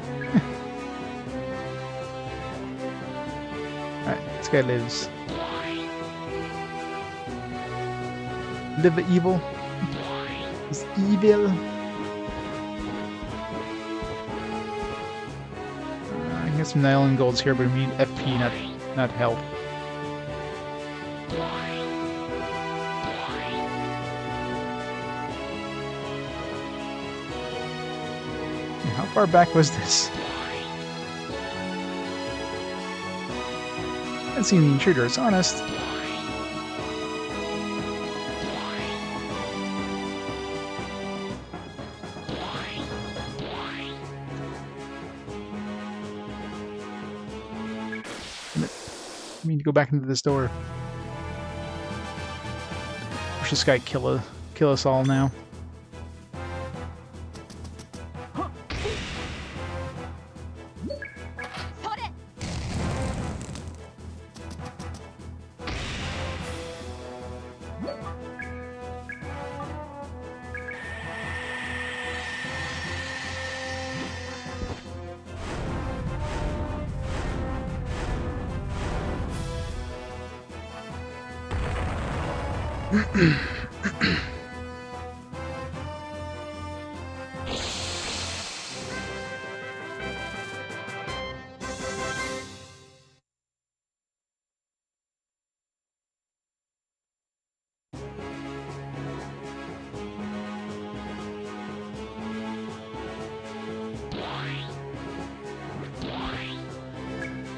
Alright, this guy lives. Live the evil. It's evil. I can get some Nile and golds here, but we need FP, not health. How far back was this? I haven't seen the intruder, it's honest. I mean to go back into this door. Watch this guy kill us all now.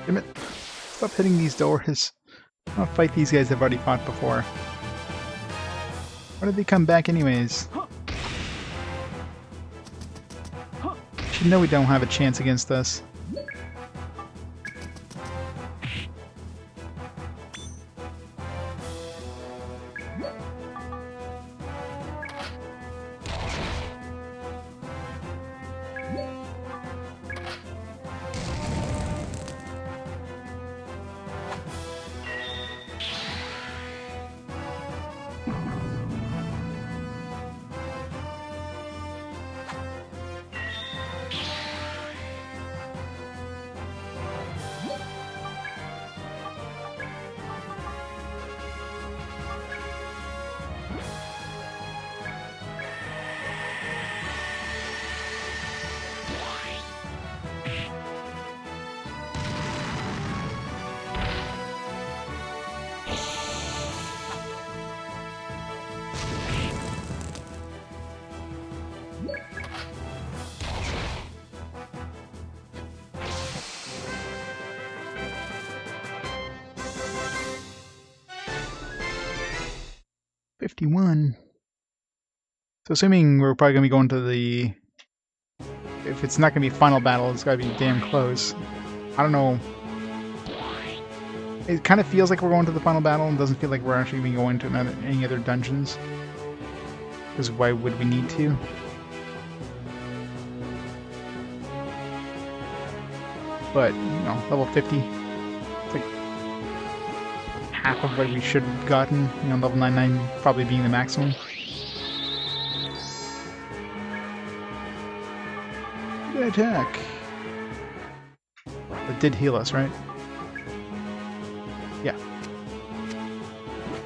Damn it. Stop hitting these doors. I'll fight these guys I've already fought before. Why did they come back anyways? Should know we don't have a chance against us. $51. So assuming we're probably going to be going to the... If it's not going to be final battle, it's got to be damn close. I don't know. It kind of feels like we're going to the final battle and doesn't feel like we're actually going to be going to any other dungeons. Because why would we need to? But, you know, level 50. It's like half of what we should have gotten. You know, level 99 probably being the maximum. Good attack. It did heal us, right? Yeah.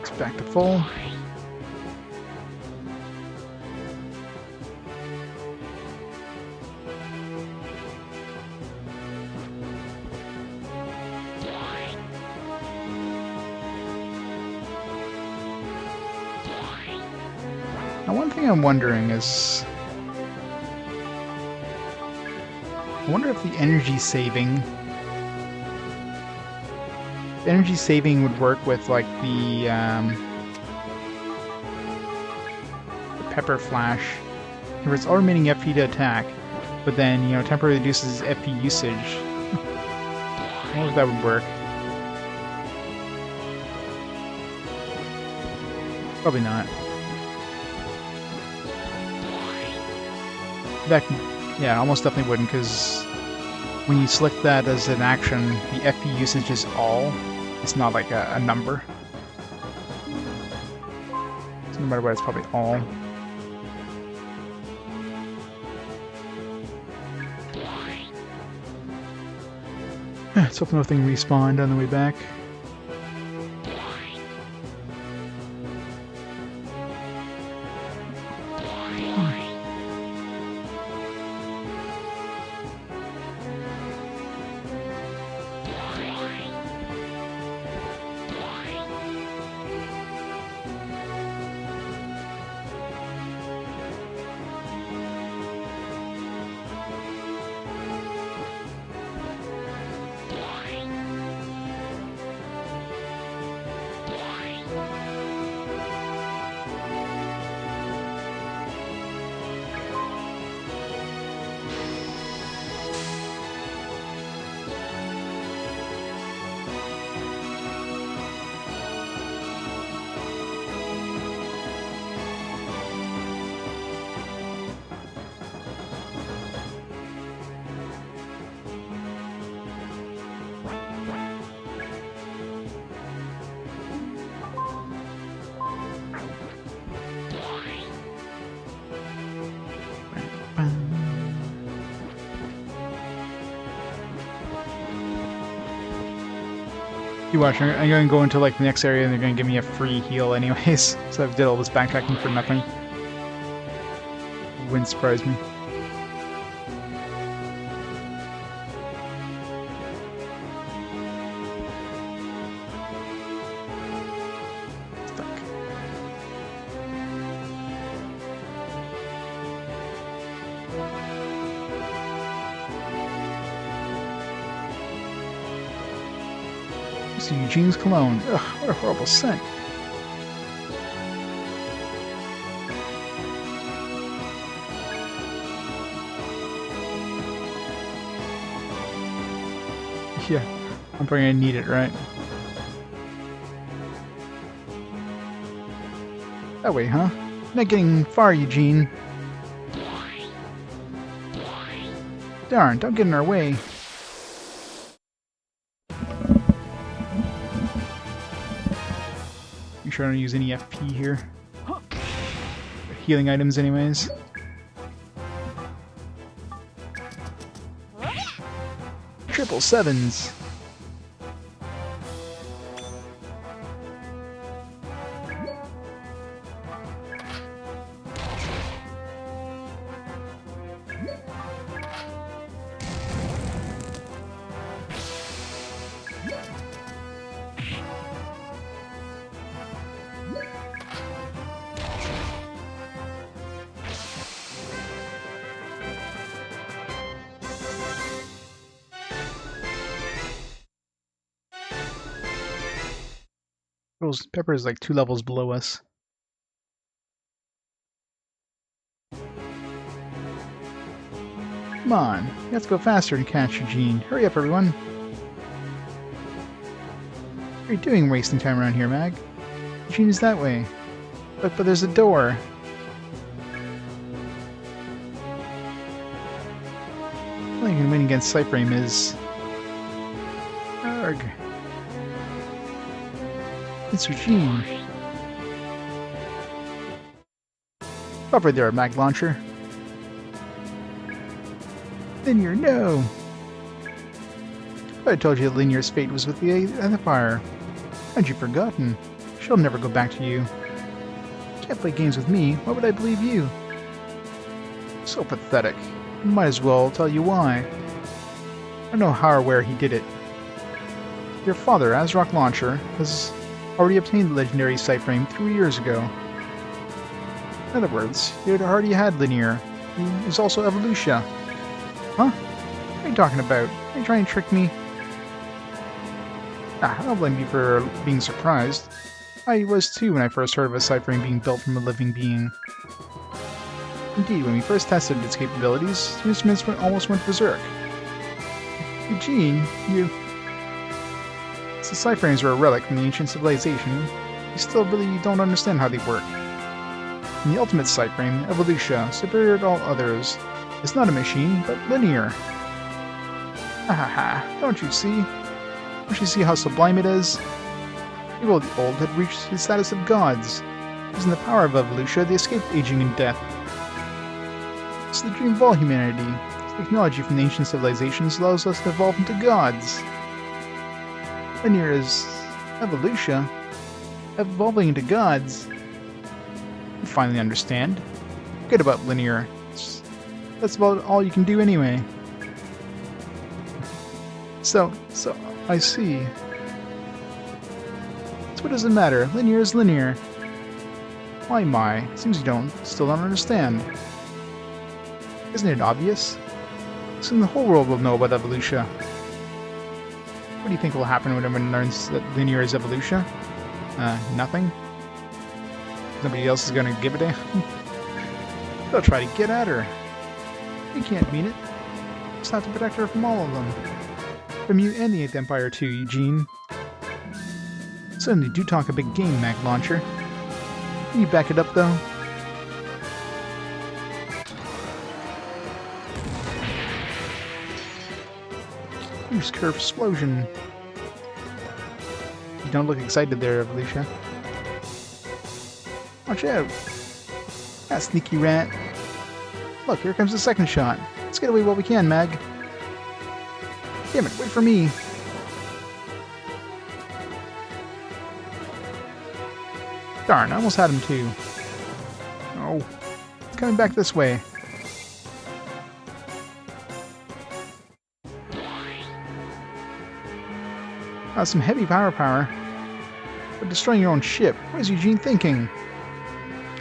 It's back to full. Now, one thing I'm wondering is... I wonder if the energy saving would work with like the pepper flash, where it's automating FP to attack, but then, you know, temporarily reduces FP usage. I wonder if that would work. Probably not. That, yeah, almost definitely wouldn't, because when you select that as an action, the FP usage is all. It's not like a number. So no matter what, it's probably all. Let's hope nothing respawned on the way back. You watch, I'm going to go into like the next area and they're going to give me a free heal anyways. So I've did all this backtracking for nothing. Wouldn't surprise me. Stuck. So Eugene's cologne. Ugh, what a horrible scent. Yeah, I'm probably gonna need it, right? That way, huh? Not getting far, Eugene. Darn, don't get in our way. Make sure I don't use any FP here. Healing items anyways. Triple sevens. Pepper is like 2 levels below us. Come on, let's go faster and catch Eugene. Hurry up, everyone. What are you doing wasting time around here, Mag? Eugene is that way. Look, but there's a door. All you can win against Cyframe is... Arg. It's Eugene. Stop right there, Mag Launcher. Linear, no! I told you that Linear's fate was with the Empire. Had you forgotten? She'll never go back to you. Can't play games with me. Why would I believe you? So pathetic. Might as well tell you why. I don't know how or where he did it. Your father, Azrock Launcher, has already obtained the legendary Cyframe 3 years ago. In other words, he had already had Linear, who is also Evolutia. Huh? What are you talking about? Are you trying to trick me? I don't blame you for being surprised. I was too when I first heard of a Cyframe being built from a living being. Indeed, when we first tested its capabilities, the instruments almost went berserk. Eugene, you... Since Cyframes were a relic from the ancient civilization, you still really don't understand how they work. In the ultimate Cyframe, Evolutia, superior to all others, is not a machine, but linear. Ha ha ha, don't you see? Don't you see how sublime it is? People of the old had reached the status of gods. Using the power of Evolutia, they escaped aging and death. It's the dream of all humanity. Technology from the ancient civilizations allows us to evolve into gods. Linear is Evolutia. Evolving into gods. You finally understand. Forget about Linear. That's about all you can do anyway. So, I see. So what does it matter? Linear is linear. Why, my? Seems you still don't understand. Isn't it obvious? Soon the whole world will know about Evolutia. What do you think will happen when everyone learns that Linear is Evolutia? Nothing? Nobody else is gonna give a damn? They'll try to get at her. You can't mean it. Just have to protect her from all of them. From you and the 8th Empire too, Eugene. Suddenly do talk a big game, Mag Launcher. Can you back it up, though? Use curve explosion. You don't look excited there, Evolutia. Watch out! That sneaky rat. Look, here comes the second shot. Let's get away while we can, Mag. Damn it, wait for me. Darn, I almost had him too. Oh, it's coming back this way. Some heavy power. But destroying your own ship. What is Eugene thinking?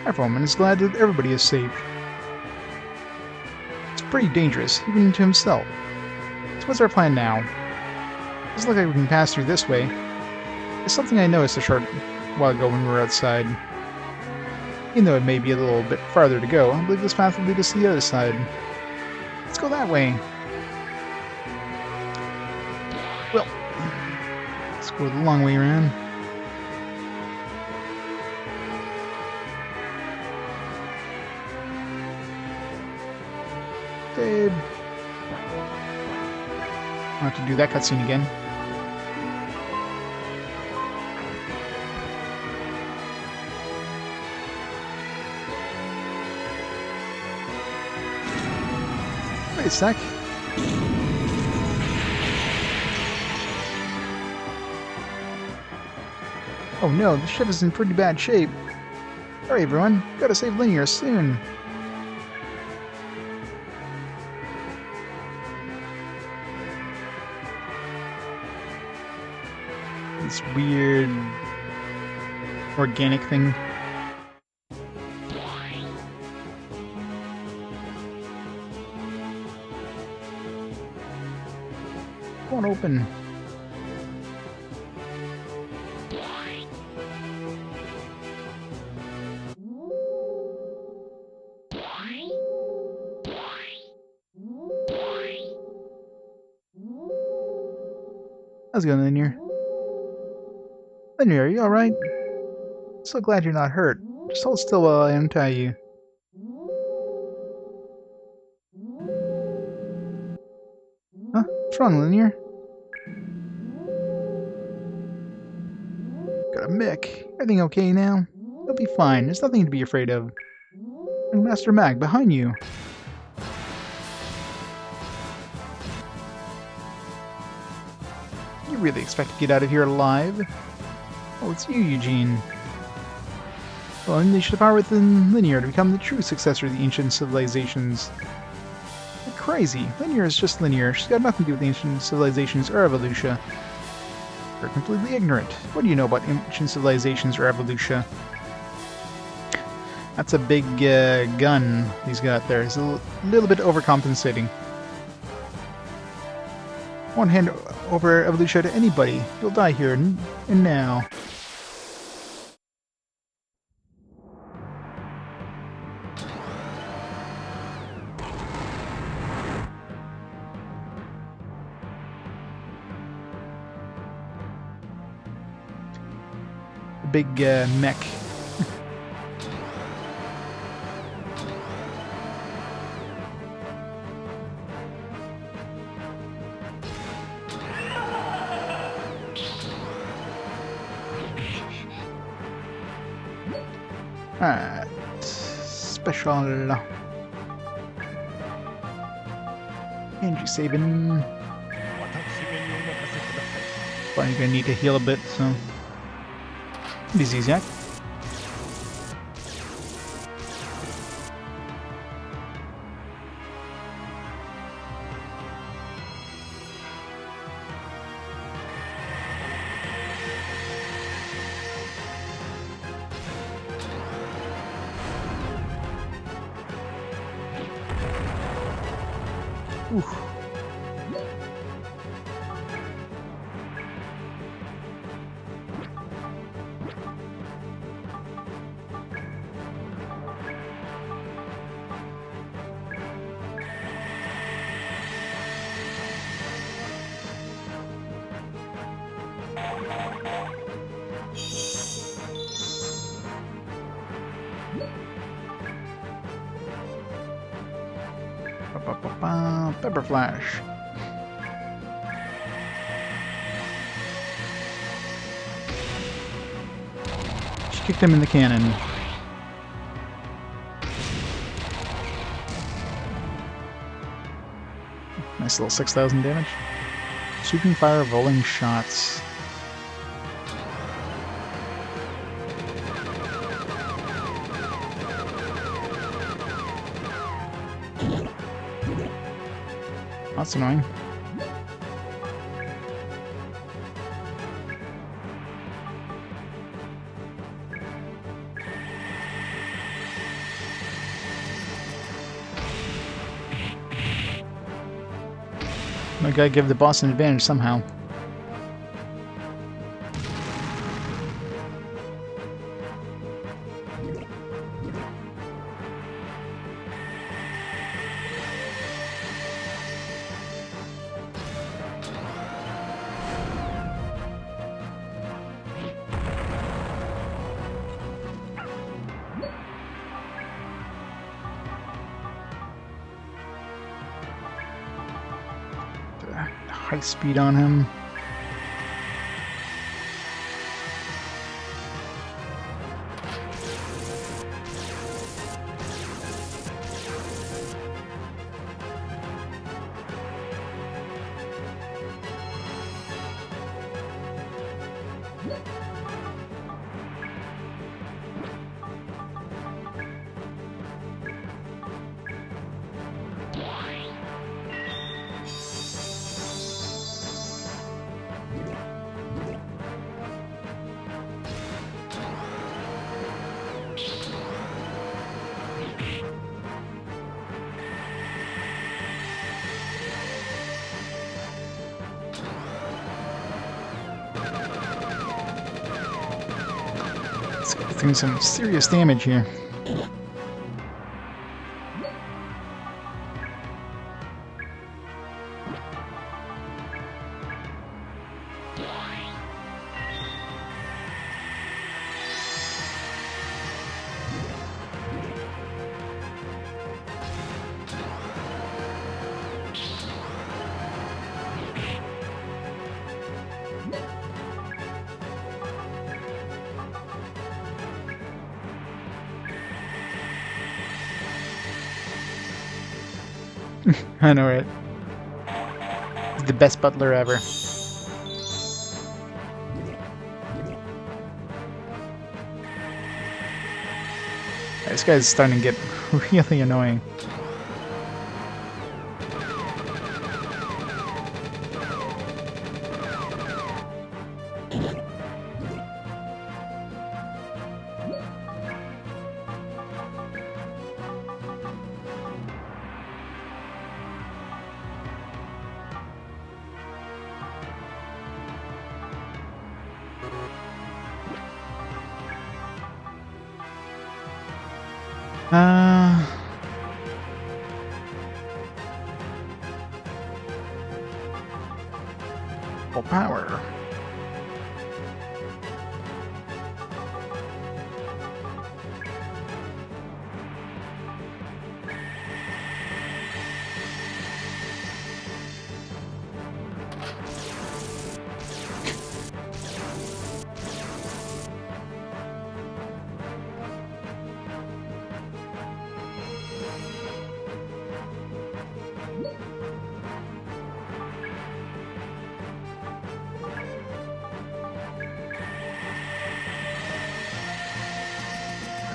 Everyone is glad that everybody is safe. It's pretty dangerous, even to himself. So what's our plan now? It doesn't look like we can pass through this way. It's something I noticed a short while ago when we were outside. Even though it may be a little bit farther to go, I believe this path will lead us to the other side. Let's go that way. go the long way around. Save. I'll have to do that cutscene again. Wait a sec. Oh no, the ship is in pretty bad shape. Hurry everyone, gotta save Linear soon. This weird organic thing. Won't open. How's it going, Linear? Linear, are you alright? So glad you're not hurt. Just hold still while I untie you. Huh? What's wrong, Linear? Got a Mick. Everything okay now? You'll be fine. There's nothing to be afraid of. And Master Mag, behind you. You really expect to get out of here alive? Oh, it's you, Eugene. Well, unleash the power within Linear to become the true successor of the ancient civilizations. You're crazy. Linear is just Linear. She's got nothing to do with ancient civilizations or Evolutia. You're completely ignorant. What do you know about ancient civilizations or Evolutia? That's a big gun he's got there. He's a little bit overcompensating. Won't hand over Evolutia to anybody. You'll die here and now. Big mech. Alright. Special. Energy saving. But you're gonna need to heal a bit, so. Busy, Zach. Oof. Pepper Flash. She kicked him in the cannon. Nice little 6,000 damage. Shooting fire rolling shots. That's annoying. I gotta give the boss an advantage somehow. high speed on him. Doing some serious damage here. I know, right? He's the best butler ever. This guy's starting to get really annoying. Full power.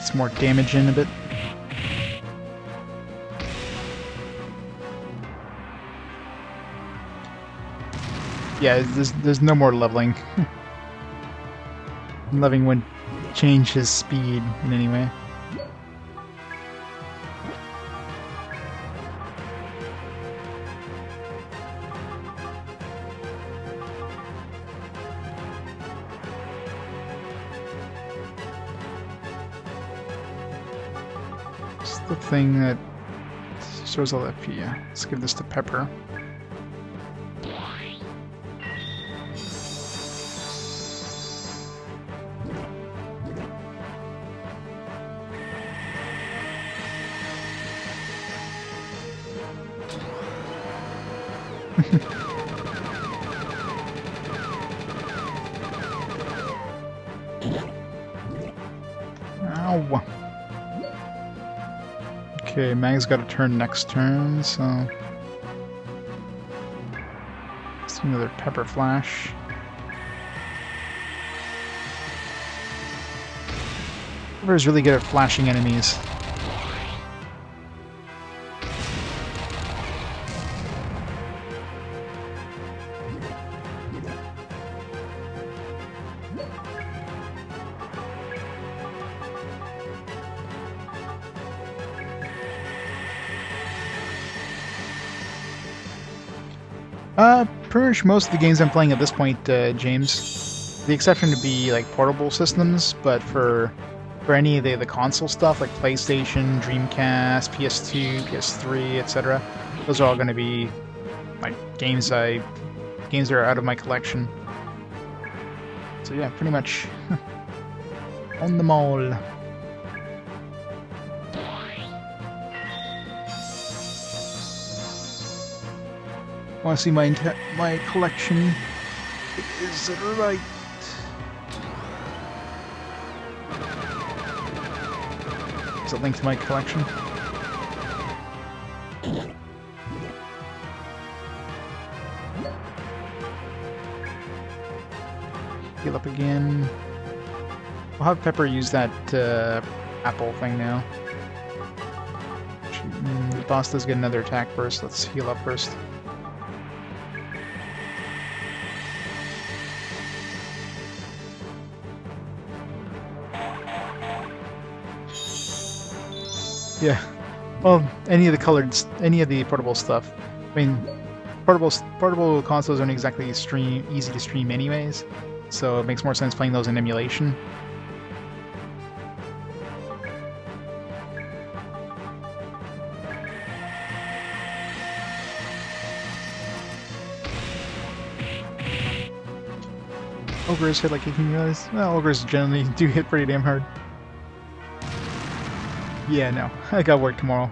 Some more damage in a bit. Yeah, there's no more leveling. Leveling wouldn't change his speed in any way. The thing that shows all that. Yeah, let's give this to Pepper. Ow. Okay, Mag's got a turn next turn, so let's do another Pepper Flash. Pepper's really good at flashing enemies. Pretty much most of the games I'm playing at this point, James. The exception to be like portable systems, but for any of the console stuff like PlayStation, Dreamcast, PS2, PS3, etc., those are all going to be like games that are out of my collection. So yeah, pretty much on them all. Want to see my collection? Is it right? Is it linked to my collection? Heal up again. We'll have Pepper use that apple thing now. The boss does get another attack first. Let's heal up first. Yeah. Well, any of the portable stuff. I mean, portable consoles aren't exactly easy to stream anyways, so it makes more sense playing those in emulation. Ogres hit like 18 guys. Well, ogres generally do hit pretty damn hard. Yeah, no. I got work tomorrow.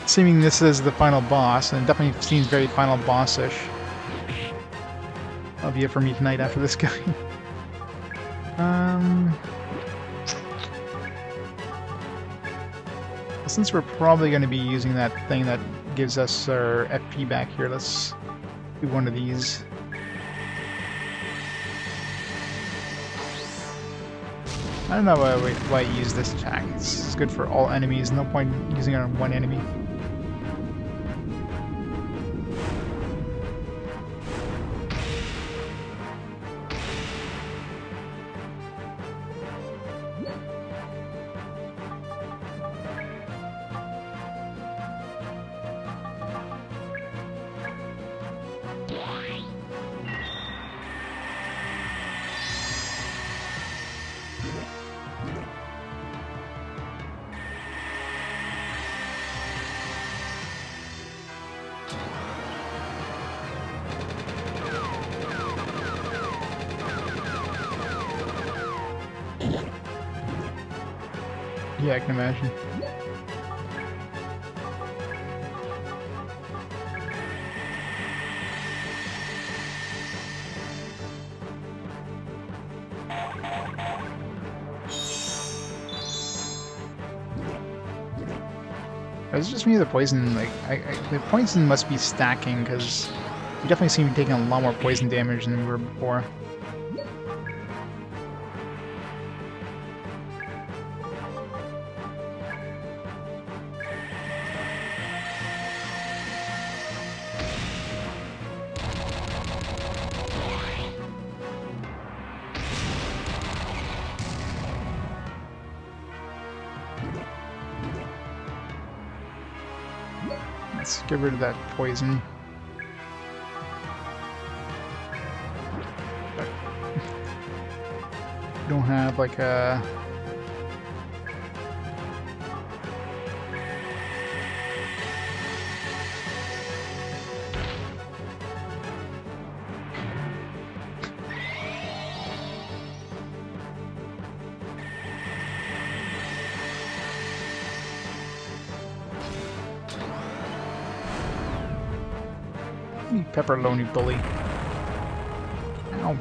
Assuming this is the final boss, and it definitely seems very final boss-ish. That'll be it for me tonight after this guy. Since we're probably going to be using that thing that gives us our FP back here, let's do one of these. I don't know why I use this attack. It's good for all enemies. No point using it on one enemy. Yeah, I can imagine. It's just me, the poison, like, the poison must be stacking, because we definitely seem to be taking a lot more poison damage than we were before. Let's get rid of that poison. Don't have like a... Pepperoni bully. Ow.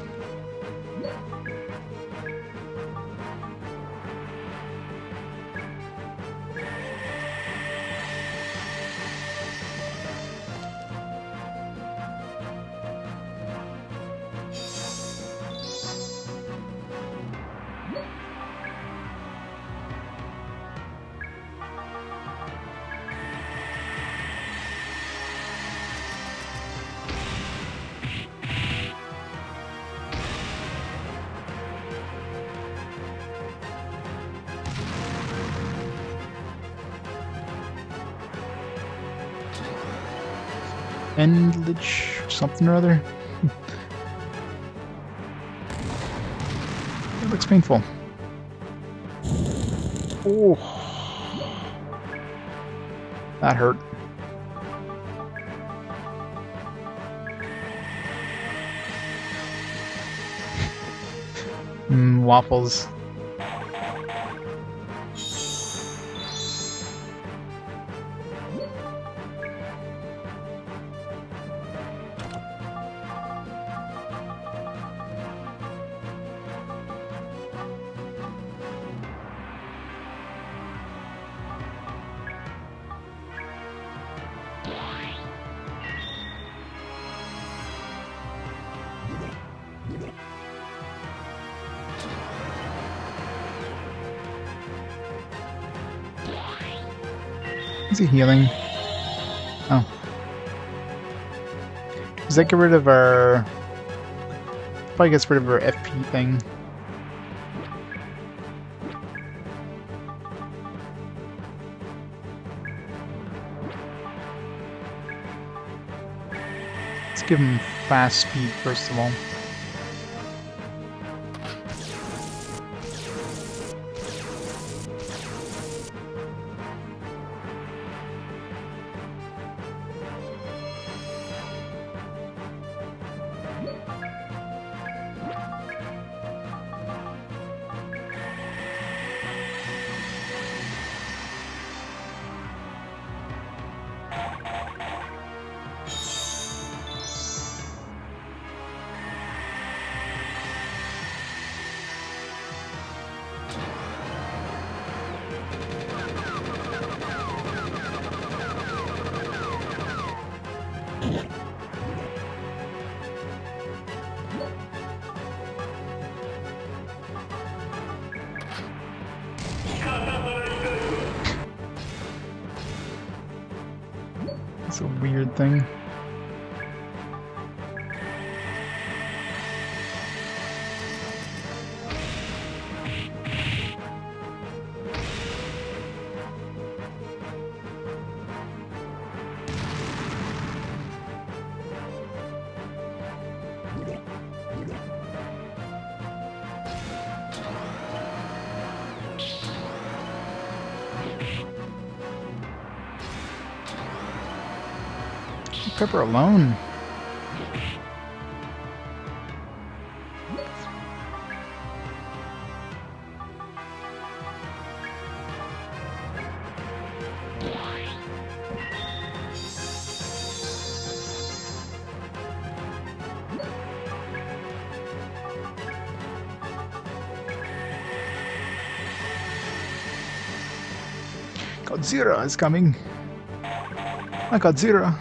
Endlich something or other. It looks painful. Oh, that hurt. Waffles. Is he healing? Oh. Does that get rid of our... Probably gets rid of our FP thing. Let's give him fast speed first of all. It's a weird thing. Pepper alone. Godzilla is coming. My Godzilla.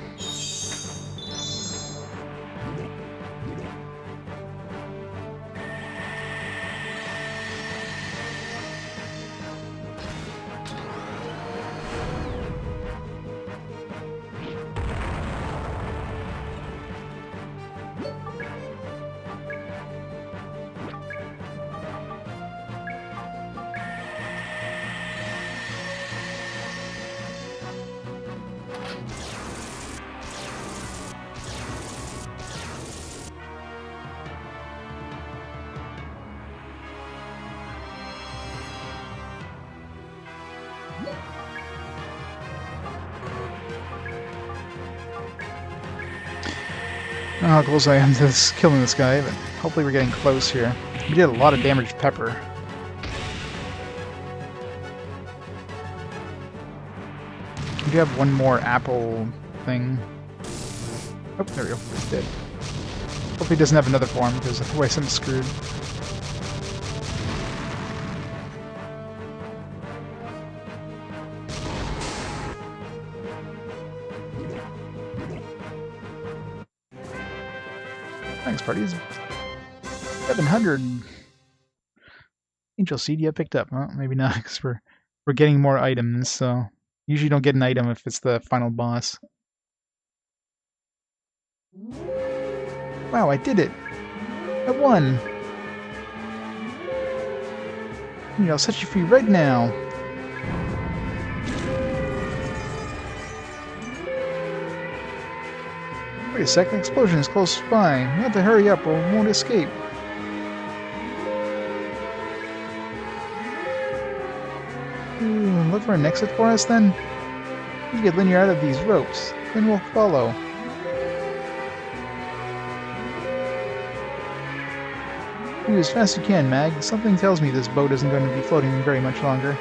I don't know how close I am to killing this guy, but hopefully we're getting close here. We did a lot of damage to Pepper. We do have one more apple thing. Oh, there we go. He's dead. Hopefully he doesn't have another form, because otherwise I'm screwed. Thanks, parties. 700 Angel Seed, yeah, picked up. Well, maybe not, because we're getting more items, so usually don't get an item if it's the final boss. Wow, I did it! I won! I'll set you free right now. Wait a sec, the explosion is close by. We have to hurry up or we won't escape. Look for an exit for us then? You get linear out of these ropes, then we'll follow. Move as fast as you can, Mag. Something tells me this boat isn't going to be floating very much longer.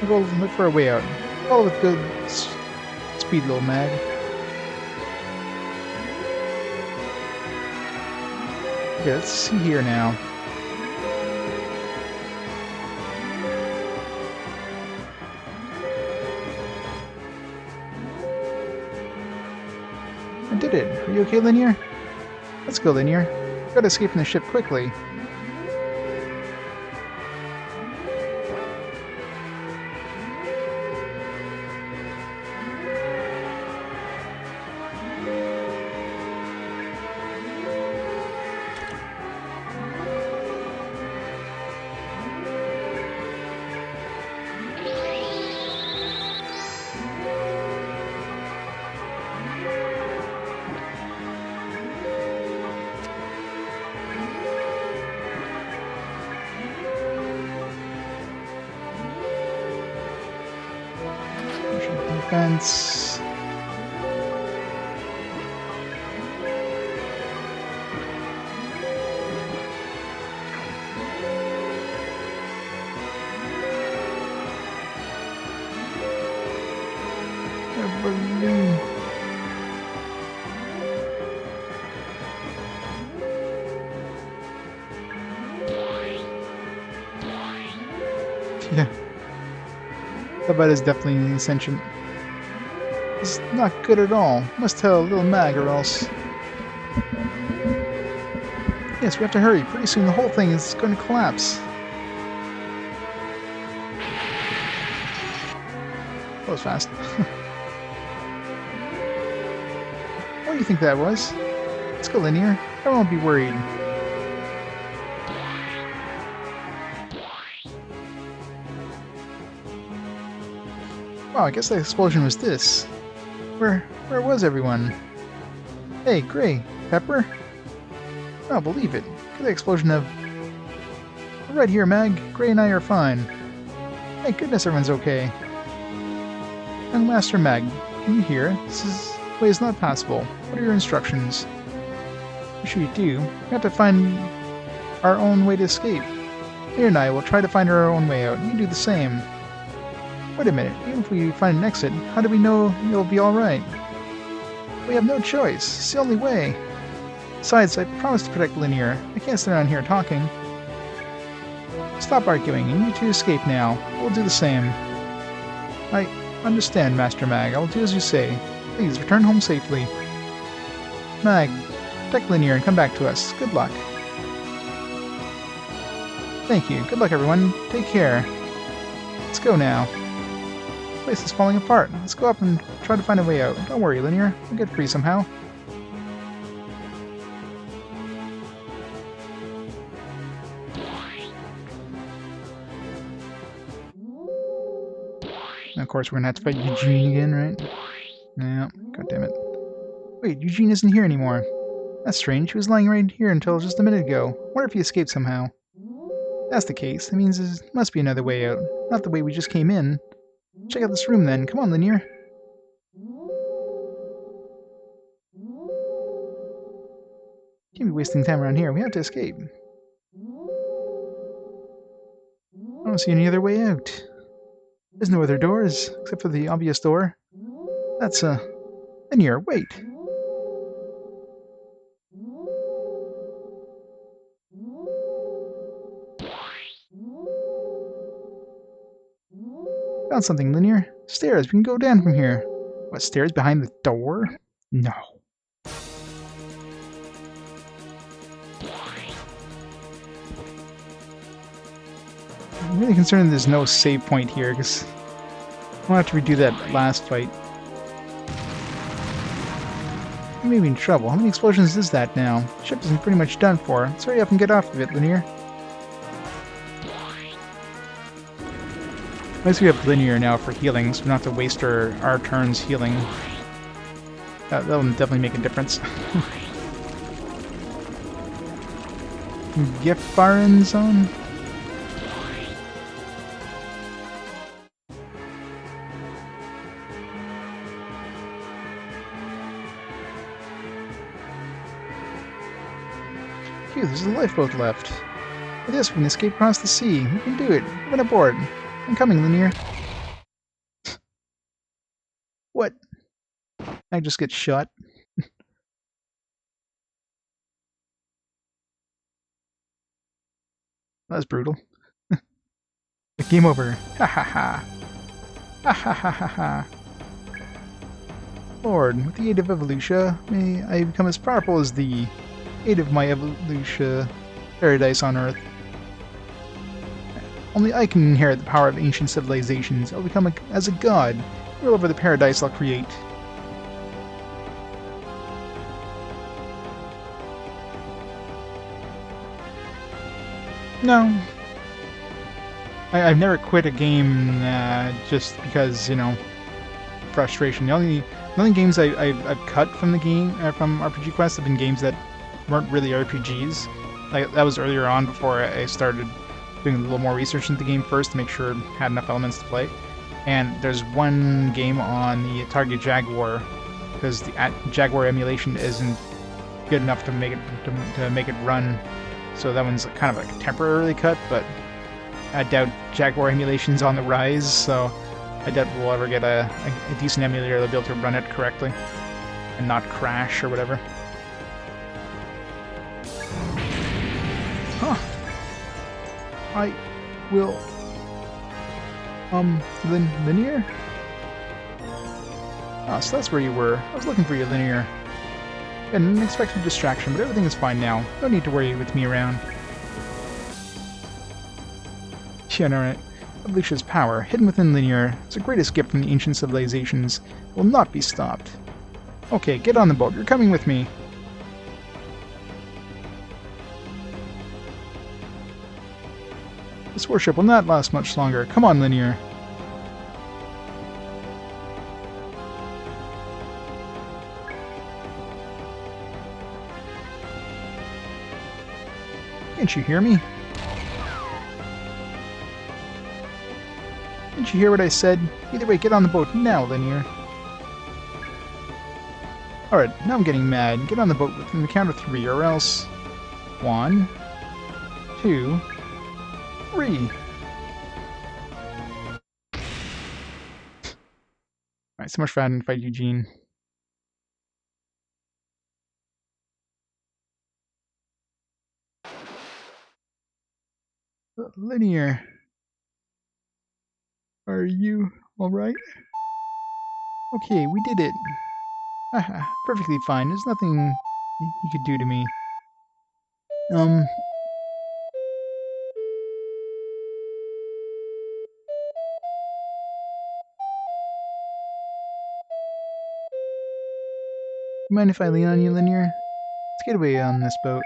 We'll look for a way out. Follow with good speed, little Mag. Okay, let's see here now. I did it. Are you okay, Linear? Let's go, Linear. We've got to escape from the ship quickly. Defense. Yeah. That bite is definitely sentient. It's not good at all. Must tell little Mag or else. Yes, we have to hurry. Pretty soon the whole thing is going to collapse. That was fast. What do you think that was? Let's go, Linear. I won't be worried. Wow, I guess the explosion was this. Where was everyone? Hey, Gray, Pepper? I don't believe it. Look at the explosion of... We're right here, Mag. Gray and I are fine. Thank goodness everyone's okay. Young Master Mag, can you hear? This way is not passable. What are your instructions? What should we do? We have to find our own way to escape. Here and I will try to find our own way out. You do the same. Wait a minute, even if we find an exit, how do we know you'll be alright? We have no choice. It's the only way. Besides, I promised to protect Linear. I can't sit around here talking. Stop arguing, and you two escape now. We'll do the same. I understand, Master Mag. I will do as you say. Please, return home safely. Mag, protect Linear and come back to us. Good luck. Thank you. Good luck, everyone. Take care. Let's go now. The place is falling apart. Let's go up and try to find a way out. Don't worry, Linear. We'll get free somehow. And of course, we're gonna have to fight Eugene again, right? Yeah, god damn it. Wait, Eugene isn't here anymore. That's strange. He was lying right here until just a minute ago. Wonder if he escaped somehow. If that's the case. That means there must be another way out. Not the way we just came in. Check out this room then. Come on, Linear. Can't be wasting time around here. We have to escape. I don't see any other way out. There's no other doors, except for the obvious door. That's, Linear, wait! Found something, Linear. Stairs, we can go down from here. What, stairs behind the door? No. I'm really concerned there's no save point here, because I'll have to redo that last fight. We may be in trouble. How many explosions is that now? The ship is pretty much done for. Let's hurry up and get off of it, Linear. At least we have Linear now for healing, so we don't have to waste our turns healing. That'll definitely make a difference. Gift bar in zone? Phew, there's a lifeboat left. With this, we can escape across the sea. We can do it. Come aboard. I'm coming, Linear. What? I just get shot. That was brutal. Game over. Ha ha ha. Ha ha ha ha ha. Lord, with the aid of Evolutia, may I become as powerful as the aid of my Evolutia paradise on Earth. Only I can inherit the power of ancient civilizations. I'll become as a god, rule over the paradise I'll create. No. I've never quit a game just because, you know, frustration. The only games I've cut from the game, from RPG Quest, have been games that weren't really RPGs. Like, that was earlier on before I started doing a little more research into the game first to make sure it had enough elements to play. And there's one game on the Target Jaguar, because the Jaguar emulation isn't good enough to make it run. So that one's kind of like a temporarily cut, but I doubt Jaguar emulation's on the rise, so I doubt we'll ever get a decent emulator that'll be able to run it correctly and not crash or whatever. Huh. I will... Linear? Ah, so that's where you were. I was looking for you, Linear. An unexpected distraction, but everything is fine now. No need to worry with me around. Yeah, alright. Evolutia's power, hidden within Linear, is the greatest gift from the ancient civilizations. It will not be stopped. Okay, get on the boat. You're coming with me. This worship will not last much longer. Come on, Linear. Can't you hear me? Didn't you hear what I said? Either way, get on the boat now, Linear. Alright, now I'm getting mad. Get on the boat within the count of 3, or else... 1, 2, 3. Alright, so much for having to fight Eugene. Linear. Are you alright? Okay, we did it. Haha, perfectly fine. There's nothing you could do to me. Mind if I lean on you, Linear? Let's get away on this boat.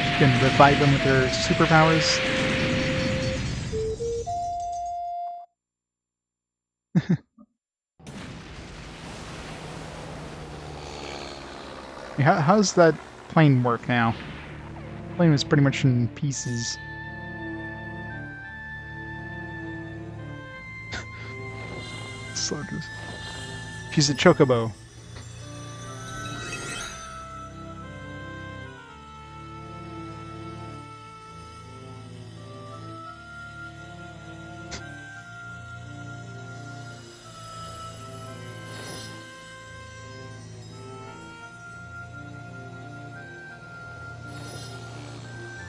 She can revive them with her superpowers. How's that plane work now? The plane was pretty much in pieces. Soldiers. She's a chocobo.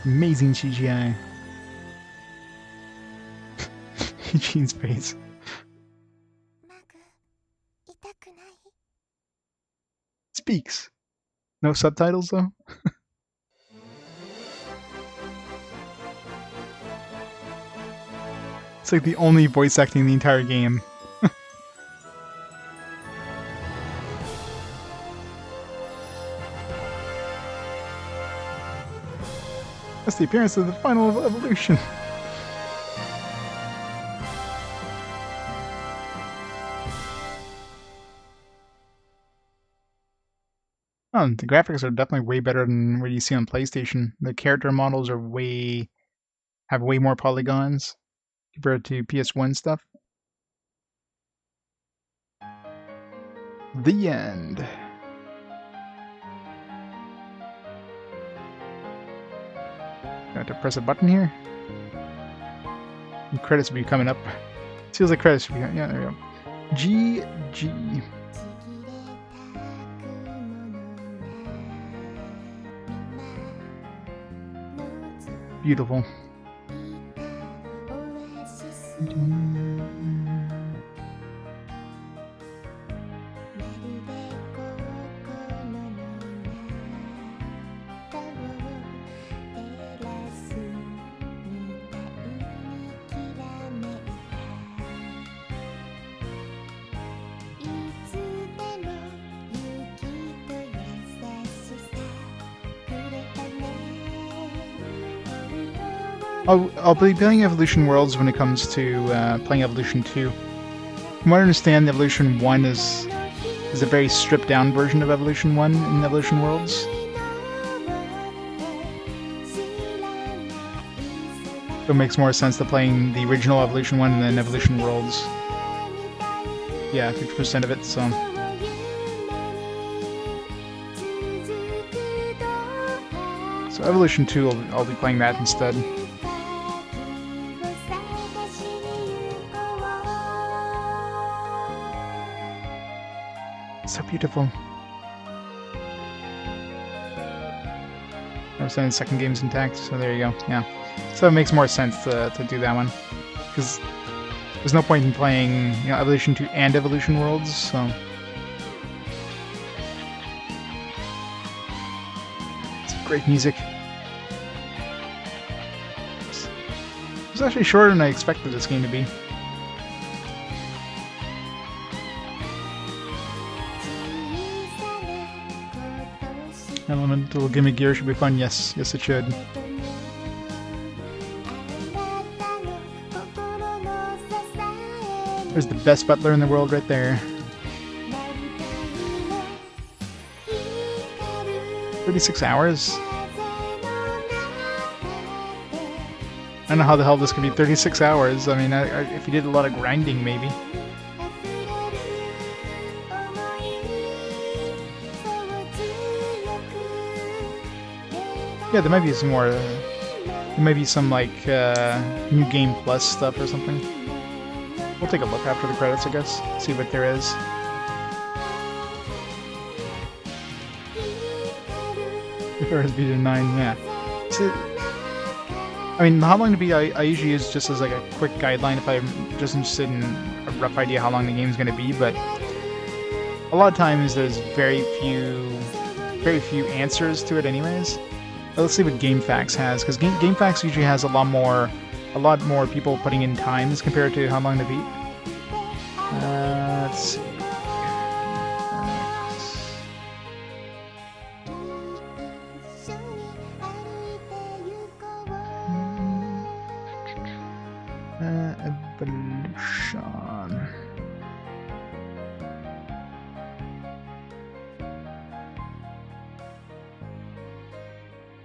Amazing CGI. Eugene's face. Speaks. No subtitles though? It's like the only voice acting in the entire game. That's the appearance of the final evolution. Oh, the graphics are definitely way better than what you see on PlayStation. The character models are have way more polygons compared to PS1 stuff. The end. Got to press a button here. The credits will be coming up. Feels like credits should be. Yeah, there we go. G. Beautiful. I'll be playing Evolution Worlds when it comes to playing Evolution 2. From what I understand, Evolution 1 is a very stripped down version of Evolution 1 in Evolution Worlds. So it makes more sense to playing the original Evolution 1 and then Evolution Worlds. Yeah, 50% of it, so... So Evolution 2, I'll be playing that instead. So beautiful. I was saying the second game's intact, so there you go. Yeah. So it makes more sense to do that one. Because there's no point in playing, you know, Evolution 2 and Evolution Worlds, so... It's great music. It's actually shorter than I expected this game to be. Elemental gimmick gear should be fun. Yes, yes it should. There's the best butler in the world right there. 36 hours? I don't know how the hell this could be 36 hours. I mean, if you did a lot of grinding, maybe. Yeah, there might be some more. There might be some like new game plus stuff or something. We'll take a look after the credits, I guess. See what there is. First beat of 9, yeah. So, I mean, how long to beat I usually use just as like a quick guideline if I'm just interested in a rough idea how long the game's going to be, but a lot of times there's very few answers to it anyways. Let's see what GameFAQs has, because GameFAQs usually has a lot more people putting in times compared to how long to beat. Let's see. Evolution.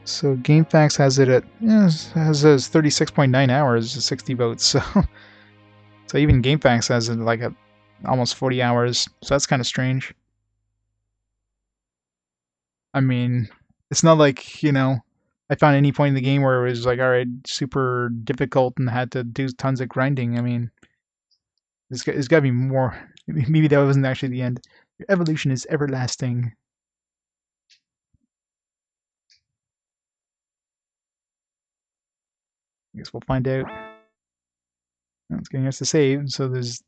So GameFAQs has it at has 36.9 hours, 60 votes. So even GameFAQs has it like at almost 40 hours. So that's kind of strange. I mean, it's not like, you know, I found any point in the game where it was like, all right, super difficult and had to do tons of grinding. I mean, there's got to be more. Maybe that wasn't actually the end. Your evolution is everlasting. I guess we'll find out. It's getting us to save, so there's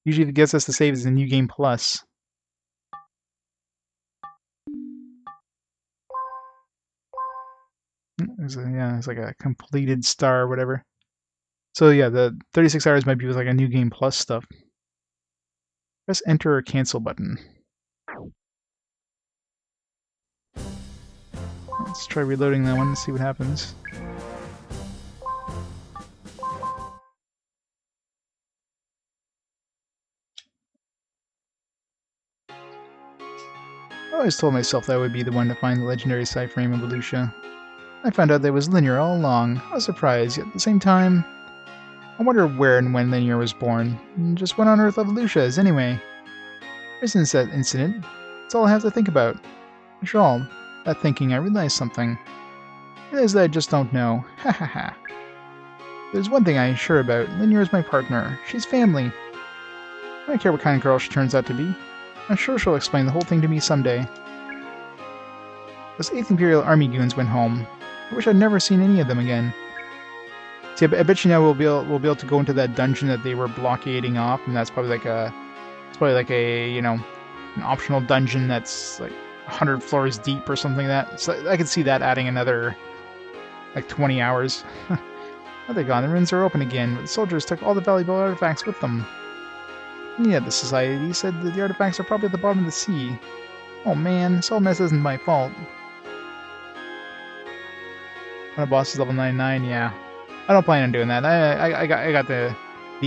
usually if it gets us to save is a new game plus. It's like a completed star or whatever. So yeah, the 36 hours might be with like a new game plus stuff. Press enter or cancel button. Let's try reloading that one and see what happens. I always told myself that I would be the one to find the legendary Cyframe Evolutia. I found out that it was Linear all along. A surprise, yet at the same time... I wonder where and when Linear was born. And just what on earth Evolutia is anyway? Ever since that incident, that's all I have to think about. After all, that thinking I realized something. It is that I just don't know. Ha ha ha. There's one thing I ain't sure about. Linear is my partner. She's family. I don't care what kind of girl she turns out to be. I'm sure she'll explain the whole thing to me someday. Those 8th Imperial Army goons went home. I wish I'd never seen any of them again. See, I bet you now we'll be able to go into that dungeon that they were blockading off, and that's probably like a you know, an optional dungeon that's like 100 floors deep or something like that. So I could see that adding another like 20 hours. Oh, they're gone. The ruins are open again, but the soldiers took all the valuable artifacts with them. Yeah, the society said that the artifacts are probably at the bottom of the sea. Oh man, this whole mess isn't my fault. When a boss is level 99, yeah. I don't plan on doing that. I got the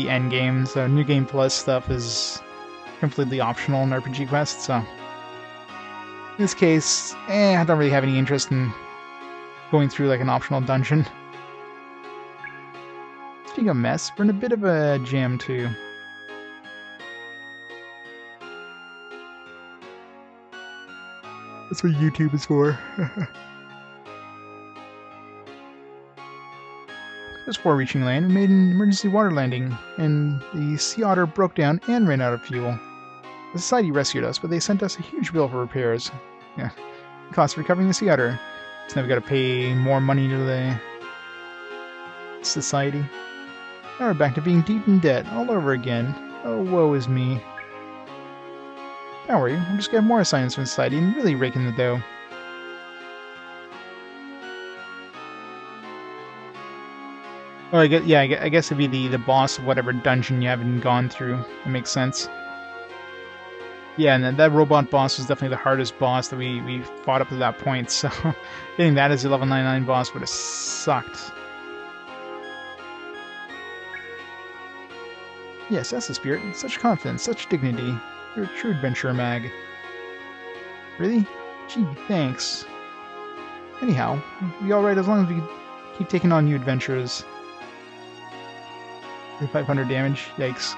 end game, so New Game Plus stuff is completely optional in RPG quests, so... In this case, I don't really have any interest in going through like an optional dungeon. Speaking of mess, we're in a bit of a jam too. That's what YouTube is for. Just before reaching land, we made an emergency water landing, and the sea otter broke down and ran out of fuel. The society rescued us, but they sent us a huge bill for repairs. Yeah, the cost of recovering the sea otter. So now we gotta pay more money to the society. Now we're back to being deep in debt all over again. Oh, woe is me. Don't worry, we'll just get more assignments from society and really rake in the dough. Well, I guess it'd be the boss of whatever dungeon you haven't gone through. That makes sense. Yeah, and that robot boss was definitely the hardest boss that we fought up to that point, so getting that as a level 99 boss would have sucked. Yes, that's the spirit. Such confidence, such dignity. You're a true adventurer, Mag. Really? Gee, thanks. Anyhow, we'll be alright as long as we keep taking on new adventures. 500 damage? Yikes.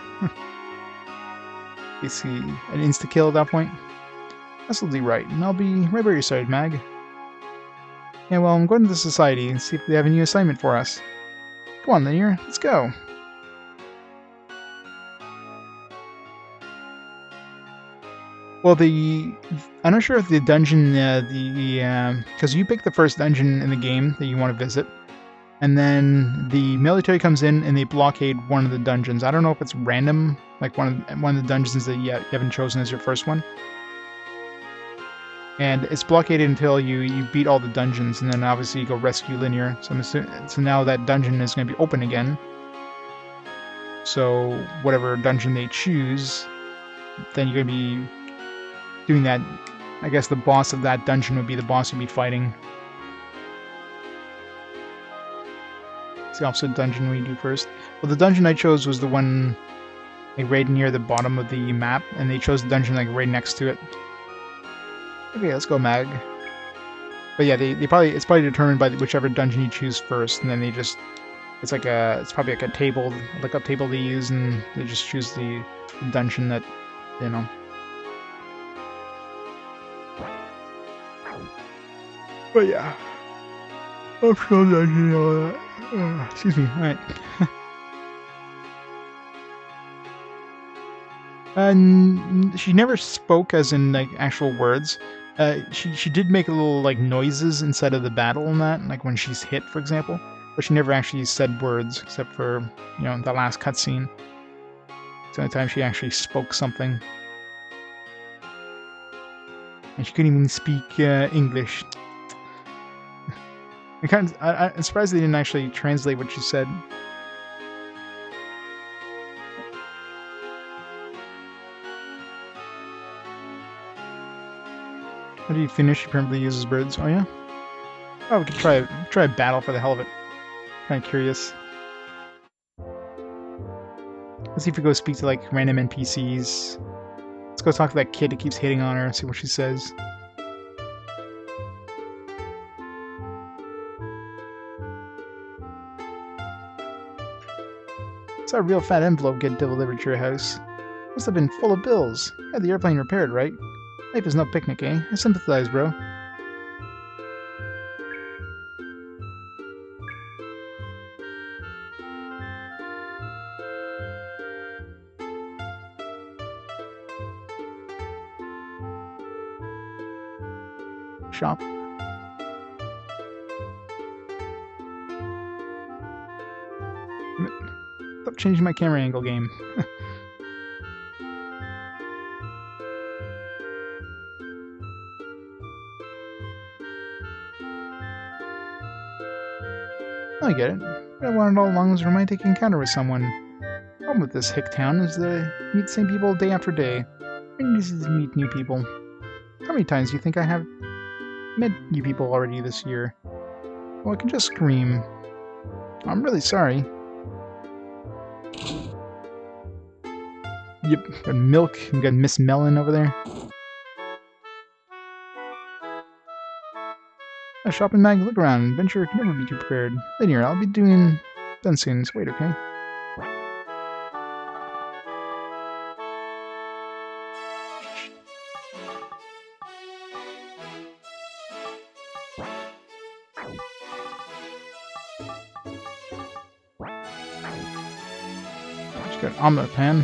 Basically, an insta-kill at that point. Absolutely right, and I'll be right by your side, Mag. Yeah, well, I'm going to the society and see if they have a new assignment for us. Come on, Linear, let's go. Well, I'm not sure if the dungeon, because you pick the first dungeon in the game that you want to visit, and then the military comes in and they blockade one of the dungeons. I don't know if it's random, like one of the dungeons that you haven't chosen as your first one, and it's blockaded until you beat all the dungeons, and then obviously you go rescue Linear. So so now that dungeon is going to be open again. So whatever dungeon they choose, then you're going to be doing that. I guess the boss of that dungeon would be the boss you'd be fighting. It's the opposite dungeon we do first. Well, the dungeon I chose was the one like right near the bottom of the map, and they chose the dungeon like right next to it. Okay, let's go, Mag. But yeah, it's probably determined by whichever dungeon you choose first, and then it's probably like a table, lookup table they use, and they just choose the dungeon that, you know. But yeah, optional dungeon and all that. Excuse me. All right. And she never spoke as in like actual words. She did make little like noises inside of the battle and that, like when she's hit, for example. But she never actually said words, except for, you know, the last cutscene. It's the only time she actually spoke something. And she couldn't even speak English. I'm surprised they didn't actually translate what she said. How do you finish? He permanently uses birds. Oh yeah? Oh, we could try a battle for the hell of it. Kinda curious. Let's see if we go speak to like random NPCs. Let's go talk to that kid who keeps hitting on her and see what she says. It's a real fat envelope get delivered to your house. Must have been full of bills. Had the airplane repaired, right? Life is no picnic, eh? I sympathize, bro. shop. Stop changing my camera angle, game. I get it. What I wanted all along was a romantic encounter with someone. The problem with this hick town is that I meet the same people day after day. I need to meet new people. How many times do you think I have met new people already this year? Well, I can just scream. I'm really sorry. Yep, got milk. We got Miss Melon over there. A shopping mag, look around. Adventure can never be too prepared. Linear, I'll be done soon. So wait, okay? Just got omelet pan.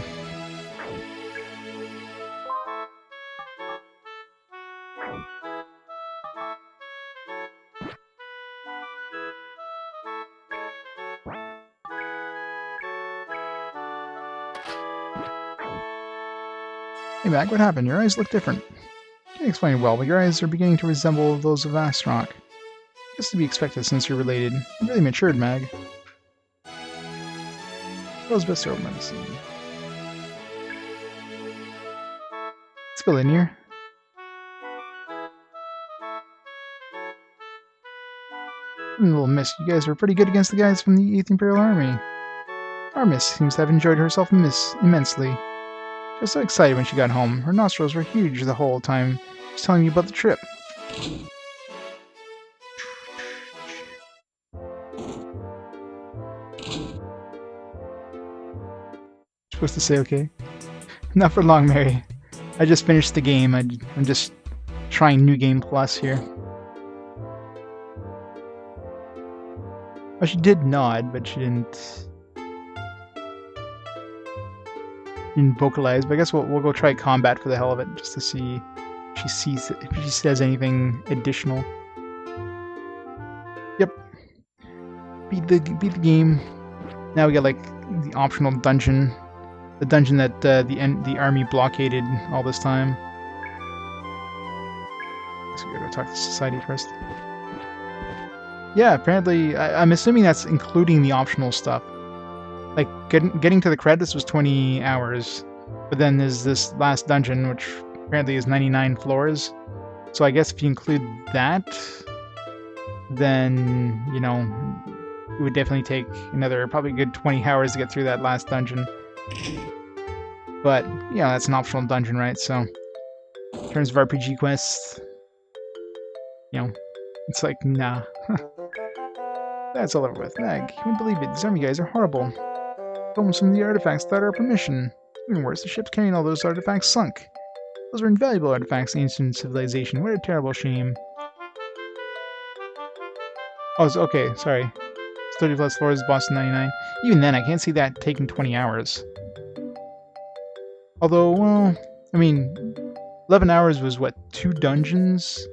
Hey Mag, what happened? Your eyes look different. Can't explain it well, but your eyes are beginning to resemble those of Astrock. Guess to be expected since you're related. You really matured, Mag. Girl's best over medicine. Let's go, Linear. Little Miss, you guys were pretty good against the guys from the 8th Imperial Army. Our Miss seems to have enjoyed herself immensely. She was so excited when she got home. Her nostrils were huge the whole time she was telling me about the trip. Supposed to say okay? Not for long, Mary. I just finished the game. I'm just trying New Game Plus here. Well, she did nod, but she didn't vocalize. But I guess we'll go try combat for the hell of it, just to see if she says anything additional. Yep. Beat the game. Now we got like the optional dungeon, the dungeon that the army blockaded all this time. So we gotta go talk to society first. Yeah, apparently, I'm assuming that's including the optional stuff. Like, getting to the credits was 20 hours, but then there's this last dungeon, which apparently is 99 floors. So I guess if you include that, then, you know, it would definitely take another probably a good 20 hours to get through that last dungeon. But, yeah, that's an optional dungeon, right? So, in terms of RPG quests, you know, it's like, nah. That's all over with. Mag, you wouldn't believe it. These army guys are horrible. Stolen some of the artifacts without our permission. Even worse, the ships carrying all those artifacts sunk. Those were invaluable artifacts in ancient civilization. What a terrible shame. Oh, okay, sorry. It's 30 plus floors, Boston 99. Even then, I can't see that taking 20 hours. Although, well, I mean, 11 hours was what, 2 dungeons?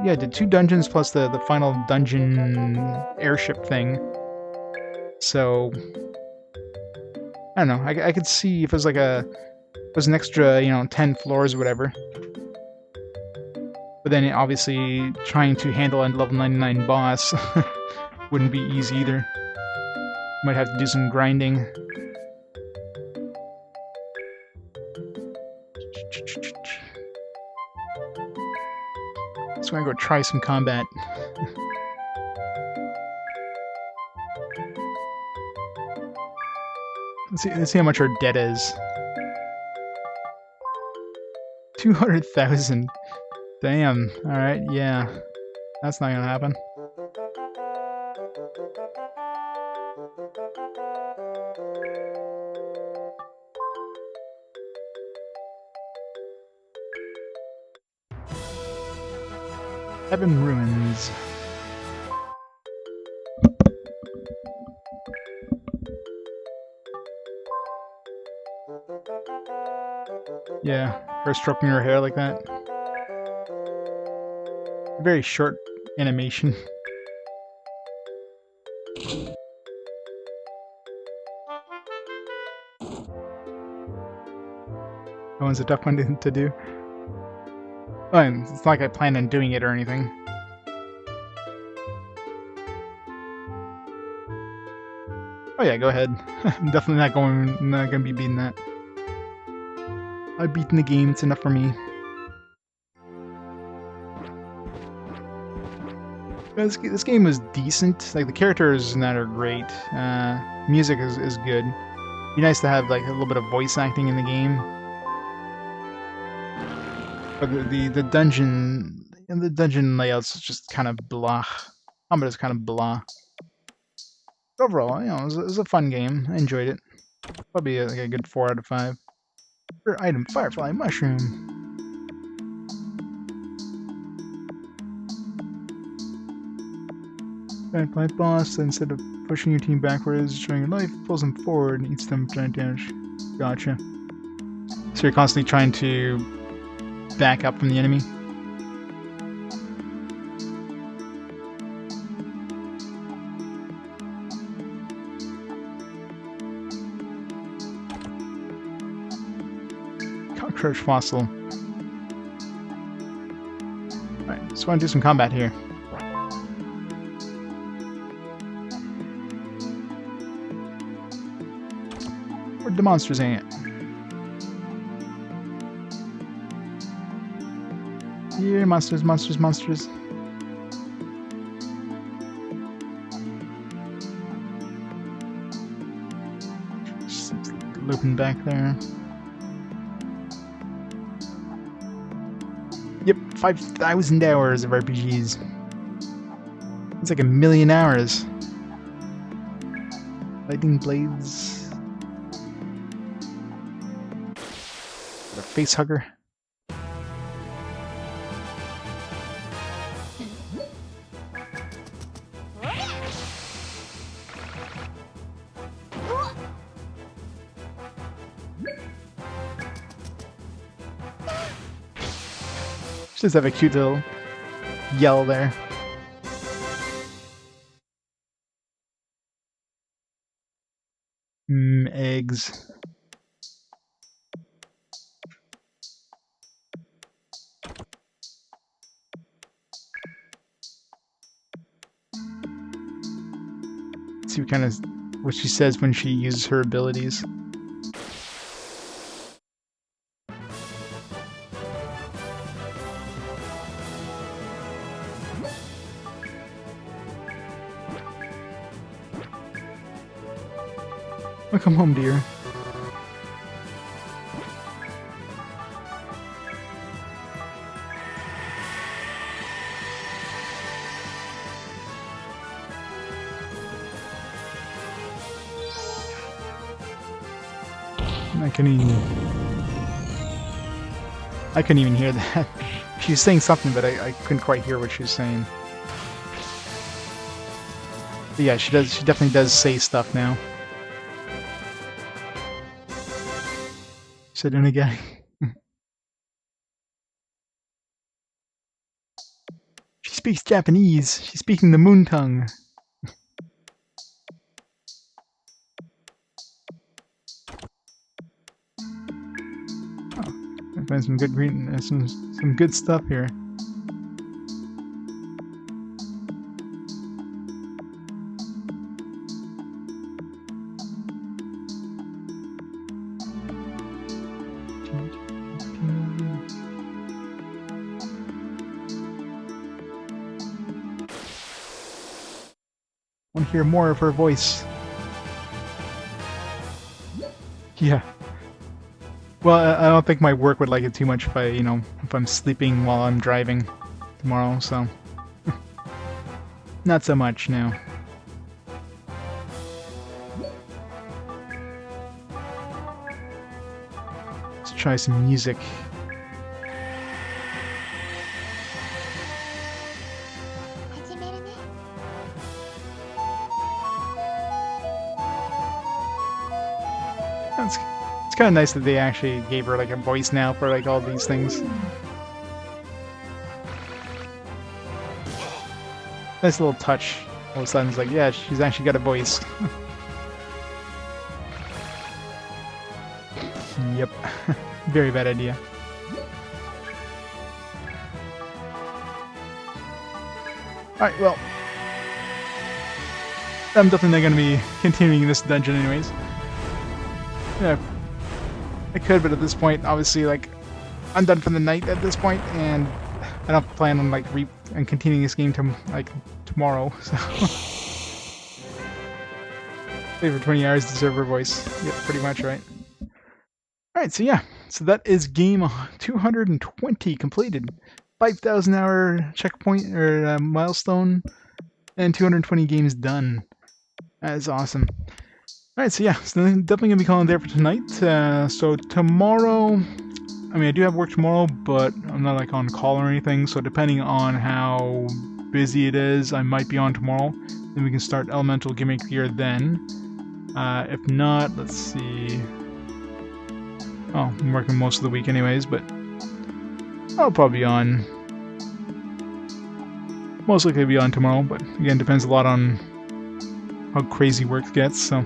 Yeah, did 2 dungeons plus the final dungeon airship thing. So, I don't know. I could see if it was like it was an extra, 10 floors or whatever. But then obviously trying to handle a level 99 boss wouldn't be easy either. Might have to do some grinding. So I'm gonna go try some combat. Let's see how much our debt is. 200,000. Damn. Alright, yeah. That's not gonna happen. Heaven Ruins. Yeah, her stroking her hair like that. very short animation. That one's a tough one to do. Oh, and it's not like I plan on doing it or anything. Oh yeah, go ahead. I'm definitely not gonna be beating that. I've beaten the game, it's enough for me. This game was decent. Like, the characters in that are great. Music is good. Be nice to have like a little bit of voice acting in the game. But the dungeon and the dungeon layouts is just kind of blah. Combat is kind of blah. But overall, you know, it was a fun game. I enjoyed it. Probably like a good 4 out of 5. Rare item, Firefly Mushroom. Firefly boss, instead of pushing your team backwards, showing your life, pulls them forward and eats them giant damage. Gotcha. So you're constantly trying to back up from the enemy. Cockroach fossil. Alright, just want to do some combat here. Where'd the monsters ain't it? Here, monsters, monsters, monsters. Just looping back there. Yep, 5,000 hours of RPGs. It's like 1,000,000 hours. Lightning blades. A face hugger. Just have a cute little yell there. Eggs. See what she says when she uses her abilities. Welcome home, dear. I couldn't even hear that. She was saying something, but I couldn't quite hear what she was saying. But yeah, she definitely does say stuff now. Said in again. She speaks Japanese. She's speaking the moon tongue. I find some good some good stuff here. Want to hear more of her voice? Yeah. Well, I don't think my work would like it too much if if I'm sleeping while I'm driving tomorrow, so... Not so much, no. Let's try some music. It's kind of nice that they actually gave her like a voice now for like all these things. Nice little touch. All of a sudden, it's like, yeah, she's actually got a voice. Yep. Very bad idea. Alright, well. I'm definitely not going to be continuing this dungeon anyways. Yeah, I could, but at this point, obviously, like, I'm done for the night at this point, and I don't plan on, like, continuing this game tomorrow, so... Play for 20 hours to serve her voice. Yep, pretty much, right? Alright, so yeah. So that is game 220 completed. 5,000 hour checkpoint, or milestone, and 220 games done. That is awesome. Alright, so yeah, so definitely going to be calling it there for tonight. So tomorrow, I mean, I do have work tomorrow, but I'm not like on call or anything, so depending on how busy it is, I might be on tomorrow. Then we can start Elemental Gimmick here then. If not, let's see. Oh, I'm working most of the week anyways, but I'll probably be on. Most likely be on tomorrow, but again, depends a lot on how crazy work gets. So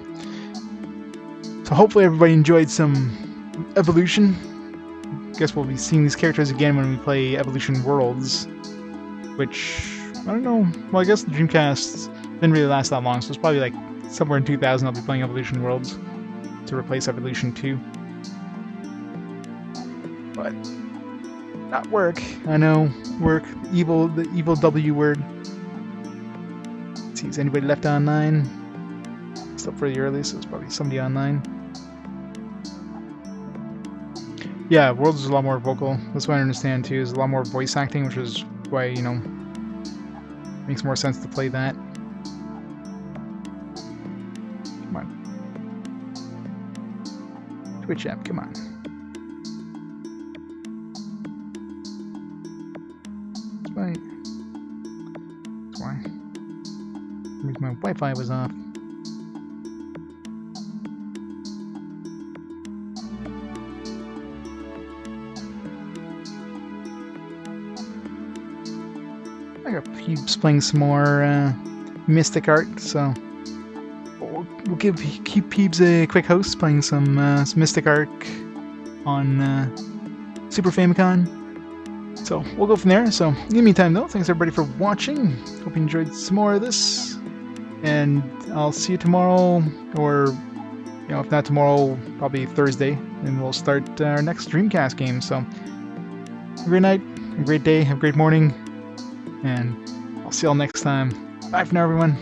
hopefully everybody enjoyed some Evolution. Guess we'll be seeing these characters again when we play Evolution Worlds, which I don't know. Well, I guess the Dreamcast didn't really last that long, so it's probably like somewhere in 2000 I'll be playing Evolution Worlds to replace Evolution 2. But not work. I know, work. The evil W word. Let's see, is anybody left online? Still pretty early, so it's probably somebody online. Yeah, Worlds is a lot more vocal. That's what I understand too. There's a lot more voice acting, which is why, you know, makes more sense to play that. Come on. Twitch app, come on. That's why. My Wi-Fi was off. I got Peeps playing some more Mystic Art, so we'll keep Peeps a quick host playing some Mystic Art on Super Famicom. So we'll go from there. So in the meantime, though, thanks everybody for watching. Hope you enjoyed some more of this, and I'll see you tomorrow, or you know, if not tomorrow, probably Thursday, and we'll start our next Dreamcast game. So have a great night, a great day, have a great morning, and I'll see y'all next time. Bye for now, everyone.